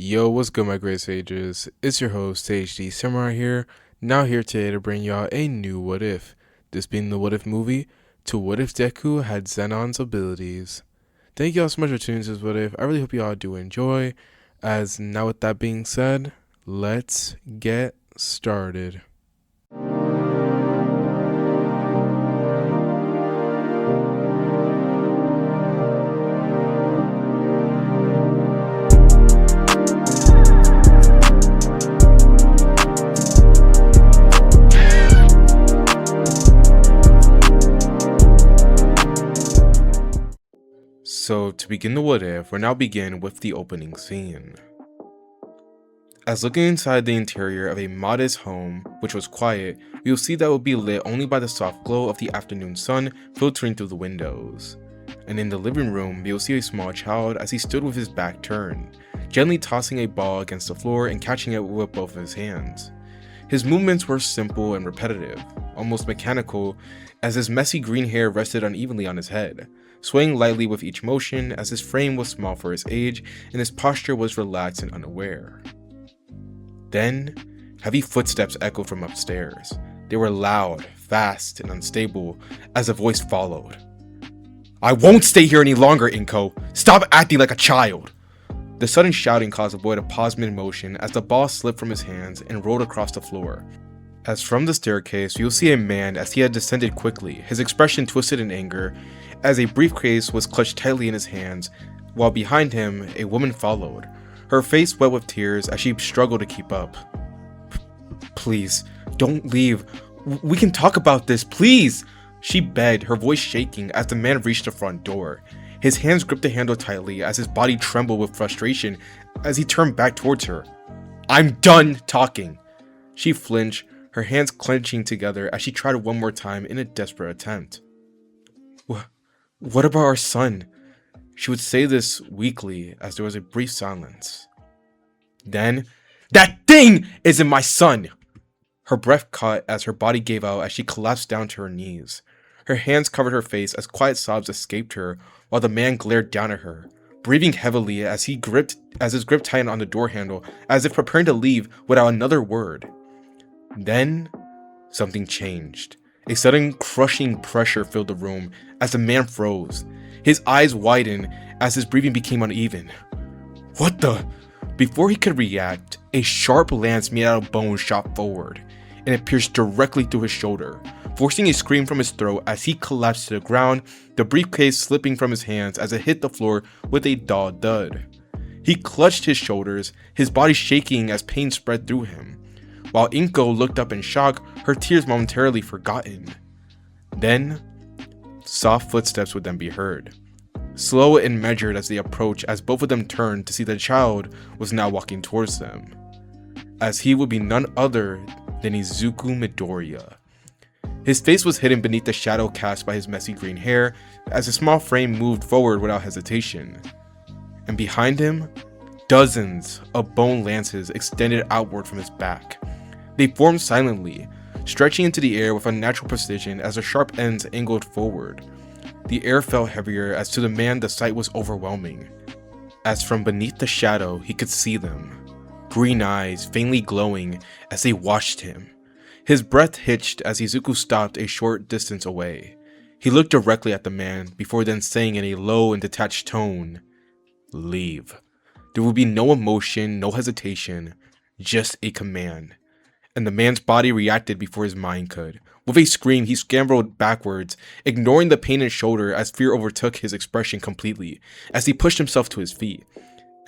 Yo, what's good, my great sages? It's your host, HD Samurai here, now here today to bring y'all a new What If. This being the What If movie, to What If Deku had Zenon's abilities. Thank y'all so much for tuning to this What If. I really hope y'all do enjoy. As now with that being said, let's get started. So to begin the What If, we'll now begin with the opening scene. As looking inside the interior of a modest home, which was quiet, we will see that it will be lit only by the soft glow of the afternoon sun filtering through the windows. And in the living room, we will see a small child as he stood with his back turned, gently tossing a ball against the floor and catching it with both of his hands. His movements were simple and repetitive, almost mechanical, as his messy green hair rested unevenly on his head, swaying lightly with each motion as his frame was small for his age and his posture was relaxed and unaware. Then, heavy footsteps echoed from upstairs. They were loud, fast, and unstable as a voice followed. "I won't stay here any longer, Inko! Stop acting like a child!" The sudden shouting caused the boy to pause mid-motion as the ball slipped from his hands and rolled across the floor. As from the staircase, you'll see a man as he had descended quickly, his expression twisted in anger, as a briefcase was clutched tightly in his hands, while behind him, a woman followed, her face wet with tears as she struggled to keep up. "Please, don't leave. We can talk about this, please!" she begged, her voice shaking as the man reached the front door. His hands gripped the handle tightly as his body trembled with frustration as he turned back towards her. "I'm done talking!" She flinched, her hands clenching together as she tried one more time in a desperate attempt. What about our son?" She would say this weakly as there was a brief silence. Then, "That thing isn't my son!" Her breath caught as her body gave out as she collapsed down to her knees. Her hands covered her face as quiet sobs escaped her while the man glared down at her, breathing heavily as his grip tightened on the door handle as if preparing to leave without another word. Then, something changed. A sudden crushing pressure filled the room as the man froze. His eyes widened as his breathing became uneven. "What the?" Before he could react, a sharp lance made out of bone shot forward, and it pierced directly through his shoulder, forcing a scream from his throat as he collapsed to the ground, the briefcase slipping from his hands as it hit the floor with a dull thud. He clutched his shoulders, his body shaking as pain spread through him. While Inko looked up in shock, her tears momentarily forgotten. Then, soft footsteps would then be heard, slow and measured as they approached, as both of them turned to see the child was now walking towards them, as he would be none other than Izuku Midoriya. His face was hidden beneath the shadow cast by his messy green hair as his small frame moved forward without hesitation. And behind him, dozens of bone lances extended outward from his back. They formed silently, stretching into the air with unnatural precision as their sharp ends angled forward. The air felt heavier as to the man the sight was overwhelming, as from beneath the shadow he could see them, green eyes faintly glowing as they watched him. His breath hitched as Izuku stopped a short distance away. He looked directly at the man before then saying in a low and detached tone, "Leave." There would be no emotion, no hesitation, just a command. And the man's body reacted before his mind could. With a scream, he scrambled backwards, ignoring the pain in his shoulder as fear overtook his expression completely, as he pushed himself to his feet.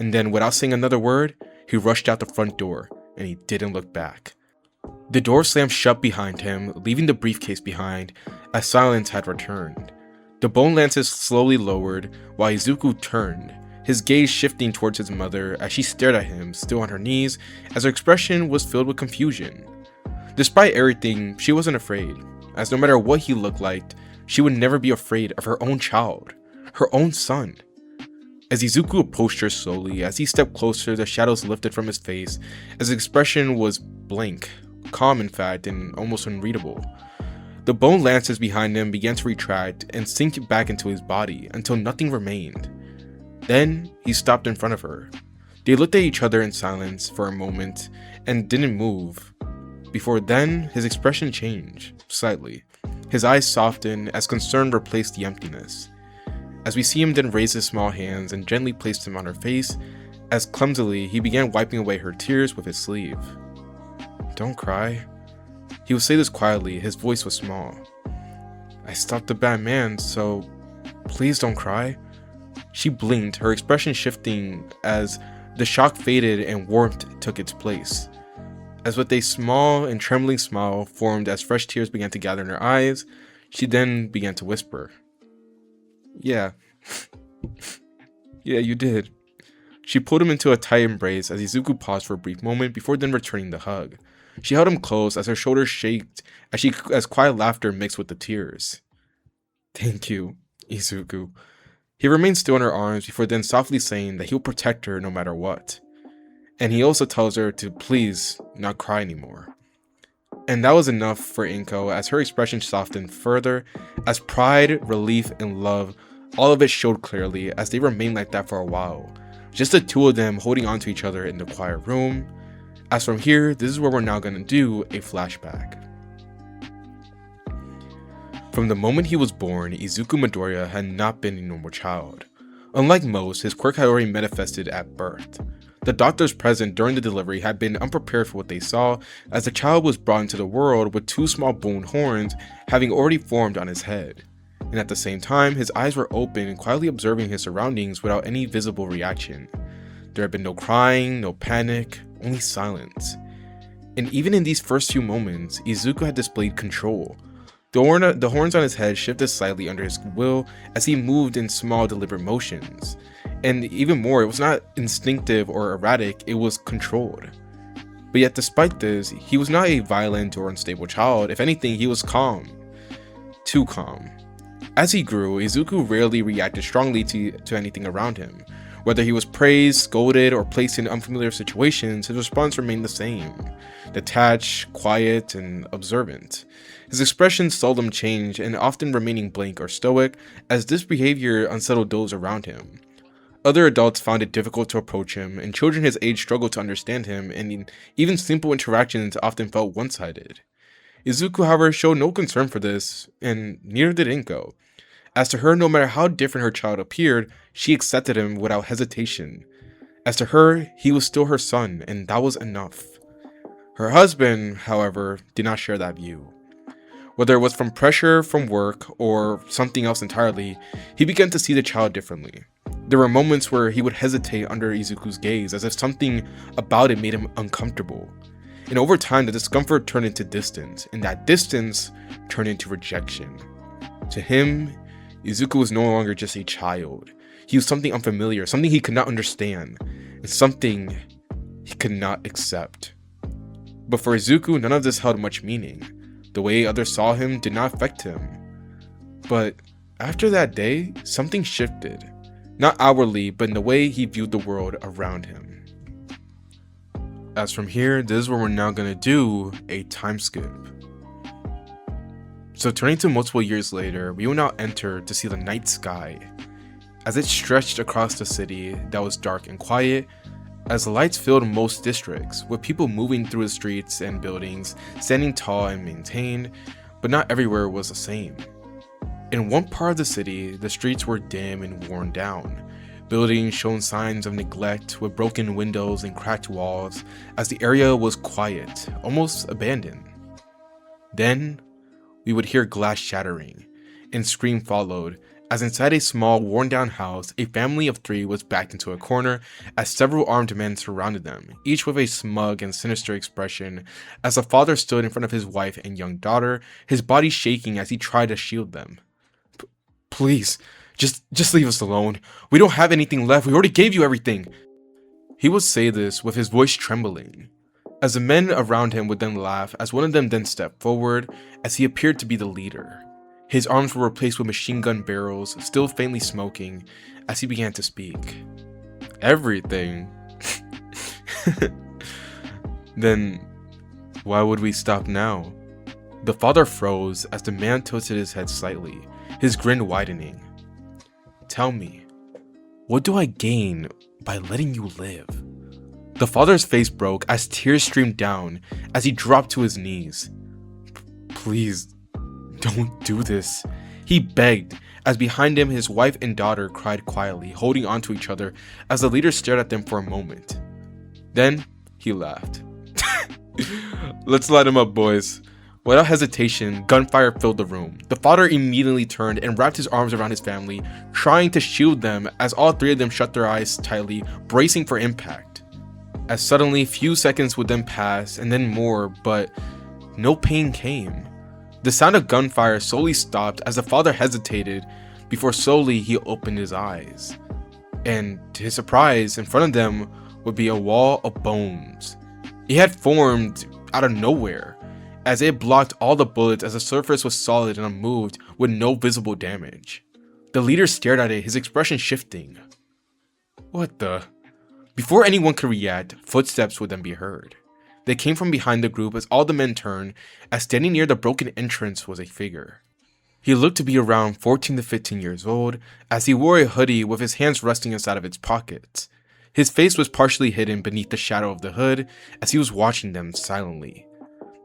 And then, without saying another word, he rushed out the front door, and he didn't look back. The door slammed shut behind him, leaving the briefcase behind, as silence had returned. The bone lances slowly lowered, while Izuku turned, his gaze shifting towards his mother as she stared at him, still on her knees, as her expression was filled with confusion. Despite everything, she wasn't afraid, as no matter what he looked like, she would never be afraid of her own child, her own son. As Izuku approached her slowly, as he stepped closer, the shadows lifted from his face, as his expression was blank, calm in fact, and almost unreadable. The bone lances behind him began to retract and sink back into his body until nothing remained. Then he stopped in front of her, They looked at each other in silence for a moment and didn't move. Before then, his expression changed, slightly. His eyes softened as concern replaced the emptiness. As we see him then raise his small hands and gently place them on her face, as clumsily he began wiping away her tears with his sleeve. "Don't cry." He would say this quietly, his voice was small. "I stopped a bad man, so please don't cry." She blinked, her expression shifting as the shock faded and warmth took its place. As with a small and trembling smile formed as fresh tears began to gather in her eyes, she then began to whisper. Yeah. Yeah, you did." She pulled him into a tight embrace as Izuku paused for a brief moment before then returning the hug. She held him close as her shoulders shaked as quiet laughter mixed with the tears. "Thank you, Izuku." He remained still in her arms before then softly saying that he'll protect her no matter what. And he also tells her to please not cry anymore. And that was enough for Inko as her expression softened further as pride, relief, and love, all of it showed clearly as they remained like that for a while. Just the two of them holding on to each other in the quiet room. As from here, this is where we're now going to do a flashback. From the moment he was born, Izuku Midoriya had not been a normal child. Unlike most, his quirk had already manifested at birth. The doctors present during the delivery had been unprepared for what they saw, as the child was brought into the world with two small bone horns having already formed on his head. And at the same time, his eyes were open and quietly observing his surroundings without any visible reaction. There had been no crying, no panic, only silence. And even in these first few moments, Izuku had displayed control. The horns on his head shifted slightly under his will as he moved in small deliberate motions. And even more, it was not instinctive or erratic, it was controlled. But yet despite this, he was not a violent or unstable child. If anything, he was calm. Too calm. As he grew, Izuku rarely reacted strongly to anything around him. Whether he was praised, scolded, or placed in unfamiliar situations, his response remained the same. Detached, quiet, and observant. His expressions seldom changed and often remaining blank or stoic, as this behavior unsettled those around him. Other adults found it difficult to approach him, and children his age struggled to understand him, and even simple interactions often felt one-sided. Izuku, however, showed no concern for this, and neither did Inko. As to her, no matter how different her child appeared, she accepted him without hesitation. As to her, he was still her son, and that was enough. Her husband, however, did not share that view. Whether it was from pressure from work or something else entirely, he began to see the child differently. There were moments where he would hesitate under Izuku's gaze, as if something about it made him uncomfortable. And over time, the discomfort turned into distance, and that distance turned into rejection. To him, Izuku was no longer just a child. He was something unfamiliar, something he could not understand, and something he could not accept. But for Izuku, none of this held much meaning. The way others saw him did not affect him. But after that day, something shifted. Not outwardly, but in the way he viewed the world around him. As from here, this is where we're now going to do a time skip. So turning to multiple years later, we will now enter to see the night sky. As it stretched across the city that was dark and quiet, as the lights filled most districts, with people moving through the streets and buildings, standing tall and maintained, but not everywhere was the same. In one part of the city, the streets were dim and worn down. Buildings showed signs of neglect with broken windows and cracked walls, as the area was quiet, almost abandoned. Then, we would hear glass shattering, and scream followed, as inside a small, worn-down house, a family of three was backed into a corner as several armed men surrounded them, each with a smug and sinister expression, as the father stood in front of his wife and young daughter, his body shaking as he tried to shield them. Please, just leave us alone. We don't have anything left. We already gave you everything. He would say this with his voice trembling, as the men around him would then laugh as one of them then stepped forward as he appeared to be the leader. His arms were replaced with machine gun barrels, still faintly smoking, as he began to speak. Everything? Then, why would we stop now? The father froze as the man tilted his head slightly, his grin widening. Tell me, what do I gain by letting you live? The father's face broke as tears streamed down as he dropped to his knees. "Please, don't do this," he begged, as behind him his wife and daughter cried quietly, holding onto each other as the leader stared at them for a moment. Then he laughed. "Let's light him up, boys." Without hesitation, gunfire filled the room. The father immediately turned and wrapped his arms around his family, trying to shield them as all three of them shut their eyes tightly, bracing for impact. As suddenly, few seconds would then pass, and then more, but no pain came. The sound of gunfire slowly stopped as the father hesitated, before slowly he opened his eyes. And to his surprise, in front of them would be a wall of bones. It had formed out of nowhere, as it blocked all the bullets as the surface was solid and unmoved with no visible damage. The leader stared at it, his expression shifting. What the? Before anyone could react, footsteps would then be heard. They came from behind the group as all the men turned, as standing near the broken entrance was a figure. He looked to be around 14 to 15 years old, as he wore a hoodie with his hands resting inside of its pockets. His face was partially hidden beneath the shadow of the hood as he was watching them silently.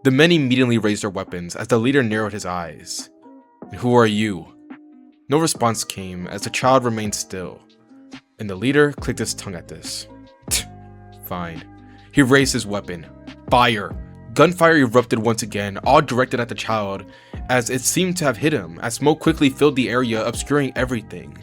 The men immediately raised their weapons as the leader narrowed his eyes. "Who are you?" No response came as the child remained still, and the leader clicked his tongue at this. Fine. He raised his weapon. Fire! Gunfire erupted once again, all directed at the child, as it seemed to have hit him, as smoke quickly filled the area, obscuring everything.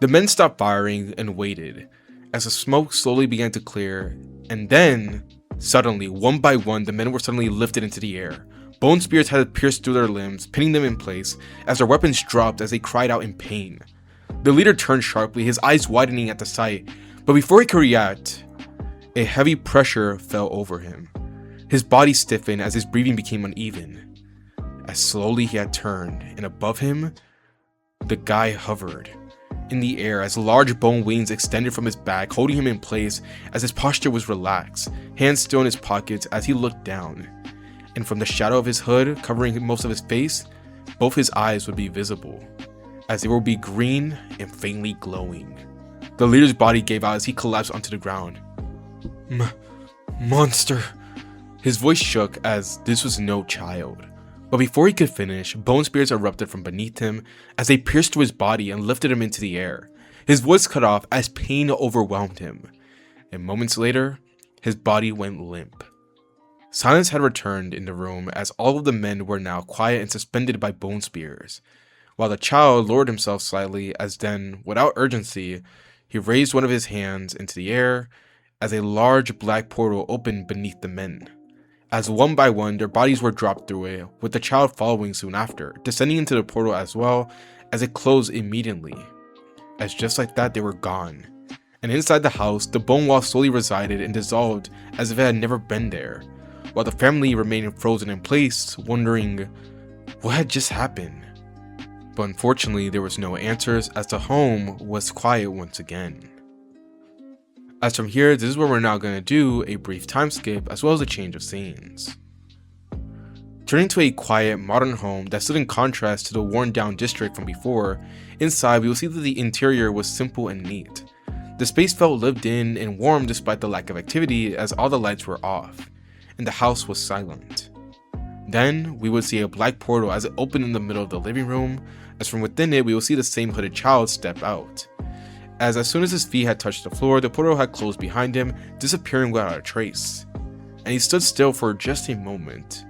The men stopped firing and waited, as the smoke slowly began to clear, and then, suddenly, one by one, the men were suddenly lifted into the air. Bone spears had pierced through their limbs, pinning them in place, as their weapons dropped as they cried out in pain. The leader turned sharply, his eyes widening at the sight, but before he could react, a heavy pressure fell over him. His body stiffened as his breathing became uneven. As slowly he had turned, and above him, the guy hovered in the air as large bone wings extended from his back, holding him in place as his posture was relaxed, hands still in his pockets as he looked down. And from the shadow of his hood, covering most of his face, both his eyes would be visible, as they would be green and faintly glowing. The leader's body gave out as he collapsed onto the ground. Monster! His voice shook as this was no child. But before he could finish, bone spears erupted from beneath him as they pierced through his body and lifted him into the air. His voice cut off as pain overwhelmed him, and moments later, his body went limp. Silence had returned in the room as all of the men were now quiet and suspended by bone spears, while the child lowered himself slightly as then, without urgency, he raised one of his hands into the air as a large black portal opened beneath the men. As one by one, their bodies were dropped through it, with the child following soon after, descending into the portal as well, as it closed immediately. As just like that, they were gone. And inside the house, the bone wall slowly resided and dissolved as if it had never been there, while the family remained frozen in place, wondering what had just happened. But unfortunately, there was no answers as the home was quiet once again. As from here, this is where we're now going to do a brief time skip as well as a change of scenes. Turning to a quiet, modern home that stood in contrast to the worn down district from before, inside we will see that the interior was simple and neat. The space felt lived in and warm despite the lack of activity as all the lights were off, and the house was silent. Then, we would see a black portal as it opened in the middle of the living room, as from within it we will see the same hooded child step out. As soon as his feet had touched the floor, the portal had closed behind him, disappearing without a trace. And he stood still for just a moment.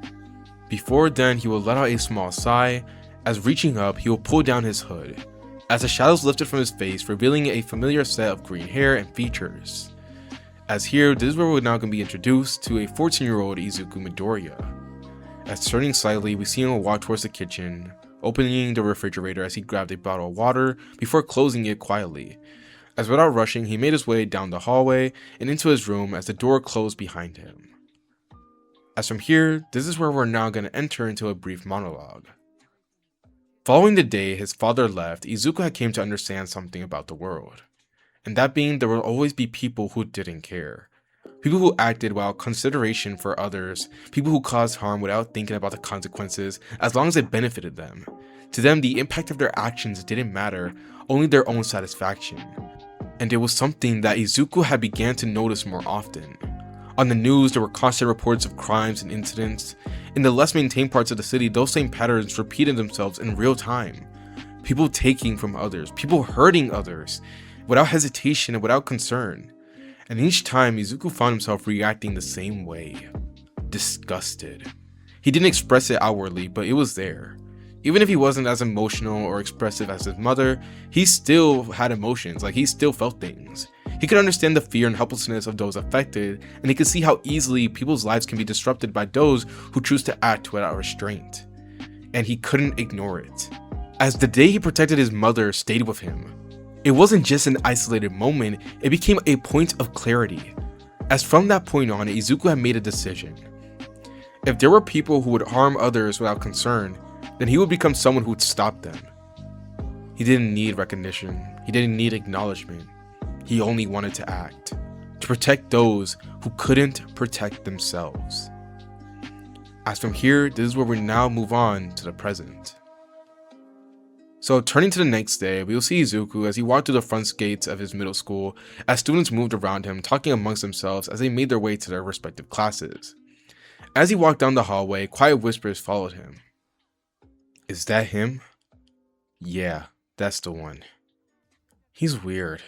Before then, he would let out a small sigh, as reaching up, he would pull down his hood, as the shadows lifted from his face, revealing a familiar set of green hair and features. As here, this is where we're now going to be introduced to a 14-year-old Izuku Midoriya. As turning slightly, we see him walk towards the kitchen, opening the refrigerator as he grabbed a bottle of water before closing it quietly. As without rushing, he made his way down the hallway and into his room as the door closed behind him. As from here, this is where we're now going to enter into a brief monologue. Following the day his father left, Izuku had came to understand something about the world. And that being, there will always be people who didn't care. People who acted without consideration for others, people who caused harm without thinking about the consequences as long as it benefited them. To them, the impact of their actions didn't matter, only their own satisfaction. And it was something that Izuku had began to notice more often. On the news, there were constant reports of crimes and incidents. In the less maintained parts of the city, those same patterns repeated themselves in real time. People taking from others, people hurting others, without hesitation and without concern. And each time, Izuku found himself reacting the same way. Disgusted. He didn't express it outwardly, but it was there. Even if he wasn't as emotional or expressive as his mother, he still had emotions, like he still felt things. He could understand the fear and helplessness of those affected, and he could see how easily people's lives can be disrupted by those who choose to act without restraint. And he couldn't ignore it. As the day he protected his mother stayed with him, it wasn't just an isolated moment, it became a point of clarity. As from that point on, Izuku had made a decision. If there were people who would harm others without concern, then he would become someone who would stop them. He didn't need recognition, he didn't need acknowledgement. He only wanted to act, to protect those who couldn't protect themselves. As from here, this is where we now move on to the present. So turning to the next day, we will see Izuku as he walked through the front gates of his middle school as students moved around him talking amongst themselves as they made their way to their respective classes. As he walked down the hallway, quiet whispers followed him. Is that him? Yeah, that's the one. He's weird.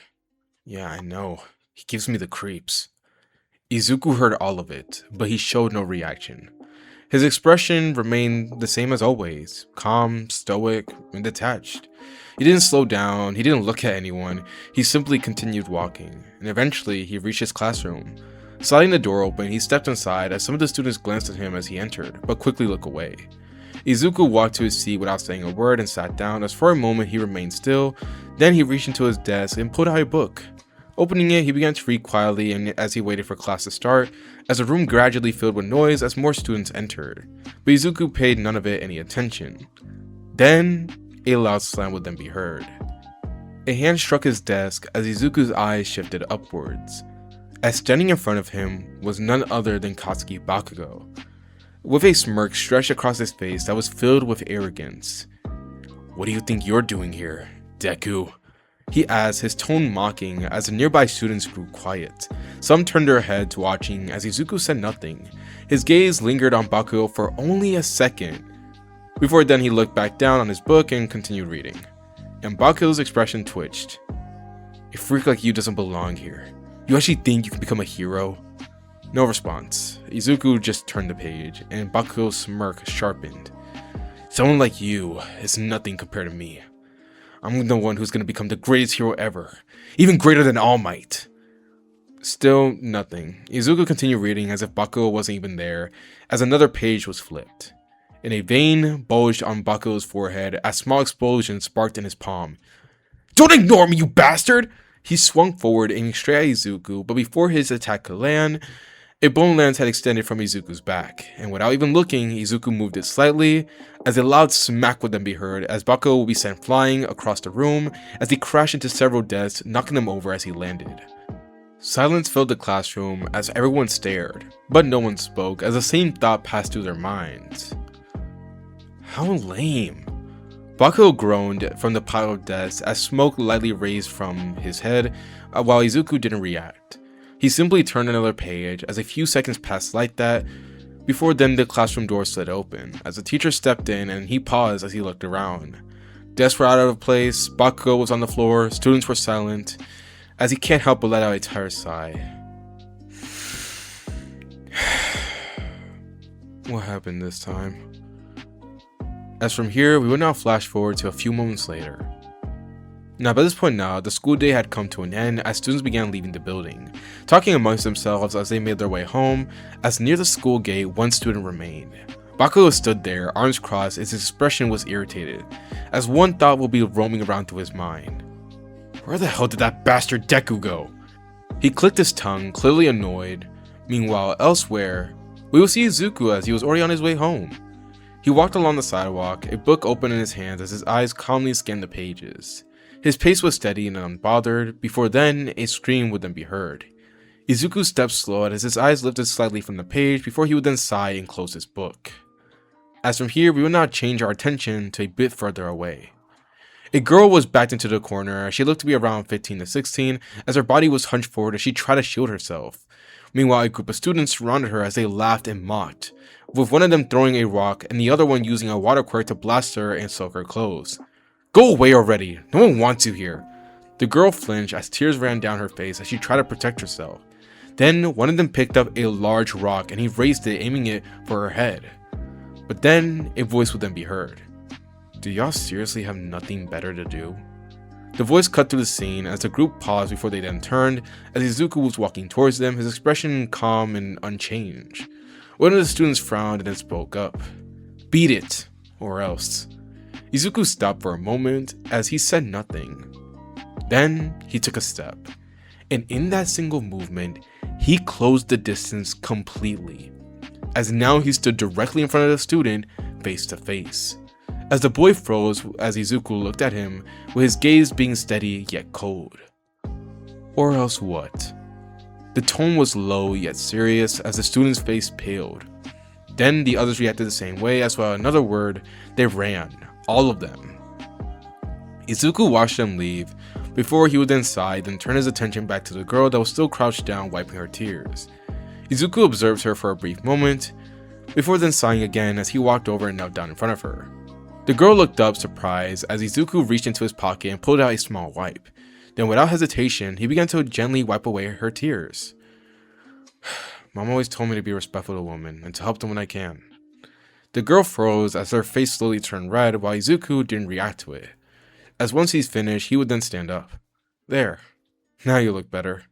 Yeah, I know. He gives me the creeps. Izuku heard all of it, but he showed no reaction. His expression remained the same as always, calm, stoic, and detached. He didn't slow down, he didn't look at anyone, he simply continued walking, and eventually he reached his classroom. Sliding the door open, he stepped inside as some of the students glanced at him as he entered, but quickly looked away. Izuku walked to his seat without saying a word and sat down as for a moment he remained still, then he reached into his desk and pulled out a book. Opening it, he began to read quietly and as he waited for class to start, as the room gradually filled with noise as more students entered, but Izuku paid none of it any attention. Then, a loud slam would then be heard. A hand struck his desk as Izuku's eyes shifted upwards, as standing in front of him was none other than Katsuki Bakugo, with a smirk stretched across his face that was filled with arrogance. "What do you think you're doing here, Deku?" he asked, his tone mocking as the nearby students grew quiet. Some turned their heads watching as Izuku said nothing. His gaze lingered on Bakugo for only a second. Before then he looked back down on his book and continued reading. And Bakugo's expression twitched. "A freak like you doesn't belong here. You actually think you can become a hero?" No response. Izuku just turned the page, and Bakugo's smirk sharpened. "Someone like you is nothing compared to me. I'm the one who's going to become the greatest hero ever, even greater than All Might." Still nothing. Izuku continued reading as if Bakugo wasn't even there, as another page was flipped. And a vein bulged on Bakugo's forehead as small explosions sparked in his palm. "Don't ignore me, you bastard!" He swung forward, aiming straight at Izuku, but before his attack could land, a bone lance had extended from Izuku's back, and without even looking, Izuku moved it slightly, as a loud smack would then be heard as Bakugo would be sent flying across the room as he crashed into several desks, knocking them over as he landed. Silence filled the classroom as everyone stared, but no one spoke as the same thought passed through their minds. How lame. Bakugo groaned from the pile of desks as smoke lightly raised from his head, while Izuku didn't react. He simply turned another page as a few seconds passed like that. Before then, the classroom door slid open as the teacher stepped in and he paused as he looked around. Desks were out of place, Bakugo was on the floor, students were silent, as he can't help but let out a tired sigh. What happened this time? As from here, we will now flash forward to a few moments later. Now by this point now, the school day had come to an end as students began leaving the building, talking amongst themselves as they made their way home, as near the school gate one student remained. Bakugo stood there, arms crossed, his expression was irritated, as one thought will be roaming around through his mind. Where the hell did that bastard Deku go? He clicked his tongue, clearly annoyed. Meanwhile, elsewhere, we will see Izuku as he was already on his way home. He walked along the sidewalk, a book open in his hands as his eyes calmly scanned the pages. His pace was steady and unbothered. Before then, a scream would then be heard. Izuku's steps slowed as his eyes lifted slightly from the page before he would then sigh and close his book. As from here, we will now change our attention to a bit further away. A girl was backed into the corner. She looked to be around 15 to 16 as her body was hunched forward as she tried to shield herself. Meanwhile, a group of students surrounded her as they laughed and mocked, with one of them throwing a rock and the other one using a water quirk to blast her and soak her clothes. "Go away already! No one wants you here!" The girl flinched as tears ran down her face as she tried to protect herself. Then, one of them picked up a large rock and he raised it, aiming it for her head. But then, a voice would then be heard. "Do y'all seriously have nothing better to do?" The voice cut through the scene as the group paused before they then turned. As Izuku was walking towards them, his expression calm and unchanged. One of the students frowned and then spoke up. "Beat it, or else." Izuku stopped for a moment as he said nothing. Then he took a step, and in that single movement, he closed the distance completely, as now he stood directly in front of the student, face to face. As the boy froze as Izuku looked at him, with his gaze being steady yet cold. "Or else what?" The tone was low yet serious as the student's face paled. Then the others reacted the same way as without another word, they ran, all of them. Izuku watched them leave, before he would then sigh, then turn his attention back to the girl that was still crouched down wiping her tears. Izuku observed her for a brief moment, before then sighing again as he walked over and knelt down in front of her. The girl looked up surprised as Izuku reached into his pocket and pulled out a small wipe. Then without hesitation, he began to gently wipe away her tears. "Mom always told me to be respectful to women and to help them when I can." The girl froze as her face slowly turned red while Izuku didn't react to it. As once he's finished, he would then stand up. "There. Now you look better."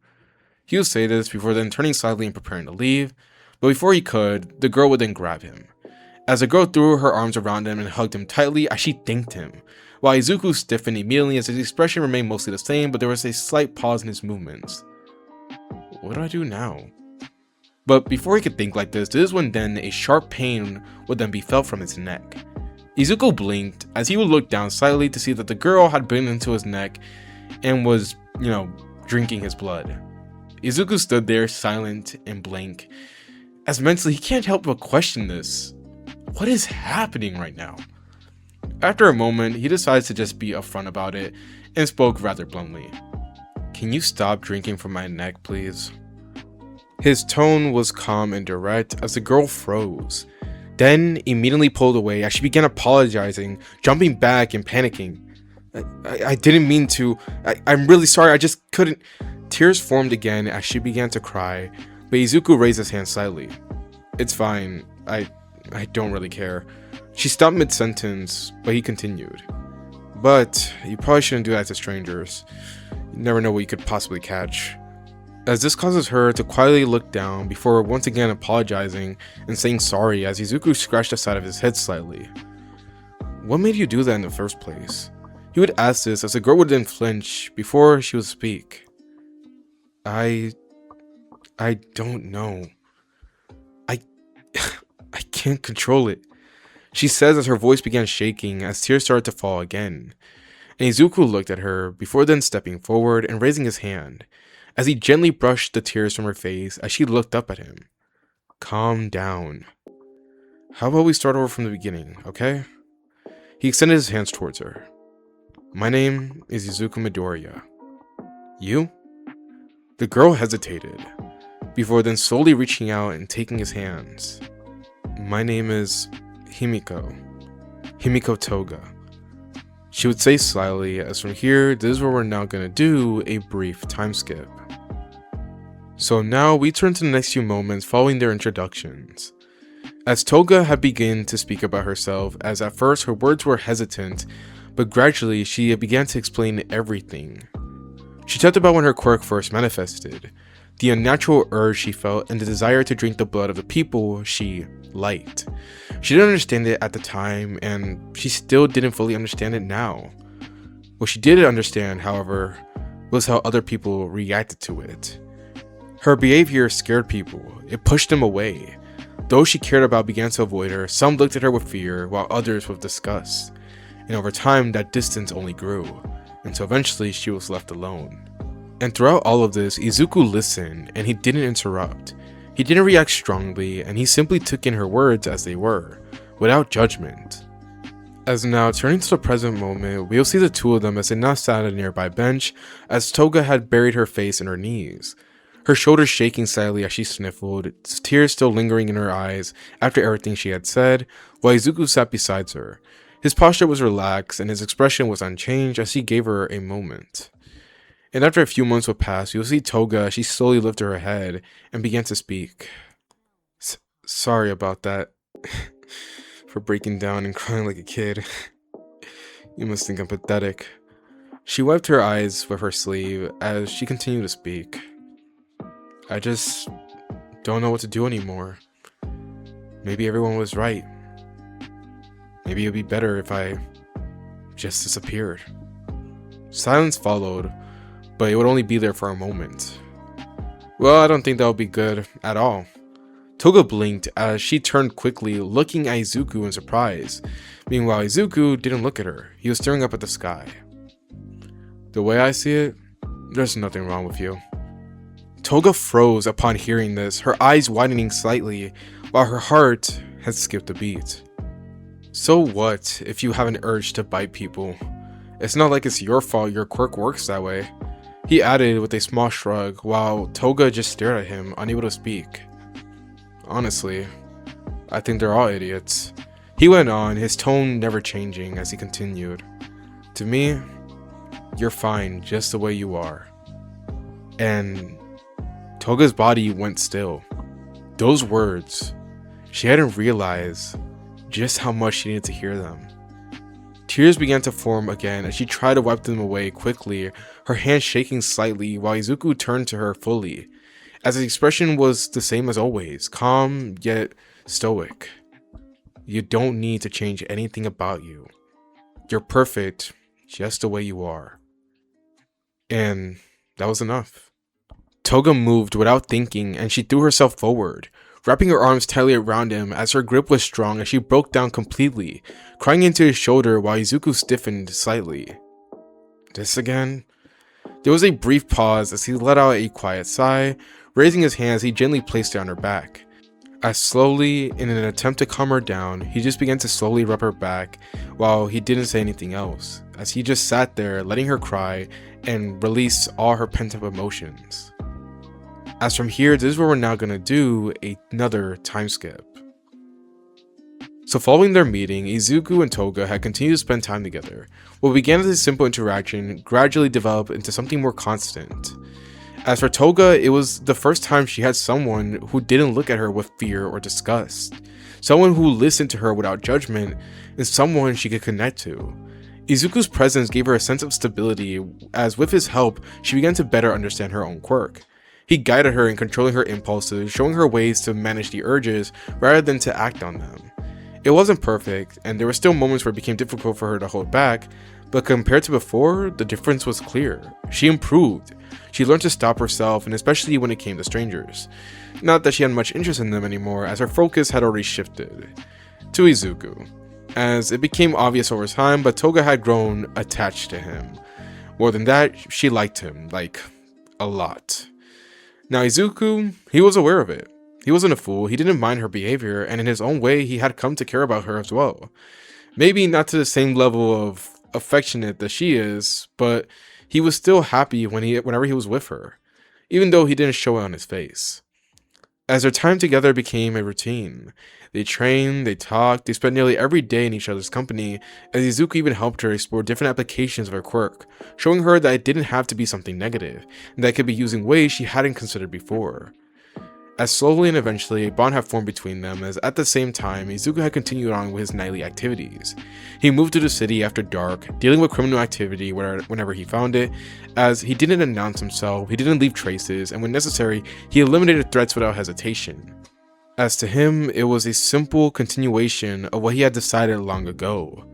He would say this before then turning slightly and preparing to leave, but before he could, the girl would then grab him. As the girl threw her arms around him and hugged him tightly as she thanked him, while Izuku stiffened immediately as his expression remained mostly the same, but there was a slight pause in his movements. What do I do now? But before he could think like this is when then a sharp pain would then be felt from his neck. Izuku blinked as he would look down slightly to see that the girl had bitten into his neck and was, drinking his blood. Izuku stood there silent and blank, as mentally he can't help but question this. What is happening right now? After a moment, he decides to just be upfront about it and spoke rather bluntly. "Can you stop drinking from my neck, please?" His tone was calm and direct as the girl froze, then immediately pulled away as she began apologizing, jumping back and panicking. I didn't mean to. I'm really sorry, I just couldn't." Tears formed again as she began to cry, but Izuku raised his hand slightly. "It's fine, I don't really care." She stopped mid-sentence, but he continued. "But you probably shouldn't do that to strangers. You never know what you could possibly catch." As this causes her to quietly look down before once again apologizing and saying sorry as Izuku scratched the side of his head slightly. "What made you do that in the first place?" He would ask this as the girl would then flinch before she would speak. I don't know. I can't control it," she says as her voice began shaking as tears started to fall again. And Izuku looked at her before then stepping forward and raising his hand as he gently brushed the tears from her face as she looked up at him. "Calm down. How about we start over from the beginning, okay?" He extended his hands towards her. "My name is Izuku Midoriya. You?" The girl hesitated, before then slowly reaching out and taking his hands. "My name is Himiko Toga." She would say slyly, as from here, this is where we're now going to do a brief time skip. So now we turn to the next few moments following their introductions. As Toga had begun to speak about herself, as at first her words were hesitant, but gradually she began to explain everything. She talked about when her quirk first manifested, the unnatural urge she felt, and the desire to drink the blood of the people she liked. She didn't understand it at the time, and she still didn't fully understand it now. What she did understand, however, was how other people reacted to it. Her behavior scared people, it pushed them away. Those she cared about began to avoid her, some looked at her with fear, while others with disgust. And over time, that distance only grew, until eventually she was left alone. And throughout all of this, Izuku listened, and he didn't interrupt. He didn't react strongly, and he simply took in her words as they were, without judgment. As now, turning to the present moment, we'll see the two of them as they now sat at a nearby bench, as Toga had buried her face in her knees, her shoulders shaking slightly as she sniffled, tears still lingering in her eyes after everything she had said, while Izuku sat beside her. His posture was relaxed, and his expression was unchanged as he gave her a moment. And after a few months would pass, you'll see Toga, she slowly lifted her head and began to speak. Sorry about that. For breaking down and crying like a kid. You must think I'm pathetic. She wiped her eyes with her sleeve as she continued to speak. I just don't know what to do anymore. Maybe everyone was right. Maybe it'd be better if I just disappeared. Silence followed, but it would only be there for a moment. Well, I don't think that would be good at all. Toga blinked as she turned quickly, looking at Izuku in surprise. Meanwhile, Izuku didn't look at her. He was staring up at the sky. The way I see it, there's nothing wrong with you. Toga froze upon hearing this, her eyes widening slightly, while her heart had skipped a beat. So what if you have an urge to bite people? It's not like it's your fault your quirk works that way. He added with a small shrug, while Toga just stared at him, unable to speak. Honestly, I think they're all idiots. He went on, his tone never changing as he continued. To me, you're fine just the way you are. And Toga's body went still. Those words, she hadn't realized just how much she needed to hear them. Tears began to form again as she tried to wipe them away quickly, her hands shaking slightly while Izuku turned to her fully, as his expression was the same as always, calm yet stoic. You don't need to change anything about you. You're perfect just the way you are. And that was enough. Toga moved without thinking and she threw herself forward, wrapping her arms tightly around him as her grip was strong as she broke down completely, crying into his shoulder while Izuku stiffened slightly. This again? There was a brief pause as he let out a quiet sigh. Raising his hands, he gently placed her on her back. As slowly, in an attempt to calm her down, he just began to slowly rub her back while he didn't say anything else, as he just sat there letting her cry and release all her pent-up emotions. As from here, this is where we're now going to do another time skip. So following their meeting, Izuku and Toga had continued to spend time together. What began as a simple interaction gradually developed into something more constant. As for Toga, it was the first time she had someone who didn't look at her with fear or disgust. Someone who listened to her without judgment, and someone she could connect to. Izuku's presence gave her a sense of stability, as with his help, she began to better understand her own quirk. He guided her in controlling her impulses, showing her ways to manage the urges rather than to act on them. It wasn't perfect, and there were still moments where it became difficult for her to hold back, but compared to before, the difference was clear. She improved. She learned to stop herself, and especially when it came to strangers. Not that she had much interest in them anymore, as her focus had already shifted to Izuku, as it became obvious over time, but Toga had grown attached to him. More than that, she liked him, like, a lot. Now Izuku, he was aware of it. He wasn't a fool, he didn't mind her behavior, and in his own way, he had come to care about her as well. Maybe not to the same level of affectionate that she is, but he was still happy whenever he was with her, even though he didn't show it on his face. As their time together became a routine, they trained, they talked, they spent nearly every day in each other's company, as Izuku even helped her explore different applications of her quirk, showing her that it didn't have to be something negative, and that it could be used in ways she hadn't considered before. As slowly and eventually a bond had formed between them, as at the same time Izuku had continued on with his nightly activities. He moved to the city after dark, dealing with criminal activity whenever he found it, as he didn't announce himself, he didn't leave traces, and when necessary, he eliminated threats without hesitation. As to him, it was a simple continuation of what he had decided long ago.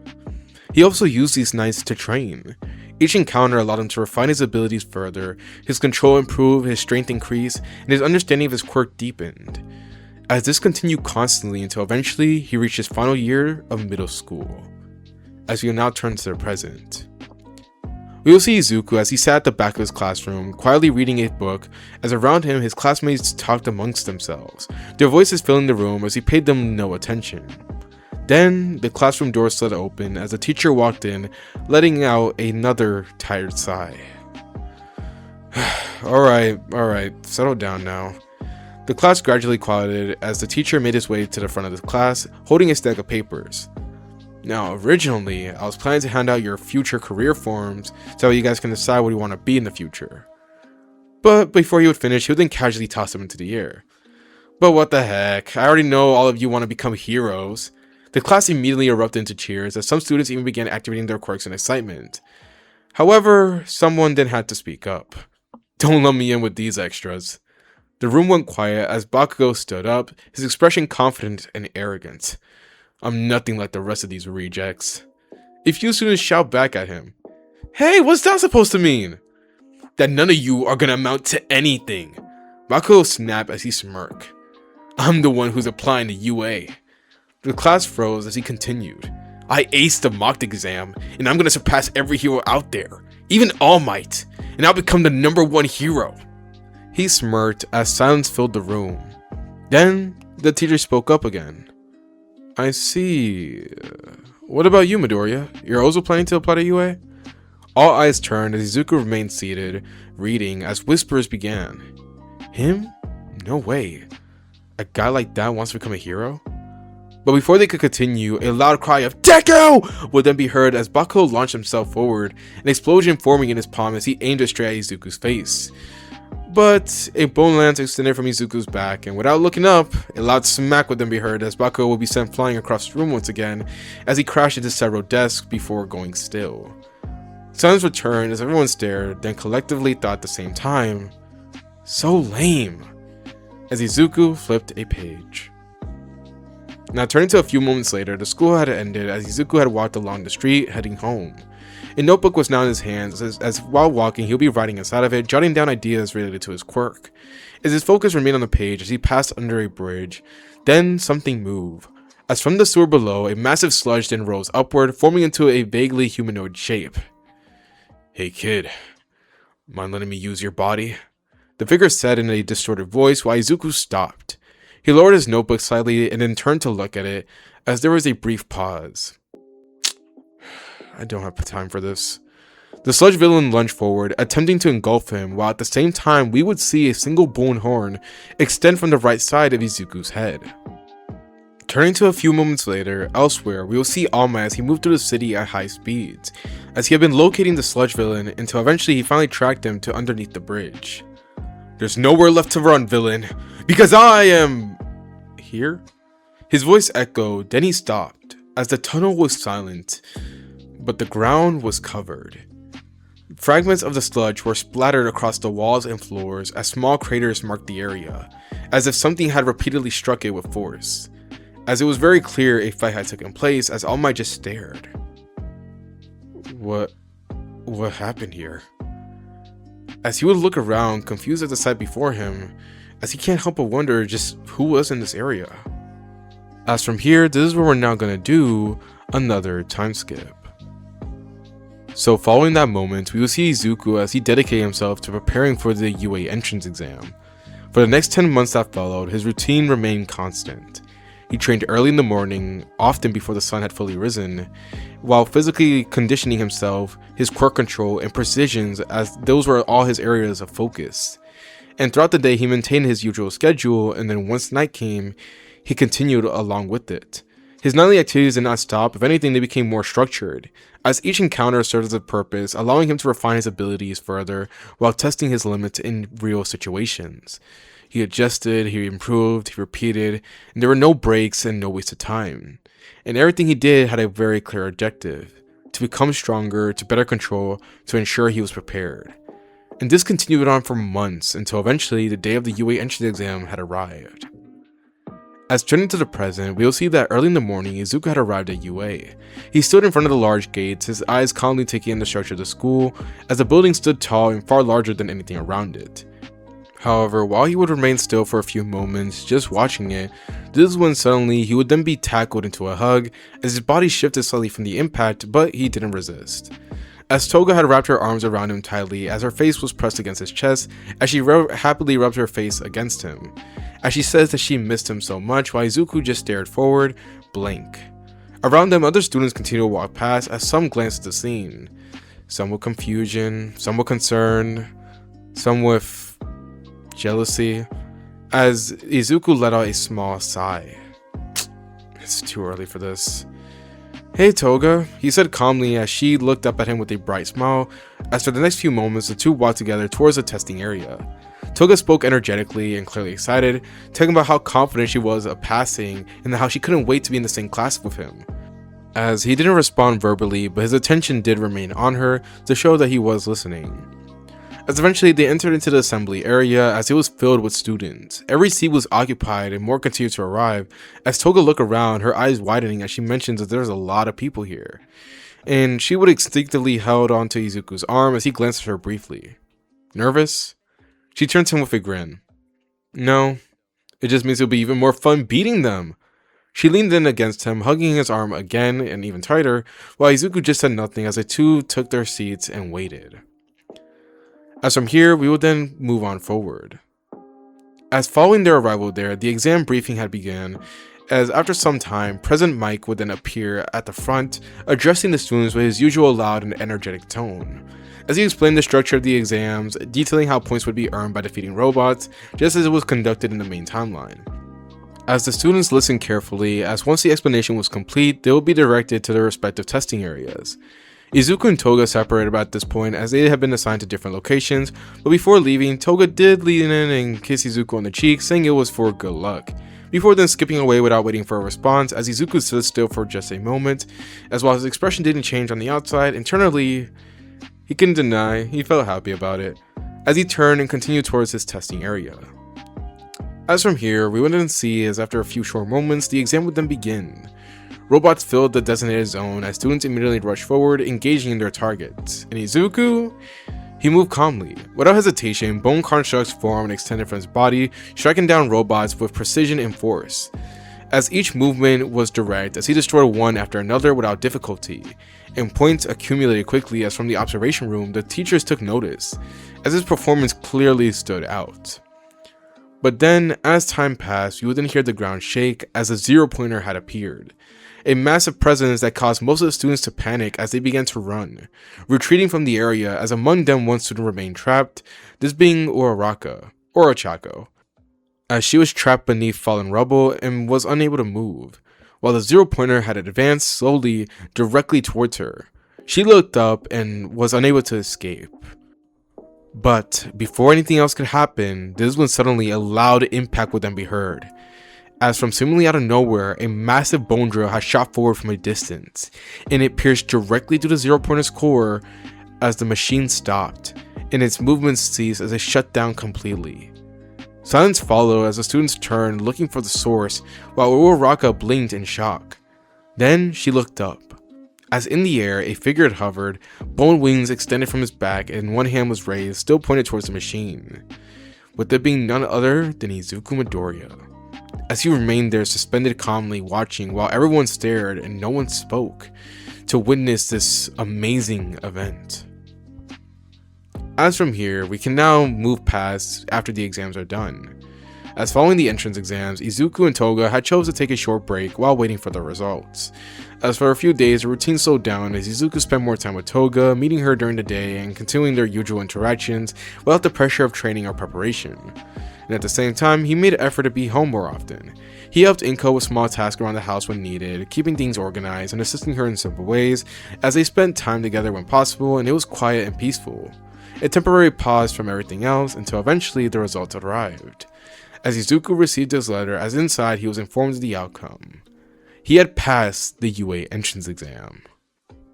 He also used these nights to train. Each encounter allowed him to refine his abilities further, his control improved, his strength increased, and his understanding of his quirk deepened. As this continued constantly until eventually he reached his final year of middle school. As we will now turn to the present. We will see Izuku as he sat at the back of his classroom, quietly reading a book, as around him his classmates talked amongst themselves, their voices filling the room as he paid them no attention. Then, the classroom door slid open as the teacher walked in, letting out another tired sigh. Alright, settle down now. The class gradually quieted as the teacher made his way to the front of the class, holding a stack of papers. Now, originally, I was planning to hand out your future career forms so you guys can decide what you want to be in the future. But before he would finish, he would then casually toss them into the air. But what the heck, I already know all of you want to become heroes. The class immediately erupted into cheers as some students even began activating their quirks in excitement. However, someone then had to speak up. Don't lump me in with these extras. The room went quiet as Bakugo stood up, his expression confident and arrogant. I'm nothing like the rest of these rejects. A few students shout back at him. Hey, what's that supposed to mean? That none of you are gonna amount to anything. Bakugo snapped as he smirked. I'm the one who's applying to UA. The class froze as he continued. I aced the mock exam, and I'm gonna surpass every hero out there, even All Might, and I'll become the #1 hero. He smirked as silence filled the room. Then, the teacher spoke up again. I see. What about you, Midoriya? You're also planning to apply to UA? All eyes turned as Izuku remained seated, reading as whispers began. Him? No way. A guy like that wants to become a hero? But before they could continue, a loud cry of Deku would then be heard as Bakugo launched himself forward, an explosion forming in his palm as he aimed it straight at Izuku's face. But a bone lance extended from Izuku's back, and without looking up, a loud smack would then be heard as Bakugo would be sent flying across the room once again as he crashed into several desks before going still. Silence returned as everyone stared, then collectively thought at the same time, so lame, as Izuku flipped a page. Now turning to a few moments later, the school had ended as Izuku had walked along the street heading home. A notebook was now in his hands as while walking he'll be writing inside of it, jotting down ideas related to his quirk. As his focus remained on the page as he passed under a bridge, then something moved. As from the sewer below, a massive sludge then rose upward, forming into a vaguely humanoid shape. Hey kid, mind letting me use your body? The figure said in a distorted voice while Izuku stopped. He lowered his notebook slightly and then turned to look at it as there was a brief pause. I don't have time for this. The sludge villain lunged forward, attempting to engulf him, while at the same time we would see a single bone horn extend from the right side of Izuku's head. Turning to a few moments later, elsewhere, we will see All Might as he moved through the city at high speeds, as he had been locating the sludge villain until eventually he finally tracked him to underneath the bridge. There's nowhere left to run, villain, because I am... here? His voice echoed, then he stopped, as the tunnel was silent, but the ground was covered. Fragments of the sludge were splattered across the walls and floors as small craters marked the area, as if something had repeatedly struck it with force. As it was very clear a fight had taken place as All Might just stared. What happened here? As he would look around, confused at the sight before him, as he can't help but wonder just who was in this area. As from here, this is where we're now gonna do another time skip. So following that moment, we will see Izuku as he dedicated himself to preparing for the UA entrance exam. For the next 10 months that followed, his routine remained constant. He trained early in the morning, often before the sun had fully risen, while physically conditioning himself, his quirk control, and precisions as those were all his areas of focus. And throughout the day, he maintained his usual schedule, and then once night came, he continued along with it. His nightly activities did not stop, if anything they became more structured, as each encounter served as a purpose, allowing him to refine his abilities further while testing his limits in real situations. He adjusted, he improved, he repeated, and there were no breaks and no waste of time. And everything he did had a very clear objective: to become stronger, to better control, to ensure he was prepared. And this continued on for months until eventually the day of the UA entrance exam had arrived. As turning to the present, we will see that early in the morning, Izuku had arrived at UA. He stood in front of the large gates, his eyes calmly taking in the structure of the school, as the building stood tall and far larger than anything around it. However, while he would remain still for a few moments, just watching it, this is when suddenly he would then be tackled into a hug, as his body shifted slightly from the impact, but he didn't resist. As Toga had wrapped her arms around him tightly, as her face was pressed against his chest, as she happily rubbed her face against him. As she says that she missed him so much, while Izuku just stared forward, blank. Around them, other students continue to walk past as some glance at the scene. Some with confusion, some with concern, some with jealousy, as Izuku let out a small sigh. It's too early for this. "Hey Toga," he said calmly as she looked up at him with a bright smile. As for the next few moments, the two walked together towards the testing area. Toga spoke energetically and clearly excited, talking about how confident she was of passing and how she couldn't wait to be in the same class with him. As he didn't respond verbally, but his attention did remain on her to show that he was listening. As eventually they entered into the assembly area as it was filled with students. Every seat was occupied and more continued to arrive. As Toga looked around, her eyes widening as she mentioned that there's a lot of people here. And she would instinctively held onto Izuku's arm as he glanced at her briefly. "Nervous?" She turned to him with a grin. "No, it just means it'll be even more fun beating them." She leaned in against him, hugging his arm again and even tighter, while Izuku just said nothing as the two took their seats and waited. As from here, we will then move on forward. As following their arrival there, the exam briefing had begun, as after some time, President Mike would then appear at the front, addressing the students with his usual loud and energetic tone. As he explained the structure of the exams, detailing how points would be earned by defeating robots, just as it was conducted in the main timeline. As the students listened carefully, as once the explanation was complete, they would be directed to their respective testing areas. Izuku and Toga separated at this point as they had been assigned to different locations, but before leaving, Toga did lean in and kiss Izuku on the cheek, saying it was for good luck, before then skipping away without waiting for a response as Izuku stood still for just a moment, as while his expression didn't change on the outside, internally, he couldn't deny he felt happy about it, as he turned and continued towards his testing area. As from here, we would then see as after a few short moments, the exam would then begin. Robots filled the designated zone as students immediately rushed forward, engaging in their targets. And Izuku? He moved calmly. Without hesitation, bone constructs formed and extended from his body, striking down robots with precision and force. As each movement was direct, as he destroyed one after another without difficulty, and points accumulated quickly as from the observation room, the teachers took notice, as his performance clearly stood out. But then, as time passed, you would then hear the ground shake as a zero-pointer had appeared. A massive presence that caused most of the students to panic as they began to run, retreating from the area as among them one student remained trapped, this being Orochako, as she was trapped beneath fallen rubble and was unable to move, while the zero-pointer had advanced slowly directly towards her. She looked up and was unable to escape. But before anything else could happen, this is when suddenly a loud impact would then be heard. As from seemingly out of nowhere, a massive bone drill had shot forward from a distance, and it pierced directly to the zero-pointer's core as the machine stopped, and its movements ceased as it shut down completely. Silence followed as the students turned, looking for the source, while Uraraka blinked in shock. Then she looked up. As in the air, a figure had hovered, bone wings extended from his back, and one hand was raised, still pointed towards the machine, with it being none other than Izuku Midoriya. As he remained there suspended calmly watching while everyone stared and no one spoke to witness this amazing event. As from here, we can now move past after the exams are done. As following the entrance exams, Izuku and Toga had chosen to take a short break while waiting for the results. As for a few days, the routine slowed down as Izuku spent more time with Toga, meeting her during the day and continuing their usual interactions without the pressure of training or preparation. And at the same time, he made an effort to be home more often. He helped Inko with small tasks around the house when needed, keeping things organized and assisting her in simple ways, as they spent time together when possible and it was quiet and peaceful. A temporary pause from everything else until eventually the results arrived. As Izuku received his letter, as inside he was informed of the outcome. He had passed the UA entrance exam.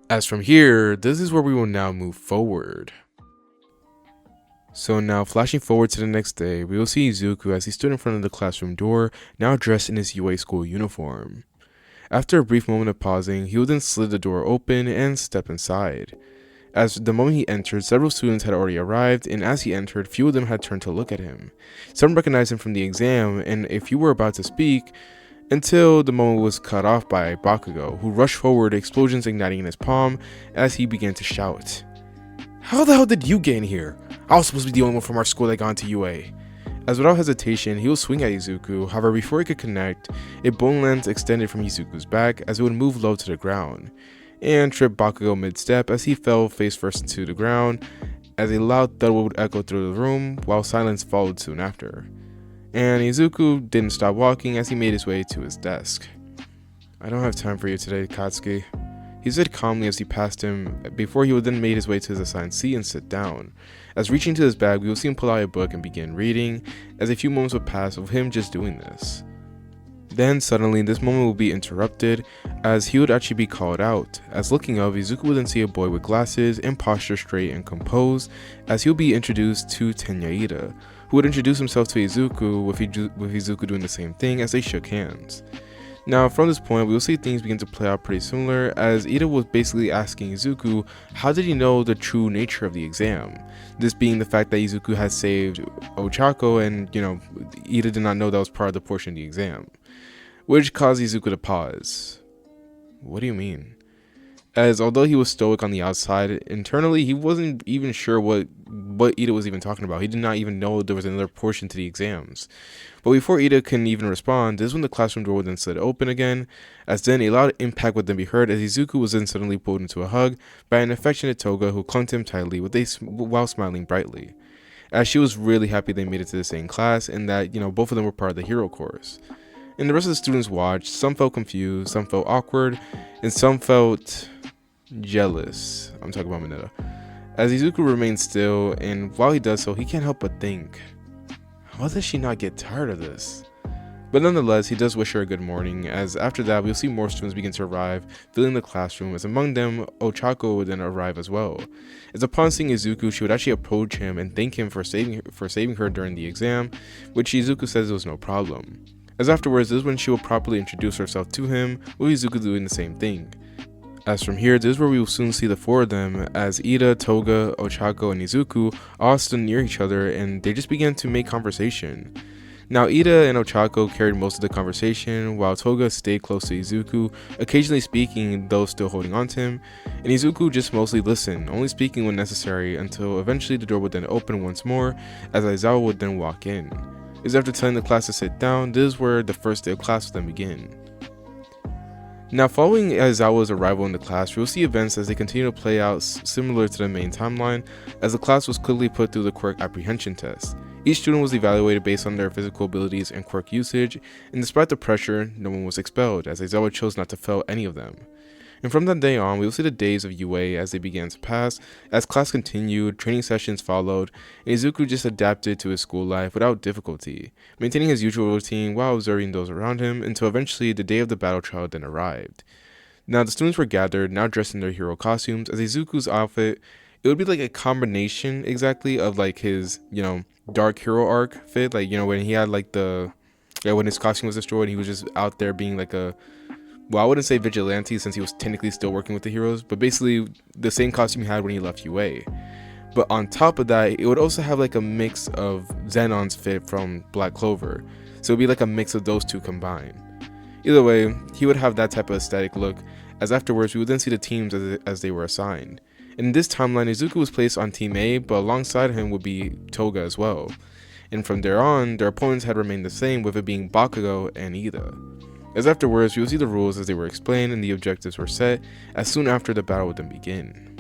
As from here, this is where we will now move forward. So now, flashing forward to the next day, we will see Izuku as he stood in front of the classroom door, now dressed in his UA school uniform. After a brief moment of pausing, he would then slid the door open and step inside. As the moment he entered, several students had already arrived, and as he entered, few of them had turned to look at him. Some recognized him from the exam, and a few were about to speak, until the moment was cut off by Bakugo, who rushed forward, explosions igniting in his palm as he began to shout. "How the hell did you get in here? I was supposed to be the only one from our school that got into UA." as without hesitation, he will swing at Izuku. However, before he could connect, a bone lance extended from Izuku's back as it would move low to the ground, and trip Bakugo mid-step as he fell face first into the ground, as a loud thud would echo through the room, while silence followed soon after. And Izuku didn't stop walking as he made his way to his desk. "I don't have time for you today, Katsuki," he said calmly as he passed him, before he would then made his way to his assigned seat and sit down. As reaching to his bag, we will see him pull out a book and begin reading, as a few moments would pass of him just doing this. Then suddenly this moment will be interrupted, as he would actually be called out, as looking up, Izuku would then see a boy with glasses and posture straight and composed, as he will be introduced to Tenya, who would introduce himself to Izuku, with Izuku doing the same thing as they shook hands. Now, from this point, we will see things begin to play out pretty similar, as Ida was basically asking Izuku how did he know the true nature of the exam, this being the fact that Izuku had saved Ochako, and Ida did not know that was part of the portion of the exam, which caused Izuku to pause. "What do you mean?" As although he was stoic on the outside, internally he wasn't even sure what Ida was even talking about. He did not even know there was another portion to the exams. But before Ida can even respond, this is when the classroom door would then slid open again, as then a loud impact would then be heard as Izuku was then suddenly pulled into a hug by an affectionate Toga who clung to him tightly while smiling brightly, as she was really happy they made it to the same class and that both of them were part of the hero course. And the rest of the students watched. Some felt confused, some felt awkward, and some felt jealous. I'm talking about Mineta. As Izuku remains still, and while he does so, he can't help but think, how does she not get tired of this? But nonetheless, he does wish her a good morning, as after that, we'll see more students begin to arrive, filling the classroom, as among them, Ochako would then arrive as well. As upon seeing Izuku, she would actually approach him and thank him for saving her during the exam, which Izuku says was no problem. As afterwards, this is when she will properly introduce herself to him, with Izuku doing the same thing. As from here, this is where we will soon see the four of them, as Ida, Toga, Ochako, and Izuku all stood near each other, and they just began to make conversation. Now, Ida and Ochako carried most of the conversation, while Toga stayed close to Izuku, occasionally speaking, though still holding on to him, and Izuku just mostly listened, only speaking when necessary, until eventually the door would then open once more, as Aizawa would then walk in. It is after telling the class to sit down, this is where the first day of class would then begin. Now, following Aizawa's arrival in the class, we will see events as they continue to play out similar to the main timeline, as the class was quickly put through the quirk apprehension test. Each student was evaluated based on their physical abilities and quirk usage, and despite the pressure, no one was expelled, as Aizawa chose not to fail any of them. And from that day on, we will see the days of UA as they began to pass. As class continued, training sessions followed, and Izuku just adapted to his school life without difficulty, maintaining his usual routine while observing those around him until eventually the day of the battle trial then arrived. Now the students were gathered, now dressed in their hero costumes, as Izuku's outfit, it would be like a combination exactly of like his, dark hero arc fit, like, when he had like when his costume was destroyed, he was just out there being like I wouldn't say vigilante since he was technically still working with the heroes, but basically the same costume he had when he left UA. But on top of that, it would also have like a mix of Zenon's fit from Black Clover. So it would be like a mix of those two combined. Either way, he would have that type of aesthetic look, as afterwards we would then see the teams as they were assigned. In this timeline, Izuku was placed on Team A, but alongside him would be Toga as well. And from there on, their opponents had remained the same, with it being Bakugo and Ida. As afterwards, we will see the rules as they were explained and the objectives were set, as soon after the battle would then begin.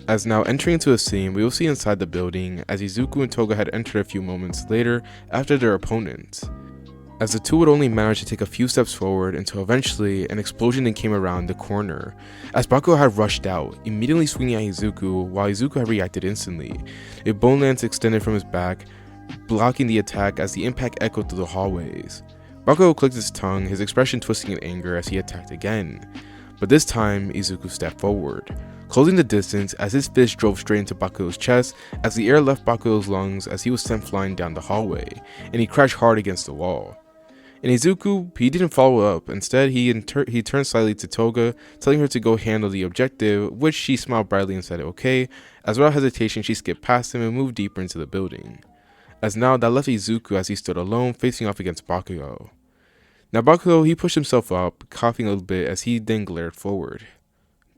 As now entering into a scene, we will see inside the building, as Izuku and Toga had entered a few moments later after their opponents. As the two would only manage to take a few steps forward until eventually an explosion then came around the corner, as Bakugo had rushed out, immediately swinging at Izuku, while Izuku had reacted instantly. A bone lance extended from his back, blocking the attack as the impact echoed through the hallways. Bakugo clicked his tongue, his expression twisting in anger as he attacked again. But this time, Izuku stepped forward, closing the distance as his fist drove straight into Bakugo's chest as the air left Bakugo's lungs as he was sent flying down the hallway, and he crashed hard against the wall. And Izuku, he didn't follow up. Instead, he turned slightly to Toga, telling her to go handle the objective, which she smiled brightly and said okay, as without hesitation she skipped past him and moved deeper into the building. As now that left Izuku as he stood alone, facing off against Bakugo. Now Bakugo, he pushed himself up, coughing a little bit as he then glared forward.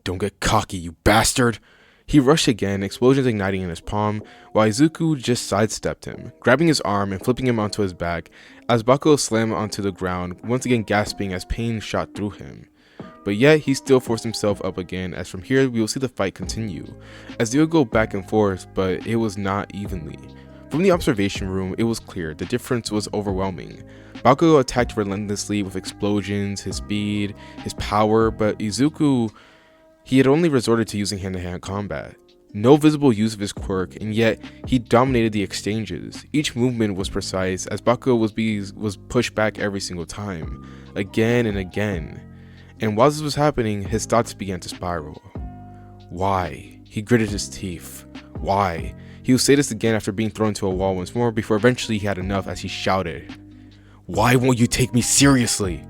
"Don't get cocky, you bastard!" He rushed again, explosions igniting in his palm, while Izuku just sidestepped him, grabbing his arm and flipping him onto his back as Bakugo slammed onto the ground, once again gasping as pain shot through him. But yet, he still forced himself up again, as from here we will see the fight continue, as they would go back and forth, but it was not evenly. From the observation room, it was clear the difference was overwhelming. Bakugo attacked relentlessly with explosions, his speed, his power, but Izuku, he had only resorted to using hand-to-hand combat. No visible use of his quirk, and yet he dominated the exchanges. Each movement was precise, as Bakugo was pushed back every single time, again and again. And while this was happening, his thoughts began to spiral. Why? He gritted his teeth. Why? He would say this again after being thrown to a wall once more, before eventually he had enough as he shouted, "Why won't you take me seriously?"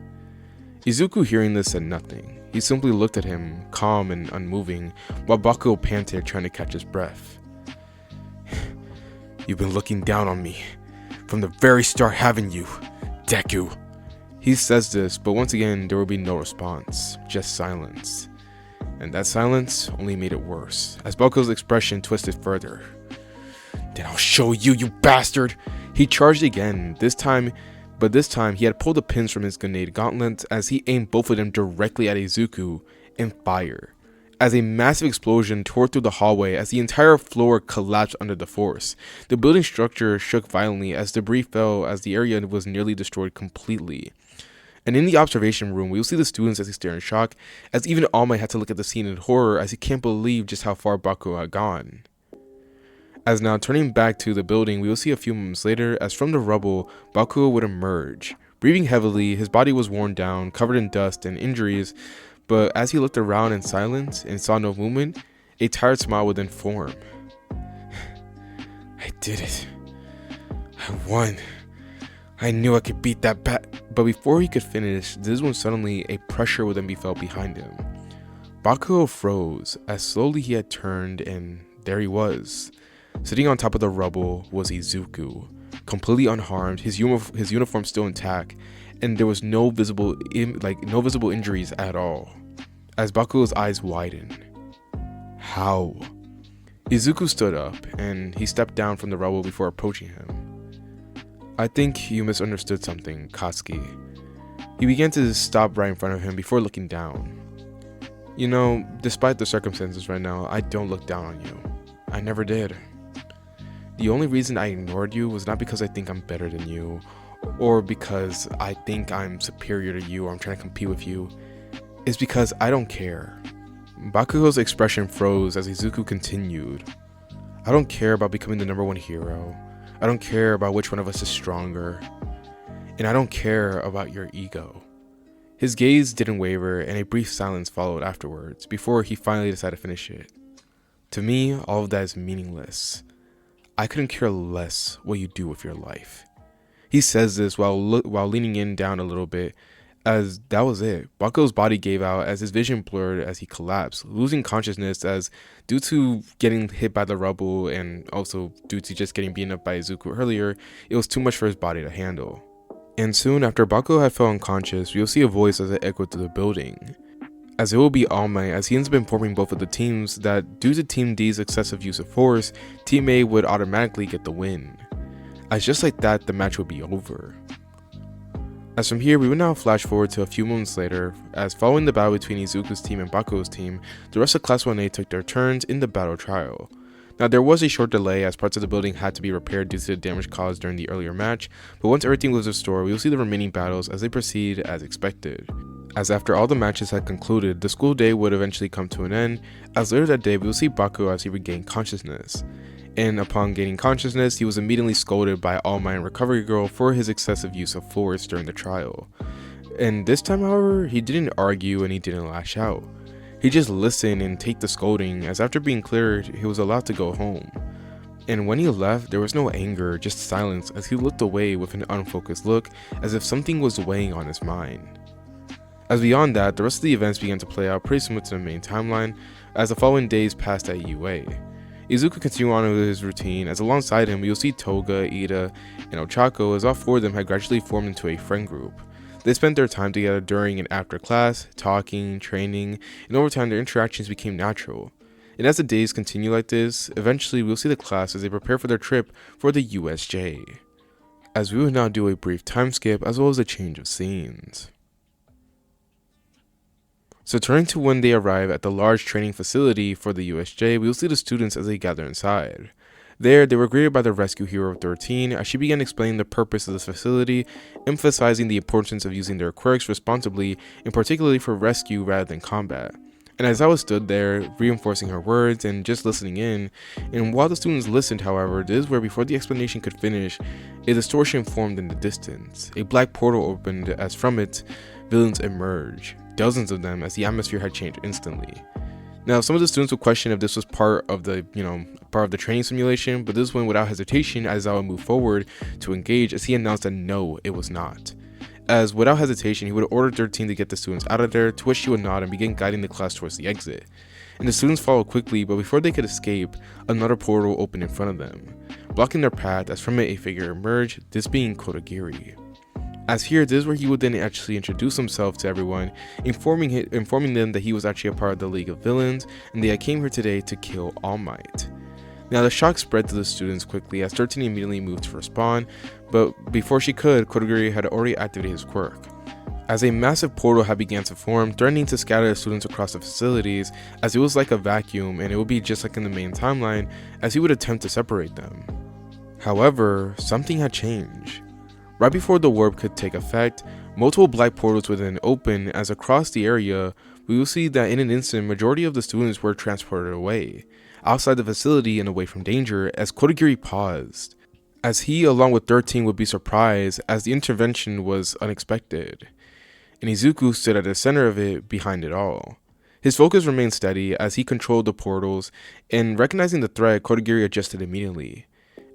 Izuku, hearing this, said nothing. He simply looked at him, calm and unmoving, while Bakugo panted, trying to catch his breath. "You've been looking down on me from the very start, haven't you, Deku?" He says this, but once again there will be no response, just silence. And that silence only made it worse, as Bakugo's expression twisted further. "Then I'll show you, you bastard!" He charged again, but this time he had pulled the pins from his grenade gauntlets as he aimed both of them directly at Izuku and fire. As a massive explosion tore through the hallway as the entire floor collapsed under the force. The building structure shook violently as debris fell as the area was nearly destroyed completely. And in the observation room, we will see the students as they stare in shock, as even All Might had to look at the scene in horror as he can't believe just how far Bakugo had gone. As now turning back to the building, we will see a few moments later as from the rubble, Bakugo would emerge. Breathing heavily, his body was worn down, covered in dust and injuries, but as he looked around in silence and saw no movement, a tired smile would then form. "I did it. I won. I knew I could beat that But before he could finish, this is when suddenly a pressure would then be felt behind him. Bakugo froze as slowly he had turned, and there he was. Sitting on top of the rubble was Izuku, completely unharmed, his uniform still intact, and there was no visible injuries at all. As Bakugo's eyes widened. How? Izuku stood up, and he stepped down from the rubble before approaching him. "I think you misunderstood something, Katsuki." He began to stop right in front of him before looking down. "You know, despite the circumstances right now, I don't look down on you. I never did. The only reason I ignored you was not because I think I'm better than you, or because I think I'm superior to you or I'm trying to compete with you. It's because I don't care." Bakugo's expression froze as Izuku continued. "I don't care about becoming the #1 hero. I don't care about which one of us is stronger. And I don't care about your ego." His gaze didn't waver, and a brief silence followed afterwards, before he finally decided to finish it. "To me, all of that is meaningless. I couldn't care less what you do with your life." He says this while leaning in down a little bit, as that was it. Bakugo's body gave out as his vision blurred as he collapsed, losing consciousness as due to getting hit by the rubble and also due to just getting beaten up by Izuku earlier, it was too much for his body to handle. And soon after Bakugo had fell unconscious, we will see a voice as it echoed through the building. As it will be All Might, as he ends up informing both of the teams that due to Team D's excessive use of force, Team A would automatically get the win. As just like that, the match would be over. As from here, we will now flash forward to a few moments later, as following the battle between Izuku's team and Bakugo's team, the rest of Class 1A took their turns in the battle trial. Now there was a short delay as parts of the building had to be repaired due to the damage caused during the earlier match, but once everything was restored, we will see the remaining battles as they proceed as expected. As after all the matches had concluded, the school day would eventually come to an end, as later that day we will see Bakugo as he regained consciousness. And upon gaining consciousness, he was immediately scolded by All Might and Recovery Girl for his excessive use of force during the trial. And this time, however, he didn't argue and he didn't lash out. He just listened and take the scolding, as after being cleared, he was allowed to go home. And when he left, there was no anger, just silence as he looked away with an unfocused look, as if something was weighing on his mind. As beyond that, the rest of the events began to play out pretty similar to the main timeline, as the following days passed at UA. Izuku continued on with his routine, as alongside him you'll see Toga, Ida, and Ochako, as all four of them had gradually formed into a friend group. They spent their time together during and after class, talking, training, and over time their interactions became natural. And as the days continue like this, eventually we'll see the class as they prepare for their trip for the USJ. As we will now do a brief time skip as well as a change of scenes. So turning to when they arrive at the large training facility for the USJ, we will see the students as they gather inside. There, they were greeted by the rescue hero of 13 as she began explaining the purpose of this facility, emphasizing the importance of using their quirks responsibly and particularly for rescue rather than combat. And Aizawa stood there, reinforcing her words and just listening in, and while the students listened, however, this is where before the explanation could finish, a distortion formed in the distance. A black portal opened as from it, villains emerged, dozens of them as the atmosphere had changed instantly. Now, some of the students would question if this was part of the training simulation, but this is when, without hesitation, Aizawa moved forward to engage as he announced that no, it was not. As without hesitation, he would order 13 to get the students out of there, to which she would nod and begin guiding the class towards the exit. And the students followed quickly, but before they could escape, another portal opened in front of them, blocking their path as from it a figure emerged, this being Kodagiri. As here, this is where he would then actually introduce himself to everyone, informing them that he was actually a part of the League of Villains, and that I came here today to kill All Might. Now, the shock spread to the students quickly as 13 immediately moved to respond, but before she could, Kodagiri had already activated his quirk. As a massive portal had begun to form, threatening to scatter the students across the facilities, as it was like a vacuum and it would be just like in the main timeline, as he would attempt to separate them. However, something had changed. Right before the warp could take effect, multiple black portals would then open as across the area, we will see that in an instant, majority of the students were transported away, outside the facility and away from danger, as Kodagiri paused, as he along with 13 would be surprised as the intervention was unexpected, and Izuku stood at the center of it behind it all. His focus remained steady as he controlled the portals, and recognizing the threat, Kodagiri adjusted immediately,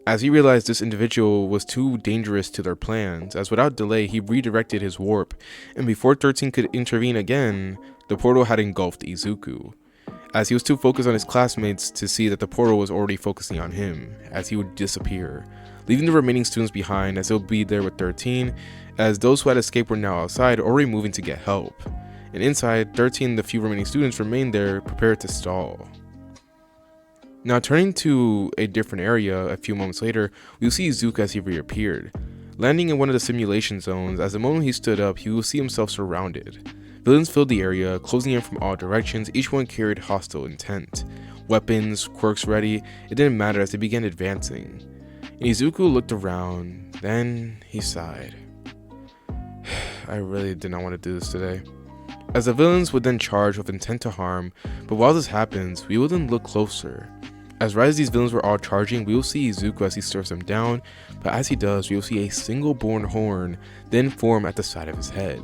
as he realized this individual was too dangerous to their plans, as without delay he redirected his warp, and before 13 could intervene again, the portal had engulfed Izuku, as he was too focused on his classmates to see that the portal was already focusing on him, as he would disappear, leaving the remaining students behind as they'll be there with 13, as those who had escaped were now outside already moving to get help, and inside, 13 the few remaining students remained there prepared to stall. Now turning to a different area a few moments later, we'll see Izuku as he reappeared, landing in one of the simulation zones. As the moment he stood up, he will see himself surrounded. Villains filled the area, closing in from all directions, each one carried hostile intent. Weapons, quirks ready, it didn't matter as they began advancing. And Izuku looked around, then he sighed. I really did not want to do this today. As the villains would then charge with intent to harm, but while this happens, we will then look closer. As right as these villains were all charging, we will see Izuku as he stares them down, but as he does, we will see a single born horn then form at the side of his head.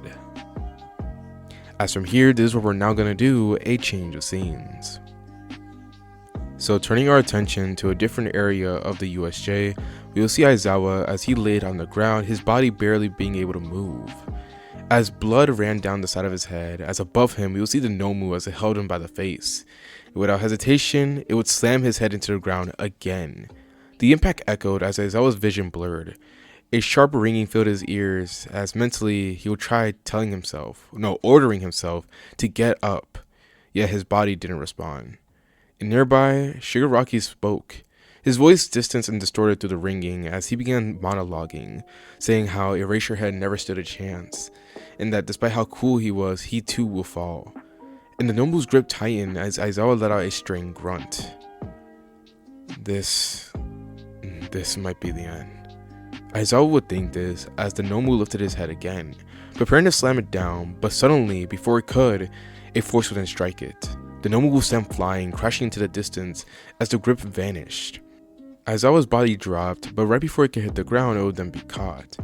As from here, this is where we're now going to do a change of scenes. So turning our attention to a different area of the USJ, we will see Aizawa as he laid on the ground, his body barely being able to move. As blood ran down the side of his head, as above him we will see the Nomu as it held him by the face. Without hesitation, it would slam his head into the ground again. The impact echoed as Aizawa's vision blurred. A sharp ringing filled his ears as mentally he would try ordering himself to get up, yet his body didn't respond. And nearby, Shigaraki spoke. His voice distanced and distorted through the ringing as he began monologuing, saying how Eraserhead never stood a chance, and that despite how cool he was, he too will fall. And the Nomu's grip tightened as Aizawa let out a strained grunt. This might be the end. Aizawa would think this as the Nomu lifted his head again, preparing to slam it down, but suddenly, before it could, a force would then strike it. The Nomu will sent flying, crashing into the distance as the grip vanished. Aizawa's body dropped, but right before it could hit the ground, it would then be caught.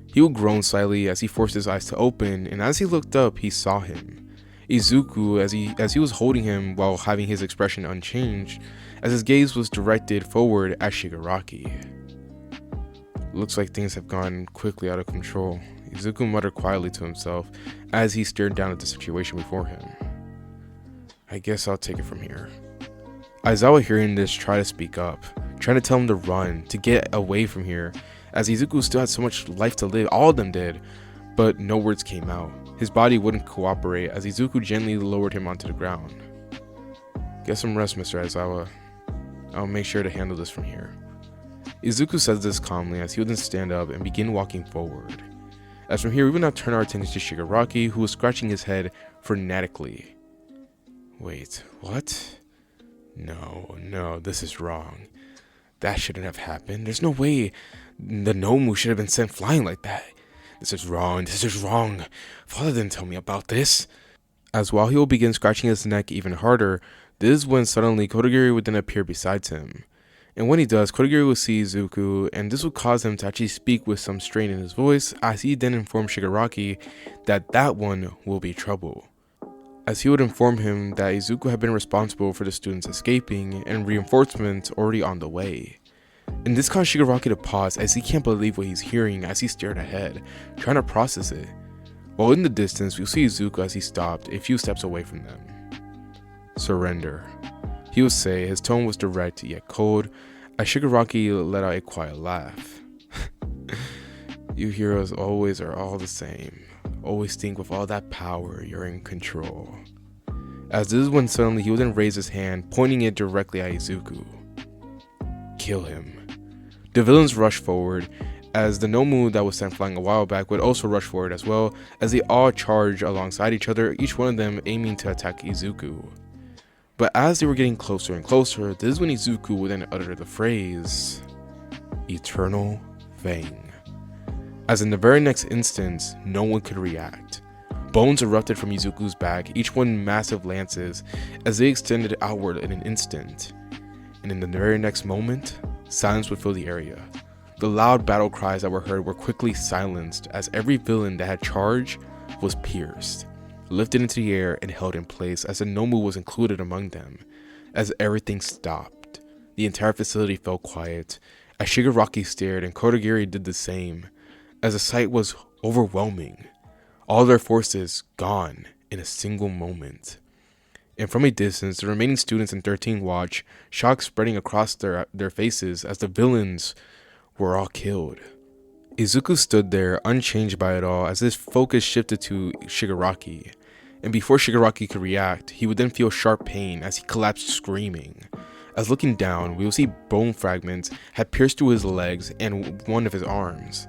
He would groan slightly as he forced his eyes to open, and as he looked up, he saw him. Izuku, as he was holding him while having his expression unchanged, as his gaze was directed forward at Shigaraki. Looks like things have gone quickly out of control, Izuku muttered quietly to himself as he stared down at the situation before him. I guess I'll take it from here. Aizawa, hearing this, tried to speak up, trying to tell him to run, to get away from here, as Izuku still had so much life to live, all of them did, but no words came out. His body wouldn't cooperate as Izuku gently lowered him onto the ground. Get some rest, Mr. Aizawa. I'll make sure to handle this from here. Izuku says this calmly as he would then stand up and begin walking forward. As from here, we will now turn our attention to Shigaraki, who was scratching his head frenetically. Wait, what? No, this is wrong. That shouldn't have happened. There's no way the Nomu should have been sent flying like that. This is wrong. Father didn't tell me about this. As while he will begin scratching his neck even harder, this is when suddenly Kodagiri would then appear beside him. And when he does, Kodagiri will see Izuku, and this will cause him to actually speak with some strain in his voice, as he then informs Shigaraki that one will be trouble. As he would inform him that Izuku had been responsible for the students escaping, and reinforcements already on the way. And this caused Shigaraki to pause as he can't believe what he's hearing as he stared ahead, trying to process it. While in the distance, we'll see Izuku as he stopped a few steps away from them. Surrender. He would say, his tone was direct yet cold, as Shigaraki let out a quiet laugh. You heroes always are all the same. Always think with all that power you're in control. As this is when suddenly he would then raise his hand, pointing it directly at Izuku. Kill him. The villains rush forward, as the Nomu that was sent flying a while back would also rush forward as well, as they all charge alongside each other, each one of them aiming to attack Izuku. But as they were getting closer and closer, this is when Izuku would then utter the phrase, Eternal Fang. As in the very next instance, no one could react. Bones erupted from Izuku's back, each one massive lances, as they extended outward in an instant. And in the very next moment, silence would fill the area. The loud battle cries that were heard were quickly silenced, as every villain that had charged was pierced, lifted into the air and held in place, as the Nomu was included among them. As everything stopped, the entire facility fell quiet, as Shigaraki stared and Kodagiri did the same, as the sight was overwhelming. All their forces gone in a single moment. And from a distance, the remaining students in 13 watch, shock spreading across their faces as the villains were all killed. Izuku stood there, unchanged by it all, as his focus shifted to Shigaraki. And before Shigaraki could react, he would then feel sharp pain as he collapsed screaming. As looking down, we will see bone fragments had pierced through his legs and one of his arms,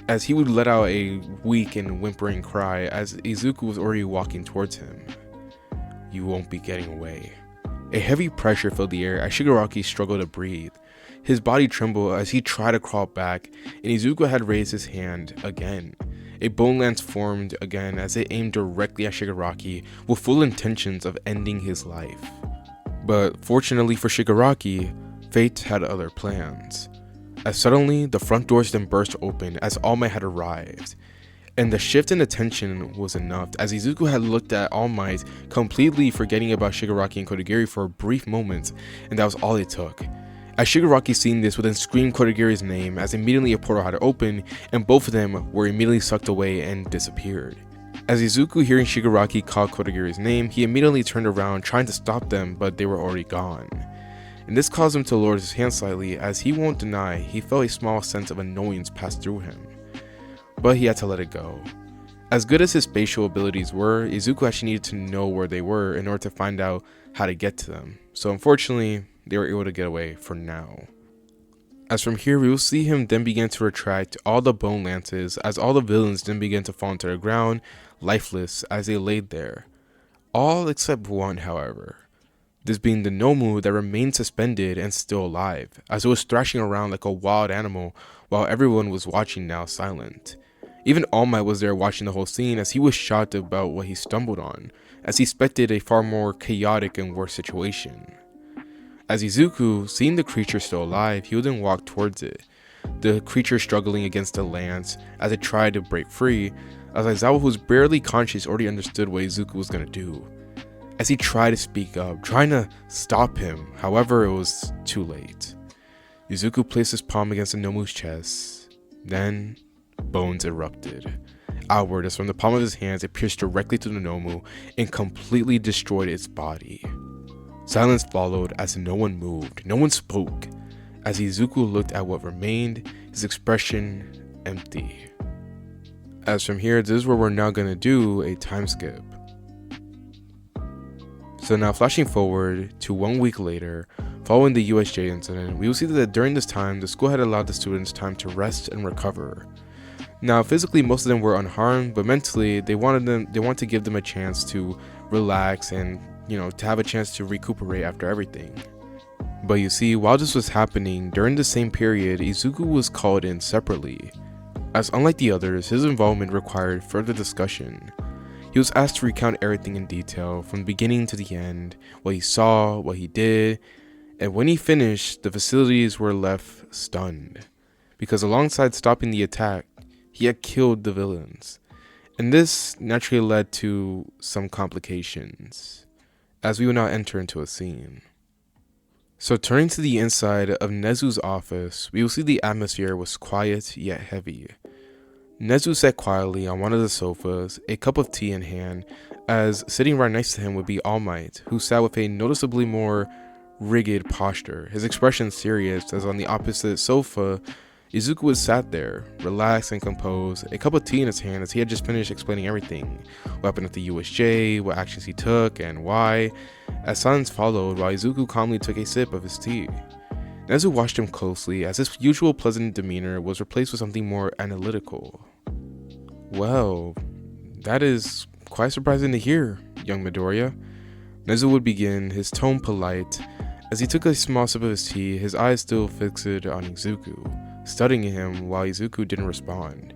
as he would let out a weak and whimpering cry as Izuku was already walking towards him. You won't be getting away. A heavy pressure filled the air as Shigaraki struggled to breathe. His body trembled as he tried to crawl back, and Izuku had raised his hand again. A bone lance formed again as it aimed directly at Shigaraki with full intentions of ending his life. But fortunately for Shigaraki, fate had other plans. As suddenly, the front doors then burst open as All Might had arrived. And the shift in attention was enough, as Izuku had looked at All Might, completely forgetting about Shigaraki and Kodagiri for a brief moment, and that was all it took. As Shigaraki seeing this would then scream Kodagiri's name, as immediately a portal had opened, and both of them were immediately sucked away and disappeared. As Izuku hearing Shigaraki call Kodagiri's name, he immediately turned around trying to stop them, but they were already gone. And this caused him to lower his hand slightly, as he won't deny he felt a small sense of annoyance pass through him. But he had to let it go. As good as his spatial abilities were, Izuku actually needed to know where they were in order to find out how to get to them. So unfortunately, they were able to get away for now. As from here, we will see him then begin to retract all the bone lances, as all the villains then begin to fall to the ground, lifeless as they laid there. All except one, however. This being the Nomu that remained suspended and still alive, as it was thrashing around like a wild animal while everyone was watching now silent. Even All Might was there watching the whole scene, as he was shocked about what he stumbled on, as he expected a far more chaotic and worse situation. As Izuku, seeing the creature still alive, he would then walk towards it, the creature struggling against the lance as it tried to break free, as Aizawa, who was barely conscious, already understood what Izuku was going to do. As he tried to speak up, trying to stop him, however it was too late. Izuku placed his palm against the Nomu's chest, then bones erupted. Outward as from the palm of his hands, it pierced directly to the Nomu and completely destroyed its body. Silence followed as no one moved, no one spoke. As Izuku looked at what remained, his expression empty. As from here, this is where we're now going to do a time skip. So now flashing forward to 1 week later, following the USJ incident, we will see that during this time, the school had allowed the students time to rest and recover. Now physically most of them were unharmed, but mentally they want to give them a chance to relax and, to have a chance to recuperate after everything. But you see, while this was happening, during the same period, Izuku was called in separately, as unlike the others, his involvement required further discussion. He was asked to recount everything in detail, from the beginning to the end, what he saw, what he did, and when he finished, the facilities were left stunned, because alongside stopping the attack, he had killed the villains. And this naturally led to some complications, as we will now enter into a scene. So turning to the inside of Nezu's office, we will see the atmosphere was quiet yet heavy. Nezu sat quietly on one of the sofas, a cup of tea in hand, as sitting right next to him would be All Might, who sat with a noticeably more rigid posture, his expression serious, as on the opposite sofa, Izuku was sat there, relaxed and composed, a cup of tea in his hand as he had just finished explaining everything, what happened at the USJ, what actions he took, and why, as silence followed while Izuku calmly took a sip of his tea. Nezu watched him closely as his usual pleasant demeanor was replaced with something more analytical. Well, that is quite surprising to hear, young Midoriya. Nezu would begin, his tone polite. As he took a small sip of his tea, his eyes still fixed on Izuku, studying him while Izuku didn't respond.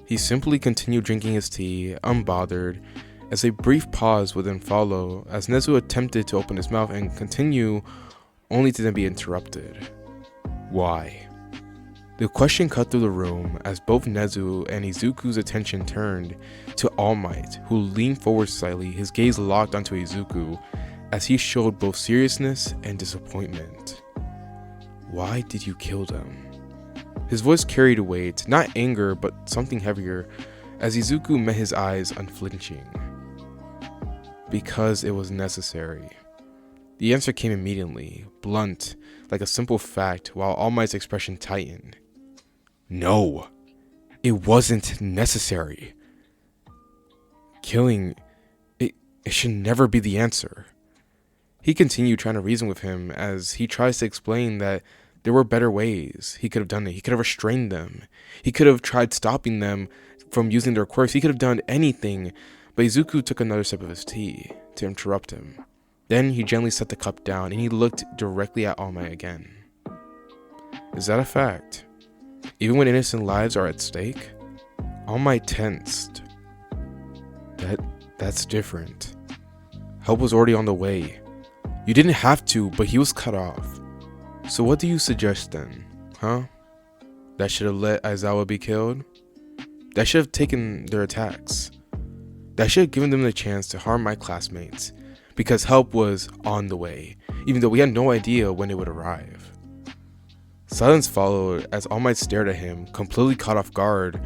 He simply continued drinking his tea, unbothered, as a brief pause would then follow as Nezu attempted to open his mouth and continue, only to then be interrupted. Why? The question cut through the room as both Nezu and Izuku's attention turned to All Might, who leaned forward slightly, his gaze locked onto Izuku as he showed both seriousness and disappointment. Why did you kill them? His voice carried weight, not anger, but something heavier, as Izuku met his eyes unflinching. Because it was necessary. The answer came immediately, blunt, like a simple fact, while All Might's expression tightened. No, it wasn't necessary. Killing, it should never be the answer. He continued trying to reason with him as he tries to explain that there were better ways he could have done it. He could have restrained them. He could have tried stopping them from using their quirks. He could have done anything, but Izuku took another sip of his tea to interrupt him. Then he gently set the cup down and he looked directly at All Might again. Is that a fact? Even when innocent lives are at stake? All Might tensed. That's different. Help was already on the way. You didn't have to, but he was cut off. So what do you suggest then, huh? That should have let Aizawa be killed? That should have taken their attacks. That should have given them the chance to harm my classmates, because help was on the way, even though we had no idea when it would arrive. Silence followed as All Might stared at him, completely caught off guard,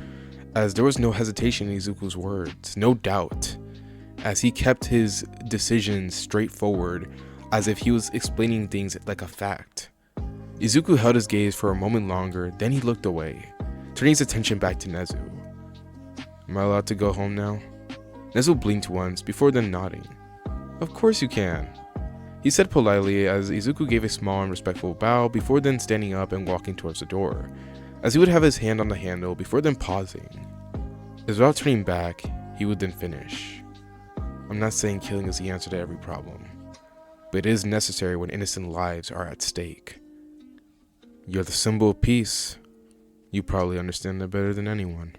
as there was no hesitation in Izuku's words, no doubt, as he kept his decisions straightforward, as if he was explaining things like a fact. Izuku held his gaze for a moment longer, then he looked away, turning his attention back to Nezu. Am I allowed to go home now? Nezu blinked once, before then nodding. Of course you can, he said politely as Izuku gave a small and respectful bow before then standing up and walking towards the door, as he would have his hand on the handle before then pausing. As without turning back, he would then finish. I'm not saying killing is the answer to every problem, but it is necessary when innocent lives are at stake. You're the symbol of peace. You probably understand that better than anyone.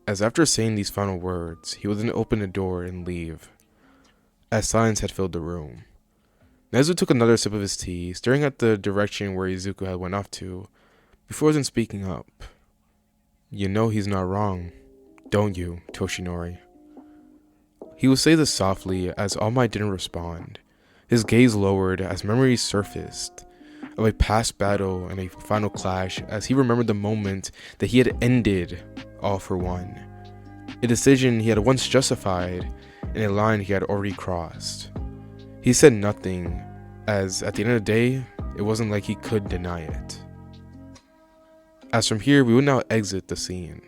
As after saying these final words, he would then open the door and leave, as silence had filled the room. Nezu took another sip of his tea, staring at the direction where Izuku had went off to, before then speaking up. You know he's not wrong, don't you, Toshinori? He would say this softly as All Might didn't respond. His gaze lowered as memories surfaced of a past battle and a final clash as he remembered the moment that he had ended All for One, a decision he had once justified and a line he had already crossed. He said nothing, as at the end of the day, it wasn't like he could deny it. As from here, we will now exit the scene.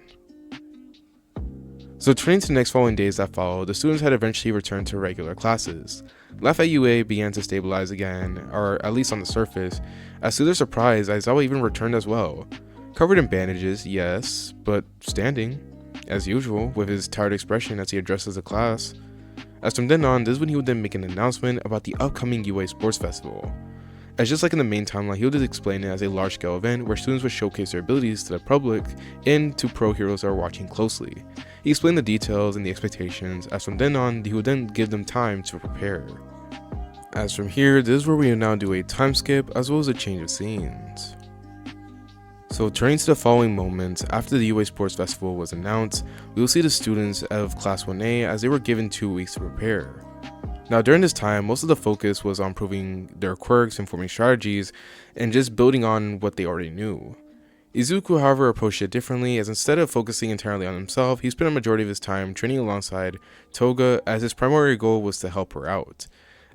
So turning to the next following days that followed, the students had eventually returned to regular classes. Life at UA began to stabilize again, or at least on the surface, as to their surprise, Aizawa even returned as well. Covered in bandages, yes, but standing, as usual, with his tired expression as he addresses the class. As from then on, this is when he would then make an announcement about the upcoming UA Sports Festival. As just like in the main timeline, he would just explain it as a large-scale event where students would showcase their abilities to the public and to pro heroes that are watching closely. He explained the details and the expectations, as from then on, he would then give them time to prepare. As from here, this is where we will now do a time skip as well as a change of scenes. So turning to the following moments, after the UA Sports Festival was announced, we will see the students of Class 1A as they were given 2 weeks to prepare. Now during this time, most of the focus was on proving their quirks and forming strategies, and just building on what they already knew. Izuku, however, approached it differently, as instead of focusing entirely on himself, he spent a majority of his time training alongside Toga, as his primary goal was to help her out.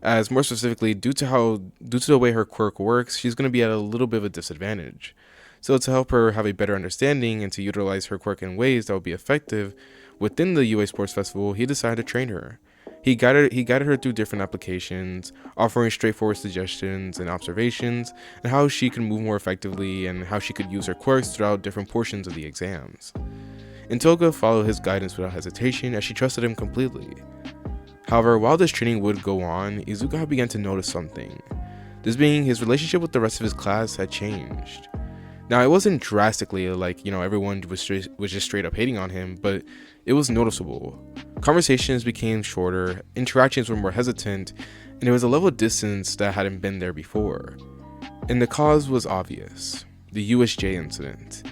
As more specifically, due to the way her quirk works, she's going to be at a little bit of a disadvantage. So to help her have a better understanding and to utilize her quirk in ways that would be effective within the UA Sports Festival, he decided to train her. He guided her through different applications, offering straightforward suggestions and observations, and how she could move more effectively and how she could use her quirks throughout different portions of the exams. And Toga followed his guidance without hesitation as she trusted him completely. However, while this training would go on, Izuku began to notice something. This being his relationship with the rest of his class had changed. Now, it wasn't drastically like, everyone was just straight up hating on him, but it was noticeable. Conversations became shorter, interactions were more hesitant, and there was a level of distance that hadn't been there before. And the cause was obvious: the USJ incident.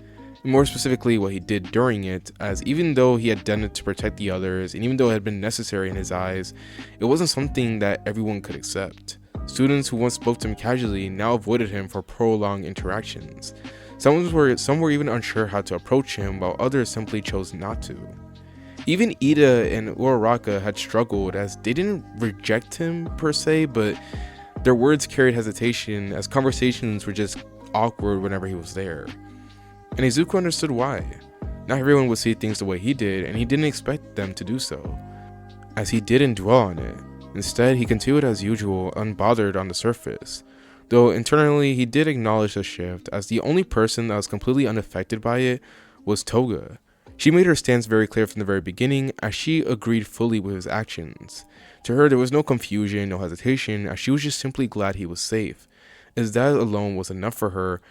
And more specifically, what he did during it, as even though he had done it to protect the others, and even though it had been necessary in his eyes, it wasn't something that everyone could accept. Students who once spoke to him casually now avoided him for prolonged interactions. Some were even unsure how to approach him, while others simply chose not to. Even Ida and Uraraka had struggled, as they didn't reject him per se, but their words carried hesitation, as conversations were just awkward whenever he was there. And Izuku understood why. Not everyone would see things the way he did, and he didn't expect them to do so, as he didn't dwell on it. Instead, he continued as usual, unbothered on the surface. Though internally, he did acknowledge the shift, as the only person that was completely unaffected by it was Toga. She made her stance very clear from the very beginning, as she agreed fully with his actions. To her, there was no confusion, no hesitation, as she was just simply glad he was safe, as that alone was enough for her,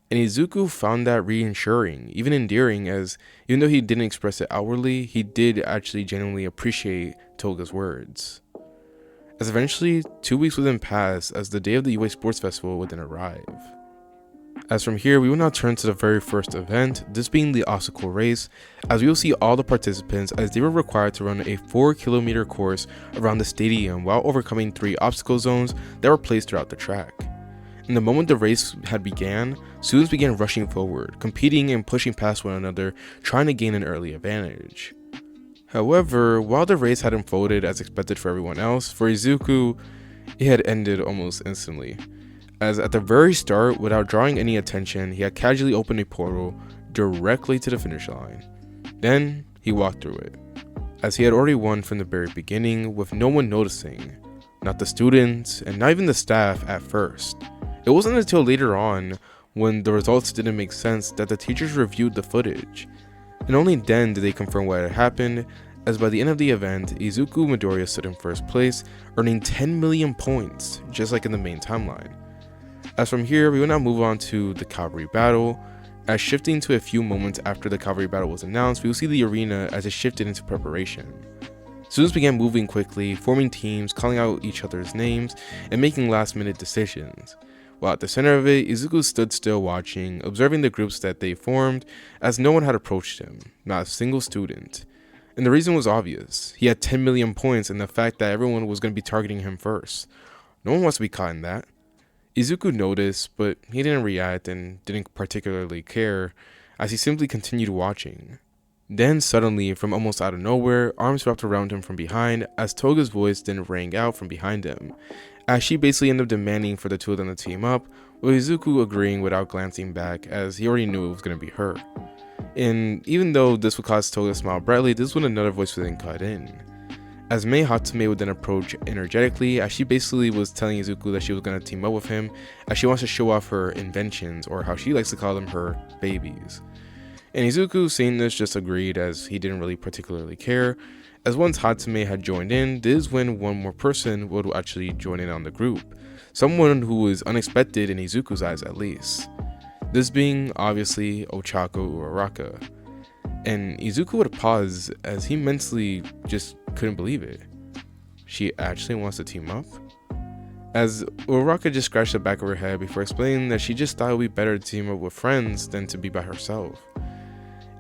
and Izuku found that reassuring, even endearing, as even though he didn't express it outwardly, he did actually genuinely appreciate Toga's words. As eventually, 2 weeks would then pass as the day of the UA Sports Festival would then arrive. As from here, we will now turn to the very first event, this being the obstacle race, as we will see all the participants as they were required to run a 4-kilometer course around the stadium while overcoming 3 obstacle zones that were placed throughout the track. And the moment the race had began, students began rushing forward, competing and pushing past one another, trying to gain an early advantage. However, while the race had unfolded as expected for everyone else, for Izuku, it had ended almost instantly, as at the very start, without drawing any attention, he had casually opened a portal directly to the finish line. Then, he walked through it, as he had already won from the very beginning with no one noticing, not the students, and not even the staff at first. It wasn't until later on, when the results didn't make sense, that the teachers reviewed the footage. And only then did they confirm what had happened, as by the end of the event, Izuku Midoriya stood in first place, earning 10 million points, just like in the main timeline. As from here, we will now move on to the cavalry battle. As shifting to a few moments after the cavalry battle was announced, we will see the arena as it shifted into preparation. Students began moving quickly, forming teams, calling out each other's names, and making last-minute decisions. While at the center of it, Izuku stood still watching, observing the groups that they formed, as no one had approached him, not a single student. And the reason was obvious. He had 10 million points, and the fact that everyone was going to be targeting him first. No one wants to be caught in that. Izuku noticed, but he didn't react and didn't particularly care, as he simply continued watching. Then suddenly, from almost out of nowhere, arms wrapped around him from behind, as Toga's voice then rang out from behind him, as she basically ended up demanding for the two of them to team up, with Izuku agreeing without glancing back, as he already knew it was going to be her. And even though this would cause Toga to smile brightly, this is when another voice would then cut in. As Mei Hatsume would then approach energetically, as she basically was telling Izuku that she was going to team up with him, as she wants to show off her inventions, or how she likes to call them, her babies. And Izuku, seeing this, just agreed, as he didn't really particularly care. As once Hatsume had joined in, this is when one more person would actually join in on the group. Someone who was unexpected in Izuku's eyes at least. This being, obviously, Ochako Uraraka. And Izuku would pause as he mentally just couldn't believe it. She actually wants to team up? As Uraraka just scratched the back of her head before explaining that she just thought it would be better to team up with friends than to be by herself.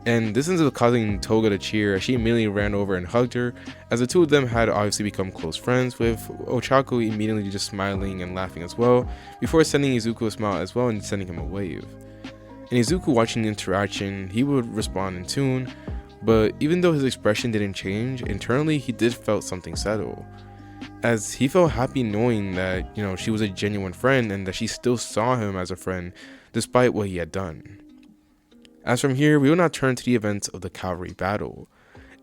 And this ends up causing Toga to cheer as she immediately ran over and hugged her, as the two of them had obviously become close friends, with Ochako immediately just smiling and laughing as well, before sending Izuku a smile as well and sending him a wave. And Izuku, watching the interaction, he would respond in tune, but even though his expression didn't change, internally he did felt something settle, as he felt happy knowing that, she was a genuine friend and that she still saw him as a friend despite what he had done. As from here, we will now turn to the events of the cavalry battle.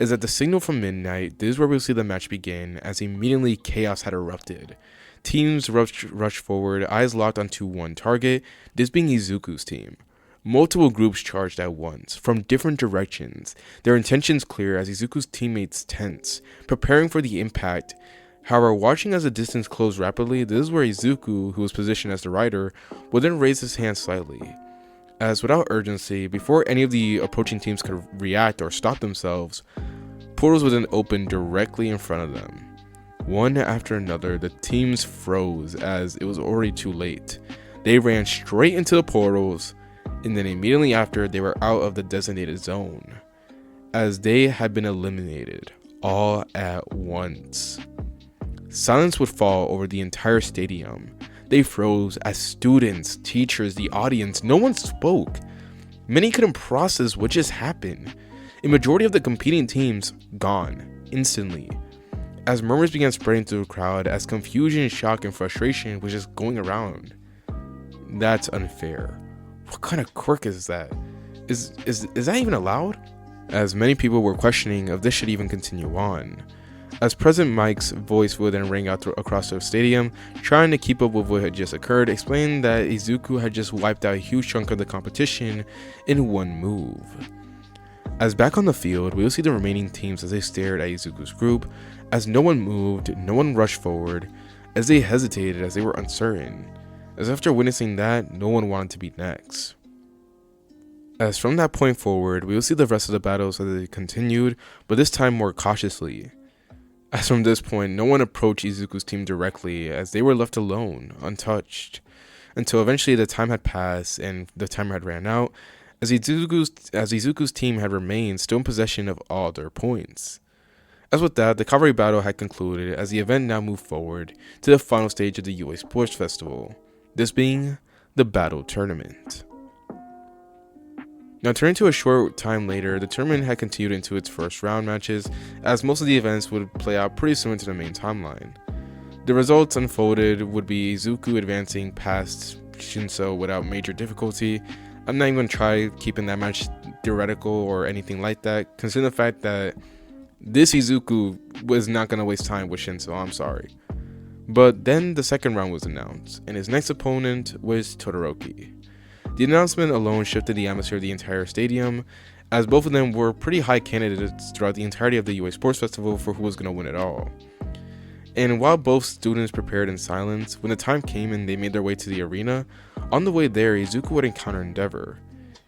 As at the signal from midnight, this is where we'll see the match begin, as immediately chaos had erupted. Teams rushed forward, eyes locked onto one target, this being Izuku's team. Multiple groups charged at once, from different directions, their intentions clear as Izuku's teammates tense, preparing for the impact. However, watching as the distance closed rapidly, this is where Izuku, who was positioned as the rider, would then raise his hand slightly. As without urgency, before any of the approaching teams could react or stop themselves, portals would then open directly in front of them. One after another, the teams froze as it was already too late. They ran straight into the portals, and then immediately after, they were out of the designated zone, as they had been eliminated, all at once. Silence would fall over the entire stadium. They froze as students, teachers, the audience, no one spoke. Many couldn't process what just happened. A majority of the competing teams gone instantly, as murmurs began spreading through the crowd, as confusion, shock, and frustration was just going around. That's unfair. What kind of quirk is that? Is that even allowed? As many people were questioning if this should even continue on. As President Mike's voice would then ring out across the stadium, trying to keep up with what had just occurred, explaining that Izuku had just wiped out a huge chunk of the competition in one move. As back on the field, we will see the remaining teams as they stared at Izuku's group, as no one moved, no one rushed forward, as they hesitated as they were uncertain, as after witnessing that, no one wanted to be next. As from that point forward, we will see the rest of the battles as they continued, but this time more cautiously. As from this point, no one approached Izuku's team directly, as they were left alone, untouched, until eventually the time had passed and the timer had ran out, as Izuku's team had remained still in possession of all their points. As with that, the cavalry battle had concluded, as the event now moved forward to the final stage of the UA Sports Festival, this being the Battle Tournament. Now, turning to a short time later, the tournament had continued into its first round matches, as most of the events would play out pretty similar to the main timeline. The results unfolded would be Izuku advancing past Shinso without major difficulty. I'm not even going to try keeping that match theoretical or anything like that, considering the fact that this Izuku was not going to waste time with Shinso, I'm sorry. But then the second round was announced, and his next opponent was Todoroki. The announcement alone shifted the atmosphere of the entire stadium, as both of them were pretty high candidates throughout the entirety of the UA Sports Festival for who was going to win it all. And while both students prepared in silence, when the time came and they made their way to the arena, on the way there, Izuku would encounter Endeavor.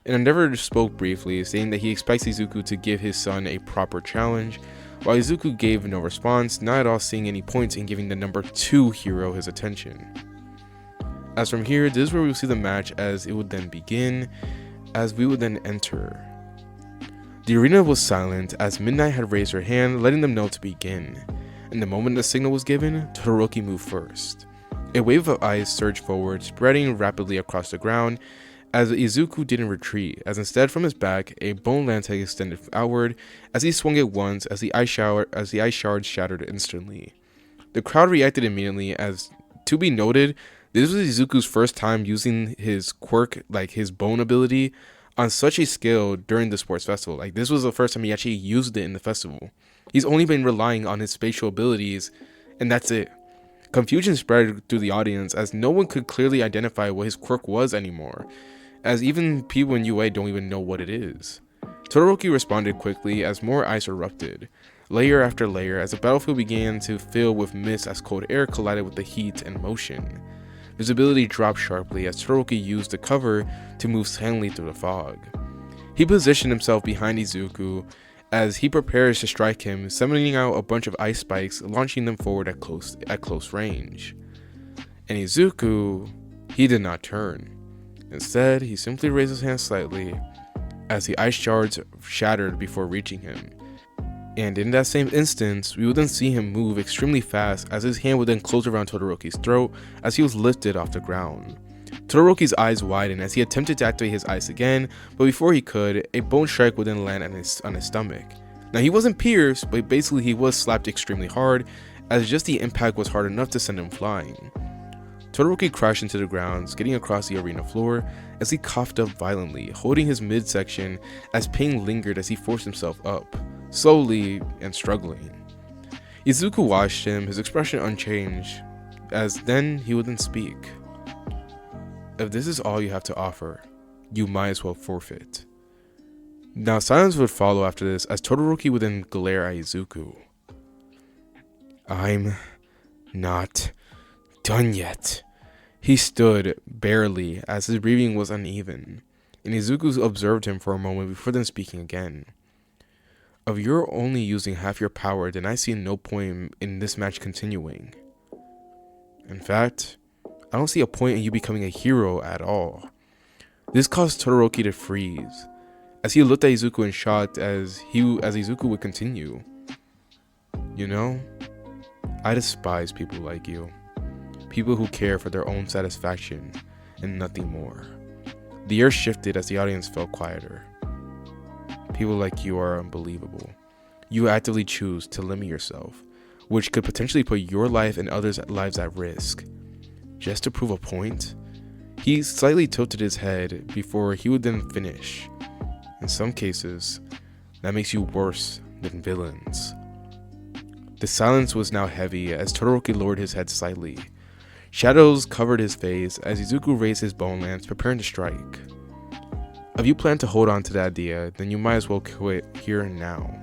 And Endeavor spoke briefly, saying that he expects Izuku to give his son a proper challenge, while Izuku gave no response, not at all seeing any point in giving the number 2 hero his attention. As from here, this is where we will see the match as it would then begin, as we would then enter. The arena was silent as Midnight had raised her hand, letting them know to begin. And the moment the signal was given, Todoroki moved first. A wave of ice surged forward, spreading rapidly across the ground, as Izuku didn't retreat, as instead from his back, a bone lance extended outward, as he swung it once, as the ice shards shattered instantly. The crowd reacted immediately, as, to be noted, this was Izuku's first time using his quirk, like his bone ability, on such a scale during the sports festival. Like, this was the first time he actually used it in the festival. He's only been relying on his spatial abilities, and that's it. Confusion spread through the audience as no one could clearly identify what his quirk was anymore, as even people in UA don't even know what it is. Todoroki responded quickly as more ice erupted, layer after layer, as the battlefield began to fill with mist as cold air collided with the heat and motion. Visibility dropped sharply as Todoroki used the cover to move silently through the fog. He positioned himself behind Izuku as he prepares to strike him, summoning out a bunch of ice spikes, launching them forward at close range. And Izuku, he did not turn. Instead, he simply raised his hand slightly as the ice shards shattered before reaching him. And in that same instance, we would then see him move extremely fast as his hand would then close around Todoroki's throat as he was lifted off the ground. Todoroki's eyes widened as he attempted to activate his ice again, but before he could, a bone strike would then land on his stomach. Now, he wasn't pierced, but basically he was slapped extremely hard, as just the impact was hard enough to send him flying. Todoroki crashed into the ground, skidding across the arena floor as he coughed up violently, holding his midsection as pain lingered as he forced himself up, slowly and struggling. Izuku watched him, his expression unchanged, as then he would then speak. If this is all you have to offer, you might as well forfeit. Now silence would follow after this as Todoroki would then glare at Izuku. I'm not done yet. He stood, barely, as his breathing was uneven, and Izuku observed him for a moment before then speaking again. If you're only using half your power, then I see no point in this match continuing. In fact, I don't see a point in you becoming a hero at all. This caused Todoroki to freeze, as he looked at Izuku in shock as Izuku would continue. You know, I despise people like you. People who care for their own satisfaction and nothing more. The air shifted as the audience felt quieter. People like you are unbelievable. You actively choose to limit yourself, which could potentially put your life and others' lives at risk. Just to prove a point? He slightly tilted his head before he would then finish. In some cases, that makes you worse than villains. The silence was now heavy as Todoroki lowered his head slightly. Shadows covered his face as Izuku raised his bone lance, preparing to strike. If you plan to hold on to that idea, then you might as well quit here and now.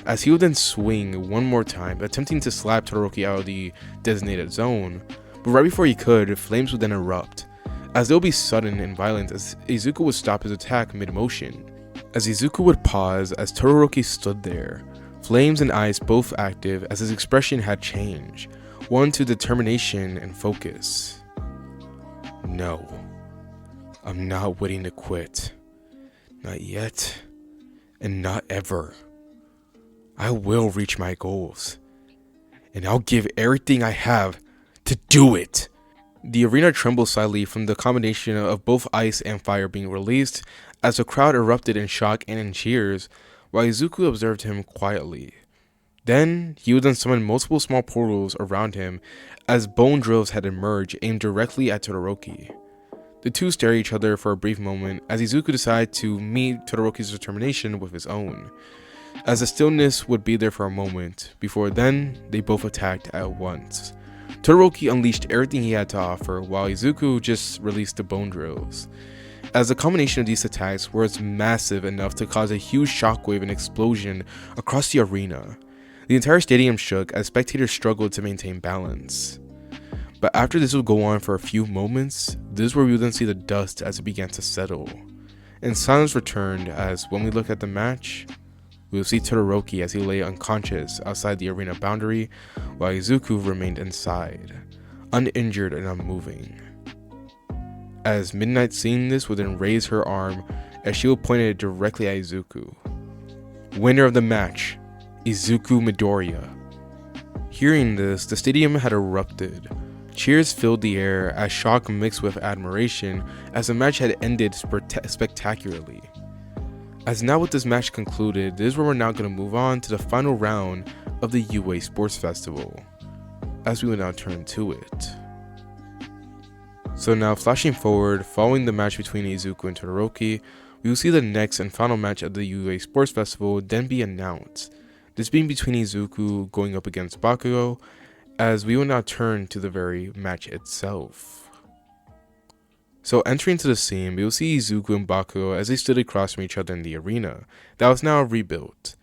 As he would then swing one more time, attempting to slap Todoroki out of the designated zone, but right before he could, flames would then erupt, as they'll be sudden and violent as Izuku would stop his attack mid-motion. As Izuku would pause as Todoroki stood there, flames and ice both active as his expression had changed, one to determination and focus. No, I'm not waiting to quit. Not yet, and not ever. I will reach my goals, and I'll give everything I have to do it. The arena trembled slightly from the combination of both ice and fire being released as the crowd erupted in shock and in cheers, while Izuku observed him quietly. Then, he would then summon multiple small portals around him as bone drills had emerged aimed directly at Todoroki. The two stare at each other for a brief moment as Izuku decided to meet Todoroki's determination with his own, as the stillness would be there for a moment, before then, they both attacked at once. Todoroki unleashed everything he had to offer, while Izuku just released the bone drills. As the combination of these attacks was massive enough to cause a huge shockwave and explosion across the arena. The entire stadium shook as spectators struggled to maintain balance. But after this would go on for a few moments, this is where we would then see the dust as it began to settle. And silence returned as, when we look at the match, we will see Todoroki as he lay unconscious outside the arena boundary, while Izuku remained inside, uninjured and unmoving. As Midnight seeing this would then raise her arm as she would point it directly at Izuku. Winner of the match, Izuku Midoriya. Hearing this, the stadium had erupted. Cheers filled the air as shock mixed with admiration as the match had ended spectacularly. As now with this match concluded, this is where we're now going to move on to the final round of the UA Sports Festival, as we will now turn to it. So now flashing forward, following the match between Izuku and Todoroki, We will see the next and final match of the UA Sports Festival then be announced, this being between Izuku going up against Bakugo, as we will now turn to the very match itself. So entering into the scene, we will see Izuku and Bakugo as they stood across from each other in the arena that was now rebuilt.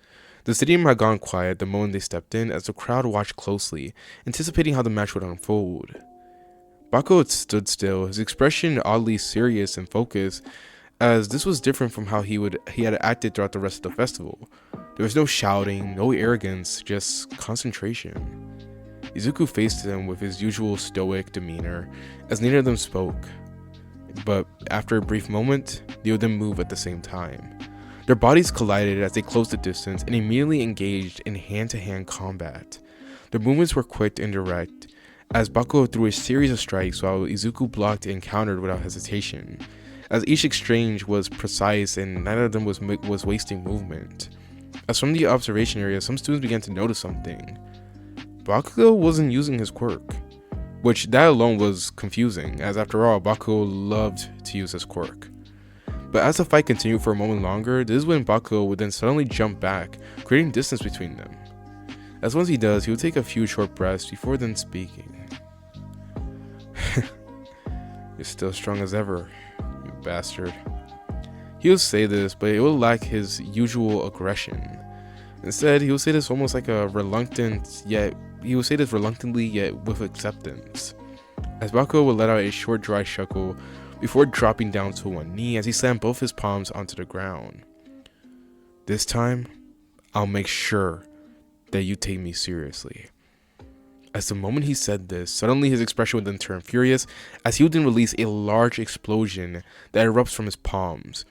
The stadium had gone quiet the moment they stepped in as the crowd watched closely, anticipating how the match would unfold. Bakugo stood still, his expression oddly serious and focused, as this was different from how he had acted throughout the rest of the festival. There was no shouting, no arrogance, just concentration. Izuku faced him with his usual stoic demeanor as neither of them spoke. But after a brief moment, they would then move at the same time. Their bodies collided as they closed the distance and immediately engaged in hand-to-hand combat. Their movements were quick and direct, as Bakugo threw a series of strikes while Izuku blocked and countered without hesitation, as each exchange was precise and neither of them was wasting movement. As from the observation area, some students began to notice something. Bakugo wasn't using his quirk, which that alone was confusing, as after all, Bakugo loved to use his quirk. But as the fight continued for a moment longer, this is when Bakugo would then suddenly jump back, creating distance between them. As once he does, he would take a few short breaths before then speaking. You're still strong as ever, you bastard. He would say this, but it would lack his usual aggression. Instead, he would say this almost like he would say this reluctantly yet with acceptance. As Bakugo would let out a short dry chuckle before dropping down to one knee as he slammed both his palms onto the ground. This time, I'll make sure that you take me seriously. As the moment he said this, suddenly his expression would then turn furious as he would then release a large explosion that erupts from his palms.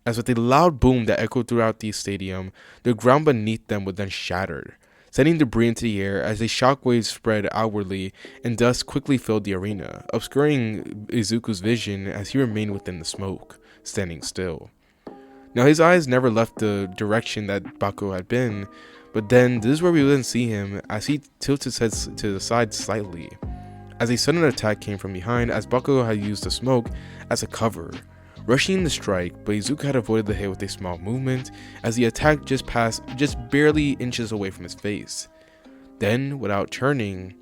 As with a loud boom that echoed throughout the stadium, the ground beneath them would then shatter, sending debris into the air as a shockwave spread outwardly and dust quickly filled the arena, obscuring Izuku's vision as he remained within the smoke, standing still. Now his eyes never left the direction that Bakugo had been, but then this is where we would then see him as he tilted his head to the side slightly, as a sudden attack came from behind as Bakugo had used the smoke as a cover, rushing in to strike, but Izuku had avoided the hit with a small movement as the attack just barely inches away from his face. Then, without turning,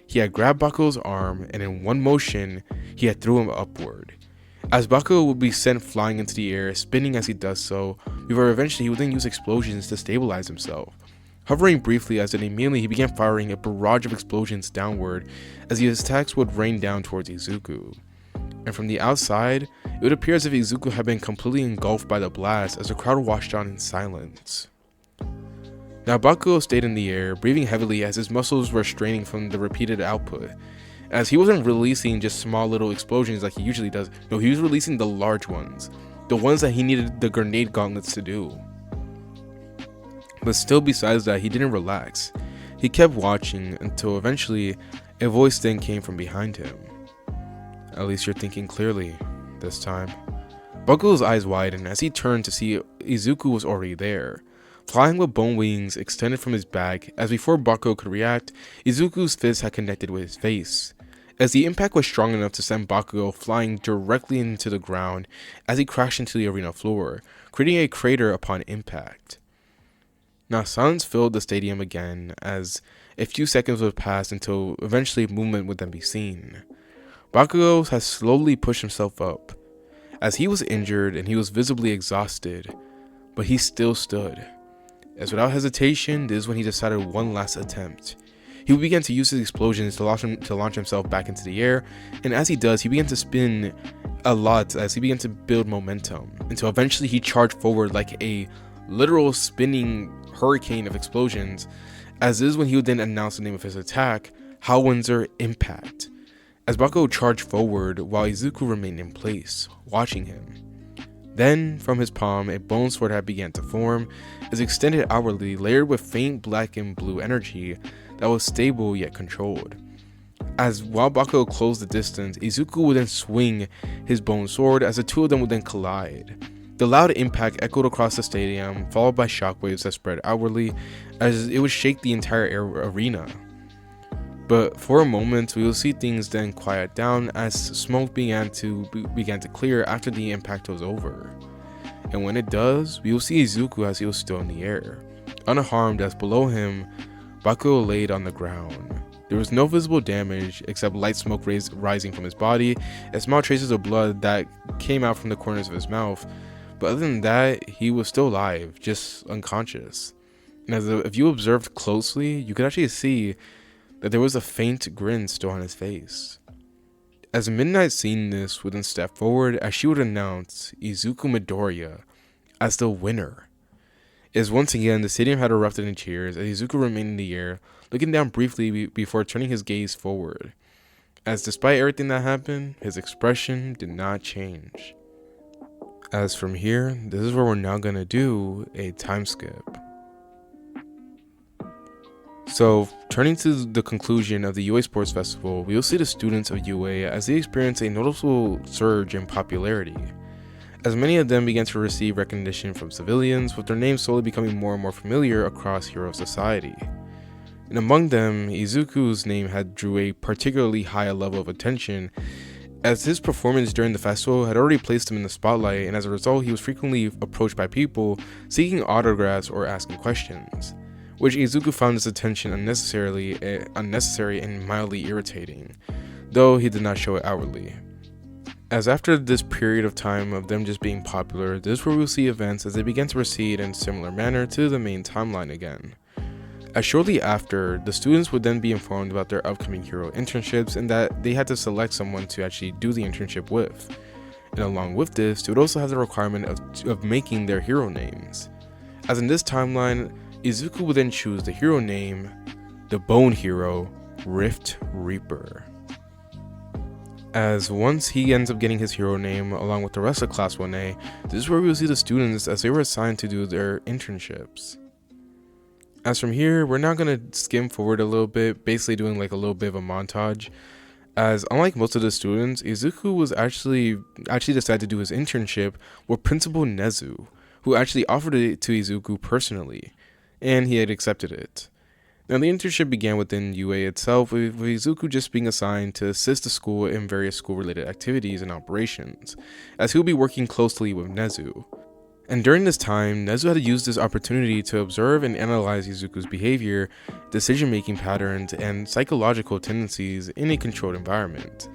he had grabbed Bakugo's arm and in one motion, he had threw him upward. As Bakugo would be sent flying into the air, spinning as he does so, before eventually he would then use explosions to stabilize himself. Hovering briefly as then immediately he began firing a barrage of explosions downward as his attacks would rain down towards Izuku. And from the outside, it would appear as if Izuku had been completely engulfed by the blast as the crowd watched on in silence. Now Bakugo stayed in the air, breathing heavily as his muscles were straining from the repeated output, as he wasn't releasing just small little explosions like he usually does. No, he was releasing the large ones, the ones that he needed the grenade gauntlets to do. But still, besides that, he didn't relax. He kept watching until eventually a voice then came from behind him. At least you're thinking clearly this time. Bakugo's eyes widened as he turned to see Izuku was already there, flying with bone wings extended from his back, as before Bakugo could react, Izuku's fist had connected with his face, as the impact was strong enough to send Bakugo flying directly into the ground as he crashed into the arena floor, creating a crater upon impact. Now silence filled the stadium again as a few seconds would pass until eventually movement would then be seen. Bakugo has slowly pushed himself up, as he was injured and he was visibly exhausted, but he still stood. As without hesitation, this is when he decided one last attempt. He would begin to use his explosions to launch himself back into the air, and as he does, he began to spin a lot as he began to build momentum, until eventually he charged forward like a literal spinning hurricane of explosions, as this is when he would then announce the name of his attack, Howitzer Impact, as Bakugo charged forward while Izuku remained in place, watching him. Then, from his palm, a bone sword had began to form, as extended outwardly, layered with faint black and blue energy that was stable yet controlled. As while Bakugo closed the distance, Izuku would then swing his bone sword as the two of them would then collide. The loud impact echoed across the stadium, followed by shockwaves that spread outwardly as it would shake the entire arena. But for a moment, we will see things then quiet down as smoke began to clear after the impact was over. and when it does, we will see Izuku as he was still in the air, unharmed, as below him, Bakugo laid on the ground. There was no visible damage except light smoke rising from his body and small traces of blood that came out from the corners of his mouth, but other than that, he was still alive, just unconscious. And if you observed closely, you could actually see that there was a faint grin still on his face. As Midnight seeing this, would then step forward as she would announce Izuku Midoriya as the winner. As once again, the stadium had erupted in cheers as Izuku remained in the air, looking down briefly before turning his gaze forward. As despite everything that happened, his expression did not change. As from here, this is where we're now going to do a time skip. So, turning to the conclusion of the UA Sports Festival, we will see the students of UA as they experience a noticeable surge in popularity, as many of them began to receive recognition from civilians, with their names slowly becoming more and more familiar across hero society. And among them, Izuku's name had drew a particularly high level of attention, as his performance during the festival had already placed him in the spotlight, and as a result, he was frequently approached by people seeking autographs or asking questions, which Izuku found his attention unnecessary and mildly irritating, though he did not show it outwardly. As after this period of time of them just being popular, this is where we'll see events as they begin to proceed in a similar manner to the main timeline again. As shortly after, the students would then be informed about their upcoming hero internships and that they had to select someone to actually do the internship with. And along with this, they would also have the requirement of making their hero names. As in this timeline, Izuku would then choose the hero name, the Bone Hero, Rift Reaper. As once he ends up getting his hero name along with the rest of Class 1A, this is where we will see the students as they were assigned to do their internships. As from here, we're now going to skim forward a little bit, basically doing like a little bit of a montage, as unlike most of the students, Izuku was actually decided to do his internship with Principal Nezu, who actually offered it to Izuku personally, and he had accepted it. Now, the internship began within UA itself, with Izuku just being assigned to assist the school in various school-related activities and operations, as he'll be working closely with Nezu. And during this time, Nezu had used this opportunity to observe and analyze Izuku's behavior, decision-making patterns, and psychological tendencies in a controlled environment.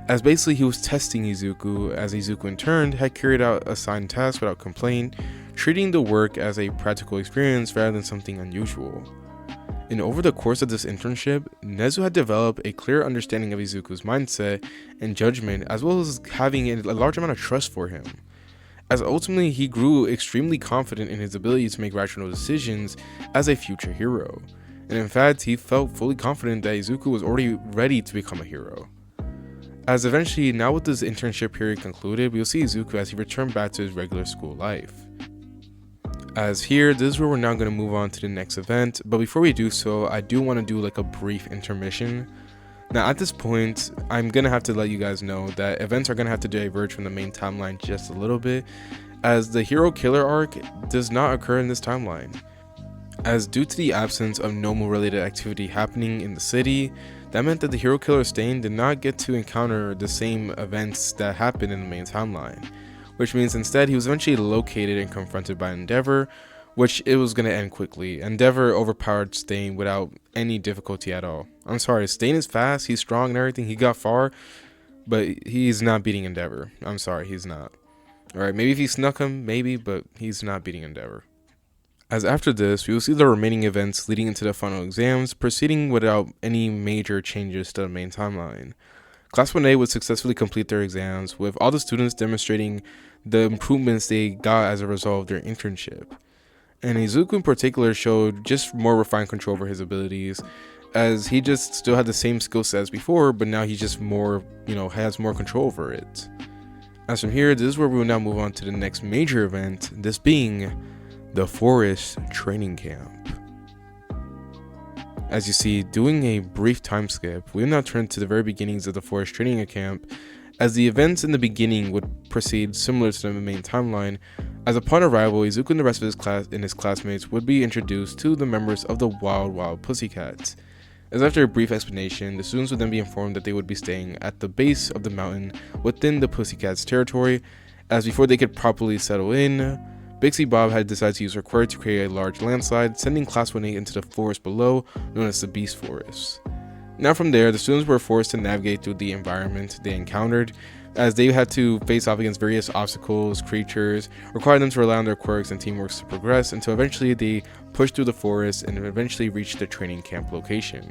As basically he was testing Izuku, as Izuku in turn had carried out assigned tasks without complaint, treating the work as a practical experience rather than something unusual. And over the course of this internship, Nezu had developed a clear understanding of Izuku's mindset and judgment, as well as having a large amount of trust for him, as ultimately he grew extremely confident in his ability to make rational decisions as a future hero. And in fact, he felt fully confident that Izuku was already ready to become a hero. As eventually, now with this internship period concluded, we'll see Izuku as he returned back to his regular school life. As here, this is where we're now going to move on to the next event, but before we do so, I do want to do like a brief intermission. Now at this point, I'm going to have to let you guys know that events are going to have to diverge from the main timeline just a little bit, as the Hero Killer arc does not occur in this timeline. As due to the absence of normal related activity happening in the city, that meant that the Hero Killer Stain did not get to encounter the same events that happened in the main timeline, which means instead he was eventually located and confronted by Endeavor, which it was going to end quickly. Endeavor overpowered Stain without any difficulty at all. I'm sorry, Stain is fast, he's strong and everything, he got far, but he's not beating Endeavor. I'm sorry, he's not. Alright, maybe if he snuck him, maybe, but he's not beating Endeavor. As after this, we will see the remaining events leading into the final exams, proceeding without any major changes to the main timeline. Class 1A would successfully complete their exams, with all the students demonstrating the improvements they got as a result of their internship. And Izuku in particular showed just more refined control over his abilities, as he just still had the same skill set as before, but now he's just more, has more control over it. As from here, this is where we will now move on to the next major event, this being the Forest Training Camp. As you see, doing a brief time skip, we will now turn to the very beginnings of the Forest Training Camp, as the events in the beginning would proceed similar to the main timeline, as upon arrival, Izuku and the rest of his classmates would be introduced to the members of the Wild Wild Pussycats. As after a brief explanation, the students would then be informed that they would be staying at the base of the mountain within the Pussycats' territory, as before they could properly settle in, Bixie Bob had decided to use her quirk to create a large landslide, sending Class 1A into the forest below, known as the Beast Forest. Now from there, the students were forced to navigate through the environment they encountered, as they had to face off against various obstacles, creatures, requiring them to rely on their quirks and teamwork to progress, until eventually they pushed through the forest and eventually reached the training camp location.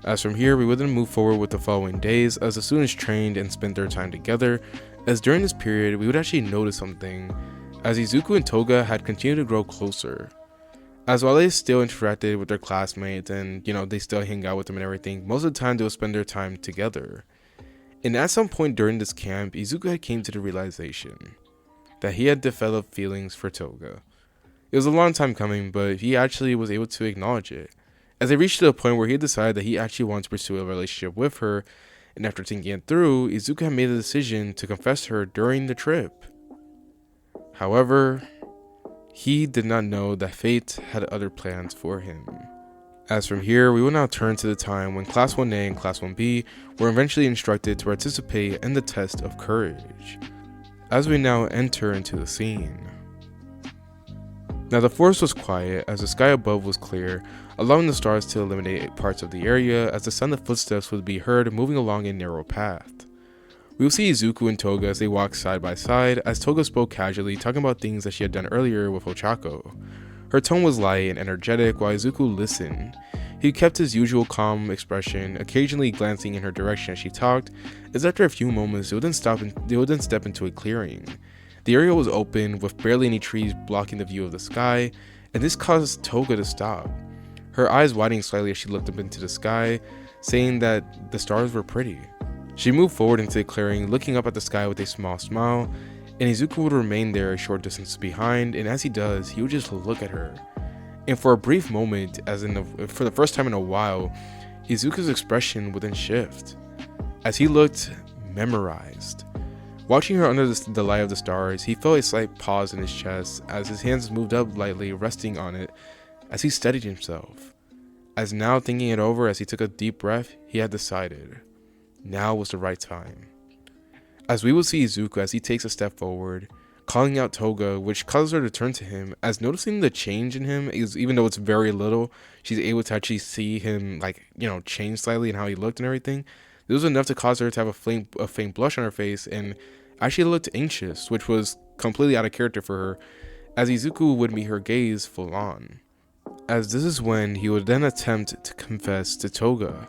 As from here, we would then move forward with the following days as the students trained and spent their time together, as during this period we would actually notice something, as Izuku and Toga had continued to grow closer. As while they still interacted with their classmates and, they still hang out with them and everything, most of the time they would spend their time together. And at some point during this camp, Izuku had came to the realization that he had developed feelings for Toga. It was a long time coming, but he actually was able to acknowledge it, as they reached to a point where he decided that he actually wanted to pursue a relationship with her, and after thinking it through, Izuku had made the decision to confess to her during the trip. However, he did not know that fate had other plans for him. As from here, we will now turn to the time when Class 1A and Class 1B were eventually instructed to participate in the test of courage, as we now enter into the scene. Now the forest was quiet as the sky above was clear, allowing the stars to illuminate parts of the area as the sound of footsteps would be heard moving along a narrow path. We will see Izuku and Toga as they walk side by side, as Toga spoke casually, talking about things that she had done earlier with Ochako. Her tone was light and energetic while Izuku listened. He kept his usual calm expression, occasionally glancing in her direction as she talked, as after a few moments they would then step into a clearing. The area was open, with barely any trees blocking the view of the sky, and this caused Toga to stop, her eyes widening slightly as she looked up into the sky, saying that the stars were pretty. She moved forward into the clearing, looking up at the sky with a small smile, and Izuku would remain there a short distance behind, and as he does, he would just look at her. And for a brief moment, for the first time in a while, Izuku's expression would then shift, as he looked memorized. Watching her under the light of the stars, he felt a slight pause in his chest as his hands moved up lightly, resting on it as he steadied himself. As now thinking it over as he took a deep breath, he had decided now was the right time. As we will see Izuku as he takes a step forward, calling out Toga, which causes her to turn to him, as noticing the change in him is, even though it's very little, she's able to actually see him change slightly and how he looked and everything. This was enough to cause her to have a faint blush on her face and actually looked anxious, which was completely out of character for her, as Izuku would meet her gaze full on. As this is when he would then attempt to confess to Toga.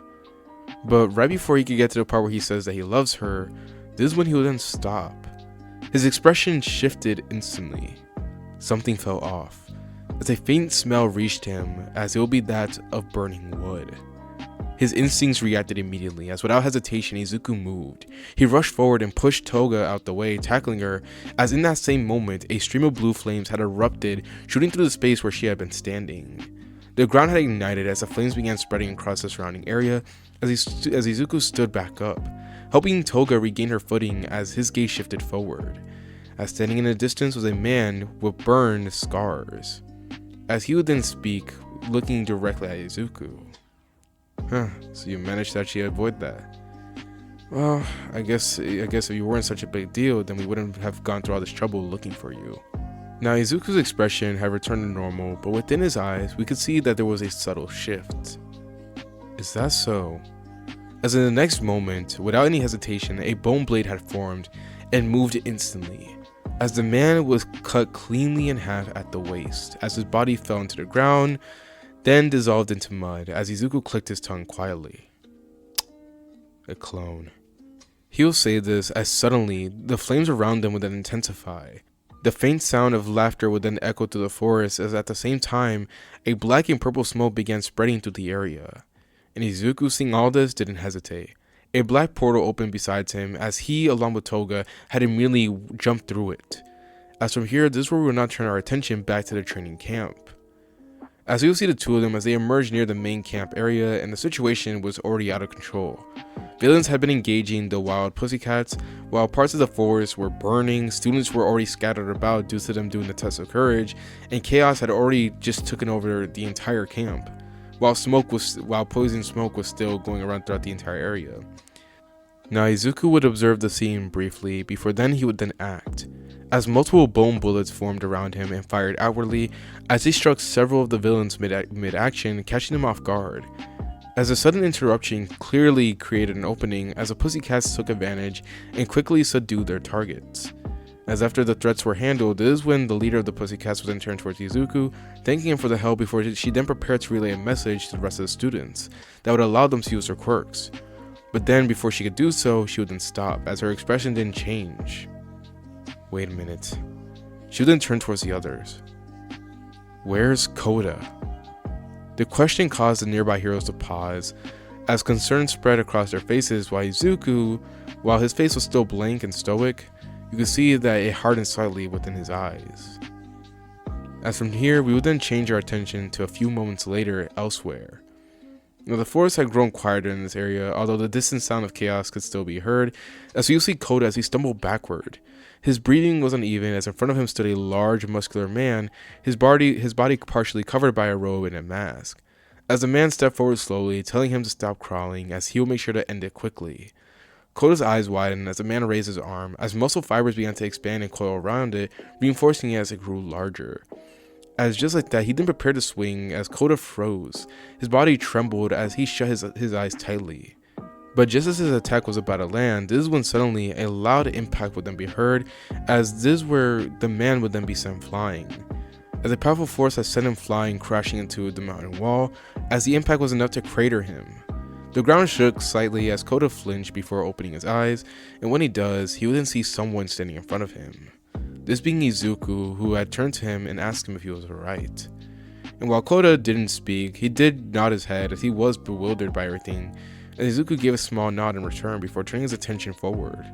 But right before he could get to the part where he says that he loves her, this is when he would then stop. His expression shifted instantly. Something fell off, as a faint smell reached him, as it would be that of burning wood. His instincts reacted immediately, as without hesitation Izuku moved. He rushed forward and pushed Toga out the way, tackling her, as in that same moment a stream of blue flames had erupted, shooting through the space where she had been standing. The ground had ignited as the flames began spreading across the surrounding area, as Izuku stood back up, helping Toga regain her footing as his gaze shifted forward, as standing in the distance was a man with burned scars. As he would then speak, looking directly at Izuku. So you managed to actually avoid that. Well, I guess if you weren't such a big deal, then we wouldn't have gone through all this trouble looking for you. Now Izuku's expression had returned to normal, but within his eyes, we could see that there was a subtle shift. Is that so? As in the next moment, without any hesitation, a bone blade had formed and moved instantly, as the man was cut cleanly in half at the waist, as his body fell into the ground, then dissolved into mud, as Izuku clicked his tongue quietly. A clone. He will say this as suddenly, the flames around them would then intensify. The faint sound of laughter would then echo through the forest, as at the same time, a black and purple smoke began spreading through the area. And Izuku, seeing all this, didn't hesitate. A black portal opened beside him, as he, along with Toga, had immediately jumped through it. As from here, this is where we will now turn our attention back to the training camp. As we will see the two of them as they emerge near the main camp area, and the situation was already out of control. Villains had been engaging the wild pussycats, while parts of the forest were burning, students were already scattered about due to them doing the test of courage, and chaos had already just taken over the entire camp, while poison smoke was still going around throughout the entire area. Now Izuku would observe the scene briefly, before then he would then act. as multiple bone bullets formed around him and fired outwardly as he struck several of the villains mid-action, catching them off guard. As a sudden interruption clearly created an opening, as the Pussycats took advantage and quickly subdued their targets. As after the threats were handled, this is when the leader of the Pussycats was then turned towards Izuku, thanking him for the help before she then prepared to relay a message to the rest of the students that would allow them to use their quirks. But then, before she could do so, she would then stop, as her expression didn't change. Wait a minute. She would then turn towards the others. Where's Koda? The question caused the nearby heroes to pause, as concern spread across their faces, while Izuku, while his face was still blank and stoic, you could see that it hardened slightly within his eyes. As from here, we would then change our attention to a few moments later elsewhere. Now, the forest had grown quieter in this area, although the distant sound of chaos could still be heard, as we see Koda as he stumbled backward. His breathing was uneven, as in front of him stood a large, muscular man, his body partially covered by a robe and a mask. As the man stepped forward slowly, telling him to stop crawling, as he will make sure to end it quickly. Koda's eyes widened as the man raised his arm, as muscle fibers began to expand and coil around it, reinforcing it as it grew larger. As just like that, he then prepared to swing, as Koda froze. His body trembled as he shut his eyes tightly. But just as his attack was about to land, this is when suddenly a loud impact would then be heard, as this is where the man would then be sent flying. As a powerful force had sent him flying, crashing into the mountain wall, as the impact was enough to crater him. The ground shook slightly as Koda flinched before opening his eyes, and when he does, he would then see someone standing in front of him. This being Izuku, who had turned to him and asked him if he was alright. And while Koda didn't speak, he did nod his head as he was bewildered by everything, and Izuku gave a small nod in return before turning his attention forward.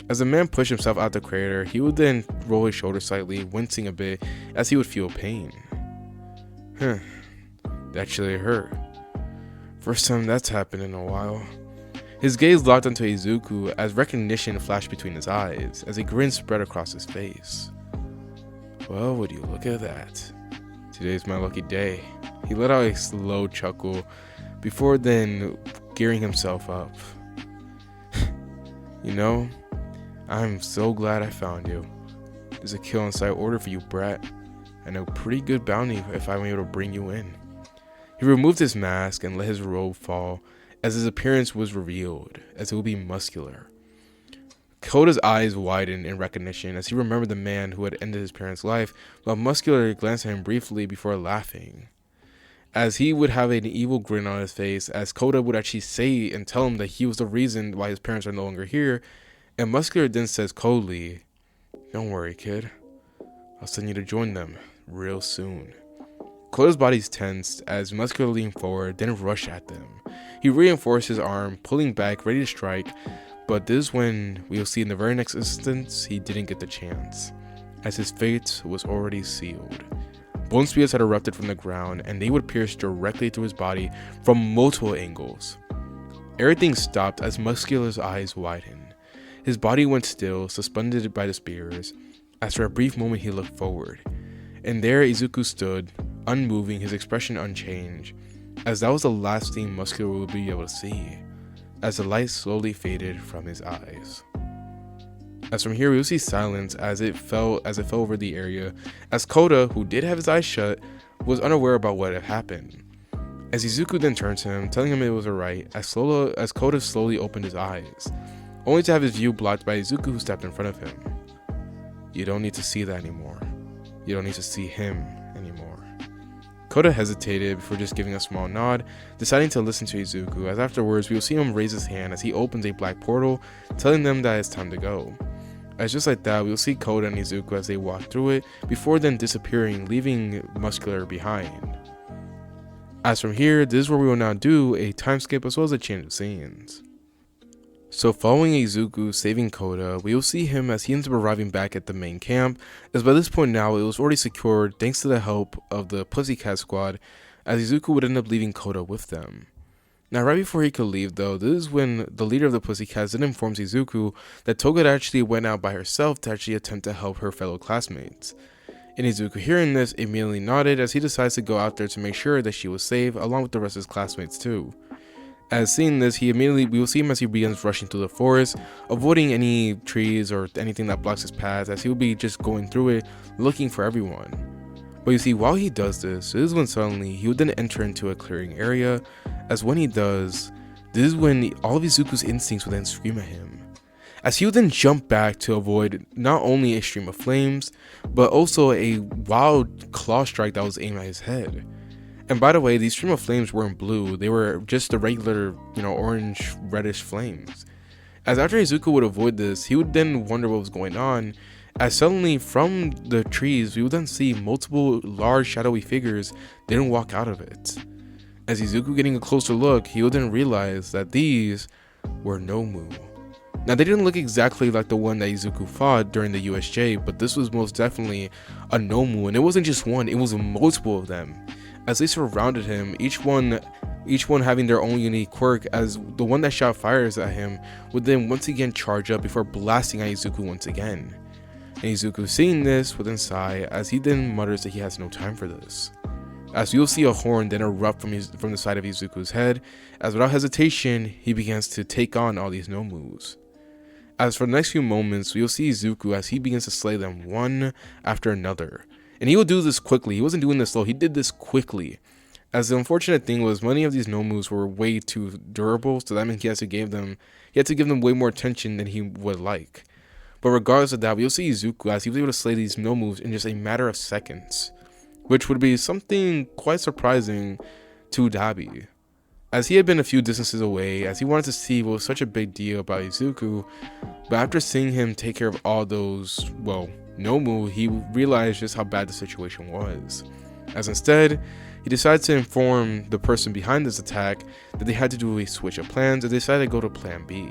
As the man pushed himself out the crater, he would then roll his shoulders slightly, wincing a bit as he would feel pain. That actually hurt. First time that's happened in a while. His gaze locked onto Izuku as recognition flashed between his eyes, as a grin spread across his face. Well, would you look at that? Today's my lucky day. He let out a slow chuckle before then gearing himself up. You know, I'm so glad I found you. There's a kill on sight order for you, brat, and a pretty good bounty if I'm able to bring you in. He removed his mask and let his robe fall as his appearance was revealed, as it would be muscular. Koda's eyes widened in recognition as he remembered the man who had ended his parents' life, while Muscular glanced at him briefly before laughing. As he would have an evil grin on his face, as Koda would actually say and tell him that he was the reason why his parents are no longer here, and Muscular then says coldly, "Don't worry, kid. I'll send you to join them real soon." Koda's body's tensed as Muscular leaned forward, then rushed at them. He reinforced his arm, pulling back, ready to strike, but this is when we'll see in the very next instance he didn't get the chance, as his fate was already sealed. Bone spears had erupted from the ground, and they would pierce directly through his body from multiple angles. Everything stopped as Muscular's eyes widened. His body went still, suspended by the spears, as for a brief moment he looked forward. And there Izuku stood, unmoving, his expression unchanged, as that was the last thing Muscular would be able to see, as the light slowly faded from his eyes. As from here we will see silence as it fell over the area, as Koda, who did have his eyes shut, was unaware about what had happened. As Izuku then turned to him, telling him it was alright, as Koda slowly opened his eyes, only to have his view blocked by Izuku, who stepped in front of him. You don't need to see that anymore. You don't need to see him anymore. Koda hesitated before just giving a small nod, deciding to listen to Izuku, as afterwards we will see him raise his hand as he opens a black portal, telling them that it's time to go. As just like that, we will see Koda and Izuku as they walk through it, before then disappearing, leaving Muscular behind. As from here, this is where we will now do a time skip as well as a change of scenes. So following Izuku saving Koda, we will see him as he ends up arriving back at the main camp, as by this point now it was already secured thanks to the help of the Pussycat squad, as Izuku would end up leaving Koda with them. Now right before he could leave though, this is when the leader of the Pussycats then informs Izuku that Toga actually went out by herself to actually attempt to help her fellow classmates. And Izuku, hearing this, immediately nodded as he decides to go out there to make sure that she was safe along with the rest of his classmates too. As seeing this, we will see him as he begins rushing through the forest, avoiding any trees or anything that blocks his path, as he will be just going through it, looking for everyone. But you see, while he does this is when suddenly he would then enter into a clearing area, as when he does, this is when all of Izuku's instincts would then scream at him, as he would then jump back to avoid not only a stream of flames, but also a wild claw strike that was aimed at his head. And by the way, these stream of flames weren't blue, they were just the regular, orange reddish flames. As after Izuku would avoid this, he would then wonder what was going on, as suddenly from the trees we would then see multiple large shadowy figures didn't walk out of it. As Izuku getting a closer look, he would then realize that these were Nomu. Now they didn't look exactly like the one that Izuku fought during the USJ, but this was most definitely a Nomu, and it wasn't just one, it was multiple of them. As they surrounded him, each one having their own unique quirk, as the one that shot fires at him would then once again charge up before blasting at Izuku once again. And Izuku, seeing this, would then sigh as he then mutters that he has no time for this. As you'll see a horn then erupt from the side of Izuku's head, as without hesitation he begins to take on all these Nomus. As for the next few moments, we'll see Izuku as he begins to slay them one after another. And he will do this quickly. He wasn't doing this slow, he did this quickly. As the unfortunate thing was, many of these Nomus were way too durable, so that meant he had to give them way more attention than he would like. But regardless of that, we'll see Izuku as he was able to slay these Nomus in just a matter of seconds, which would be something quite surprising to Dabi, as he had been a few distances away, as he wanted to see what was such a big deal about Izuku. But after seeing him take care of all those, Nomu, he realized just how bad the situation was, as instead he decided to inform the person behind this attack that they had to do a switch of plans, and they decided to go to plan B.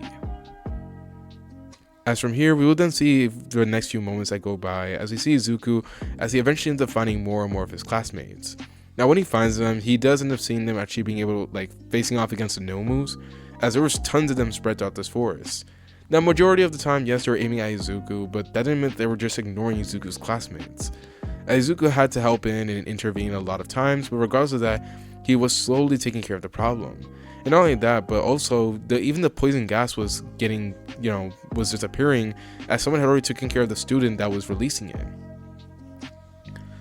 As from here, we will then see the next few moments that go by as we see Izuku as he eventually ends up finding more and more of his classmates. Now when he finds them, he does end up seeing them actually being able to facing off against the Nomus, as there was tons of them spread throughout this forest. Now majority of the time, yes, they were aiming at Izuku, but that didn't mean they were just ignoring Izuku's classmates. Izuku had to help in and intervene a lot of times, but regardless of that, he was slowly taking care of the problem. And not only that, but also even the poison gas was was disappearing, as someone had already taken care of the student that was releasing it.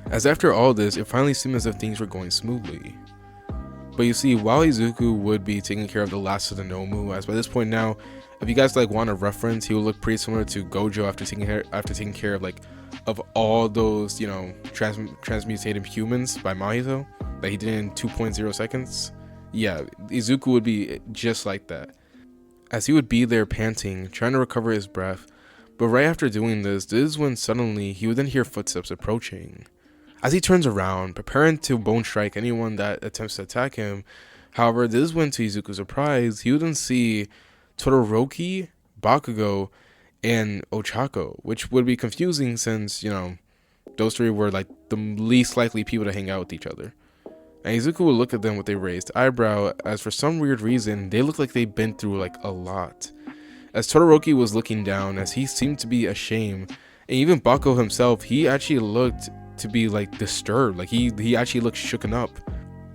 As after all this, it finally seemed as if things were going smoothly. But you see, while Izuku would be taking care of the last of the Nomu, as by this point now, if you guys want a reference, he would look pretty similar to Gojo after taking care of all those transmutated humans by Mahito that he did in 2.0 seconds. Yeah, Izuku would be just like that, as he would be there panting, trying to recover his breath. But right after doing this is when suddenly he would then hear footsteps approaching. As he turns around, preparing to bone strike anyone that attempts to attack him. However, this is when, to Izuku's surprise, he would then see Todoroki, Bakugo, and Ochako, which would be confusing since, those three were the least likely people to hang out with each other. And Izuku would look at them with a raised eyebrow, as for some weird reason, they looked like they'd been through a lot. As Todoroki was looking down, as he seemed to be ashamed, and even Bakugo himself, he actually looked to be disturbed, he actually looked shooken up,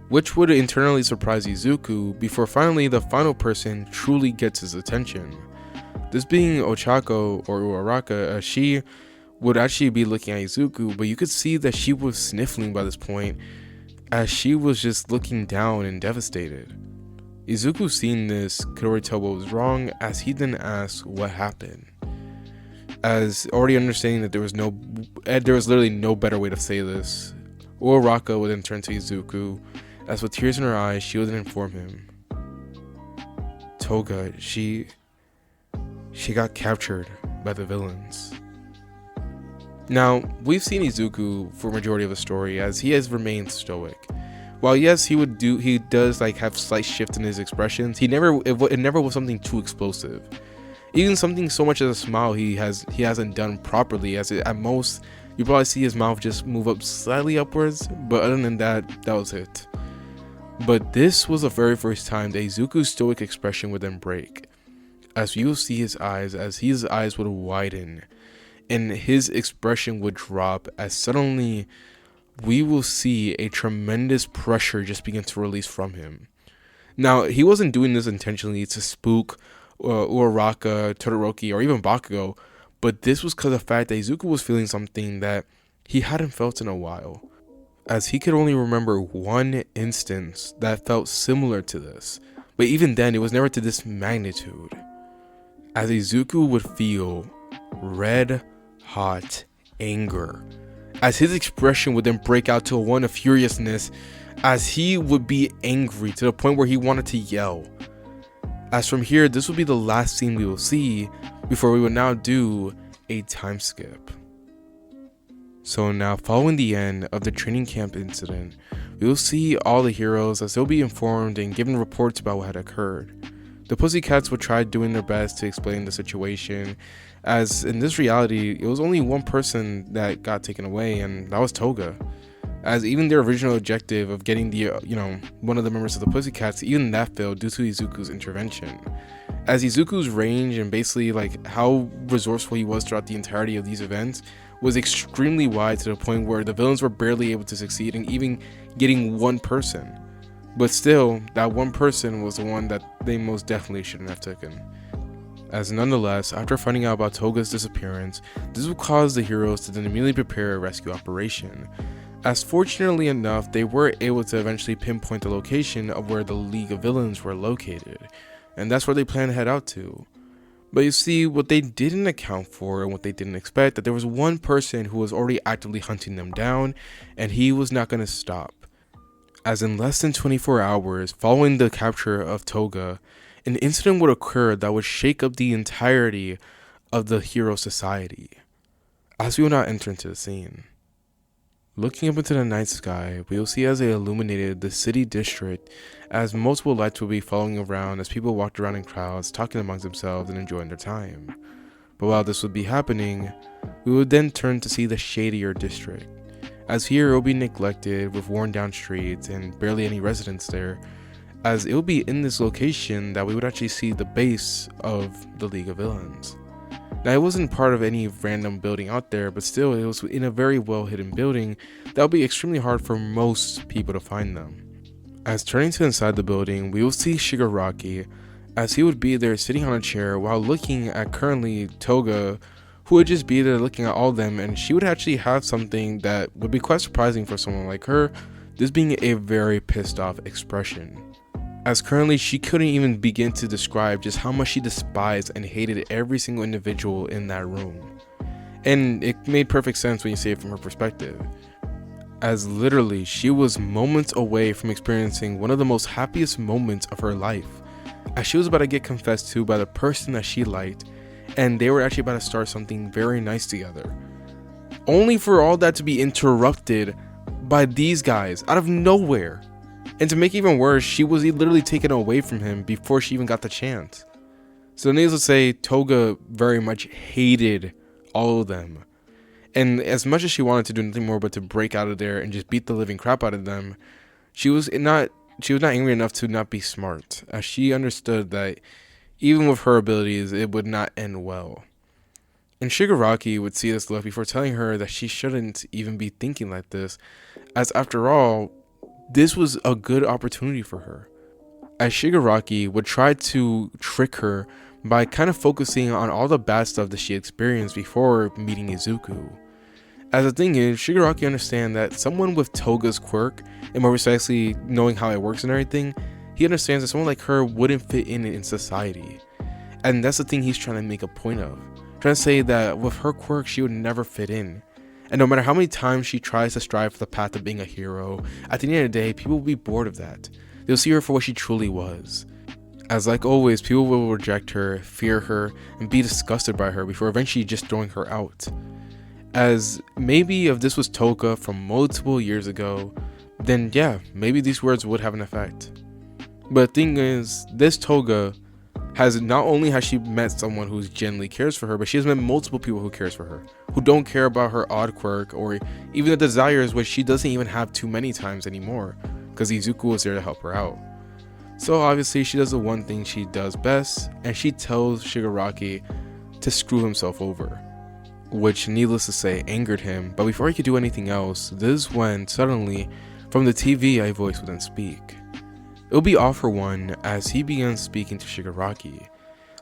which would internally surprise Izuku before finally the final person truly gets his attention. This being Ochako or Uraraka, as she would actually be looking at Izuku, but you could see that she was sniffling by this point, as she was just looking down and devastated. Izuku, seeing this, could already tell what was wrong, as he then asked what happened. As already understanding that there was literally no better way to say this, Uraraka would then turn to Izuku, as with tears in her eyes, she would then inform him, Toga, she got captured by the villains. Now, we've seen Izuku for majority of the story, as he has remained stoic. While yes, he does have slight shift in his expressions, it never was something too explosive. Even something so much as a smile he hasn't done properly, as at most you probably see his mouth just move up slightly upwards, but other than that was it. But this was the very first time that Izuku's stoic expression would then break, as you will see his eyes, as his eyes would widen and his expression would drop, as suddenly we will see a tremendous pressure just begin to release from him. Now, he wasn't doing this intentionally to spook Uraraka, Todoroki, or even Bakugo, but this was because of the fact that Izuku was feeling something that he hadn't felt in a while, as he could only remember one instance that felt similar to this, but even then it was never to this magnitude, as Izuku would feel red hot anger, as his expression would then break out to one of furiousness, as he would be angry to the point where he wanted to yell. As from here, this will be the last scene we will see before we will now do a time skip. So now, following the end of the training camp incident, we will see all the heroes as they'll be informed and given reports about what had occurred. The Pussycats would try doing their best to explain the situation, as in this reality, it was only one person that got taken away, and that was Toga. As even their original objective of getting the, one of the members of the Pussycats, even that failed due to Izuku's intervention. As Izuku's range and basically like how resourceful he was throughout the entirety of these events was extremely wide, to the point where the villains were barely able to succeed in even getting one person. But still, that one person was the one that they most definitely shouldn't have taken. As nonetheless, after finding out about Toga's disappearance, this will cause the heroes to then immediately prepare a rescue operation. As fortunately enough, they were able to eventually pinpoint the location of where the League of Villains were located, and that's where they plan to head out to. But you see, what they didn't account for and what they didn't expect, that there was one person who was already actively hunting them down, and he was not going to stop. As in less than 24 hours following the capture of Toga, an incident would occur that would shake up the entirety of the hero society. As we will now enter into the scene. Looking up into the night sky, we will see as they illuminated the city district, as multiple lights will be following around as people walked around in crowds, talking amongst themselves and enjoying their time. But while this would be happening, we would then turn to see the shadier district, as here it will be neglected with worn down streets and barely any residents there, as it will be in this location that we would actually see the base of the League of Villains. Now, it wasn't part of any random building out there, but still it was in a very well hidden building that would be extremely hard for most people to find them. As turning to inside the building, we will see Shigaraki, as he would be there sitting on a chair while looking at currently Toga, who would just be there looking at all of them, and she would actually have something that would be quite surprising for someone like her, this being a very pissed off expression. As currently she couldn't even begin to describe just how much she despised and hated every single individual in that room. And it made perfect sense when you see it from her perspective, as literally she was moments away from experiencing one of the most happiest moments of her life, as she was about to get confessed to by the person that she liked, and they were actually about to start something very nice together, only for all that to be interrupted by these guys out of nowhere. And to make it even worse, she was literally taken away from him before she even got the chance. So needless to say, Toga very much hated all of them. And as much as she wanted to do nothing more but to break out of there and just beat the living crap out of them, she was not angry enough to not be smart, as she understood that even with her abilities, it would not end well. And Shigaraki would see this look before telling her that she shouldn't even be thinking like this, as after all, this was a good opportunity for her, as Shigaraki would try to trick her by kind of focusing on all the bad stuff that she experienced before meeting Izuku. As the thing is, Shigaraki understands that someone with Toga's quirk, and more precisely knowing how it works and everything, he understands that someone like her wouldn't fit in society. And that's the thing he's trying to make a point of, trying to say that with her quirk she would never fit in. And no matter how many times she tries to strive for the path of being a hero, at the end of the day, people will be bored of that. They'll see her for what she truly was. As like always, people will reject her, fear her, and be disgusted by her before eventually just throwing her out. As maybe if this was Toga from multiple years ago, then yeah, maybe these words would have an effect. But the thing is, this Toga has not only has she met someone who genuinely cares for her, but she has met multiple people who cares for her, who don't care about her odd quirk or even the desires which she doesn't even have too many times anymore, because Izuku was there to help her out. So obviously she does the one thing she does best, and she tells Shigaraki to screw himself over, which needless to say angered him. But before he could do anything else, this is when suddenly from the TV a voice would then speak, It'll be all for one as he begins speaking to Shigaraki,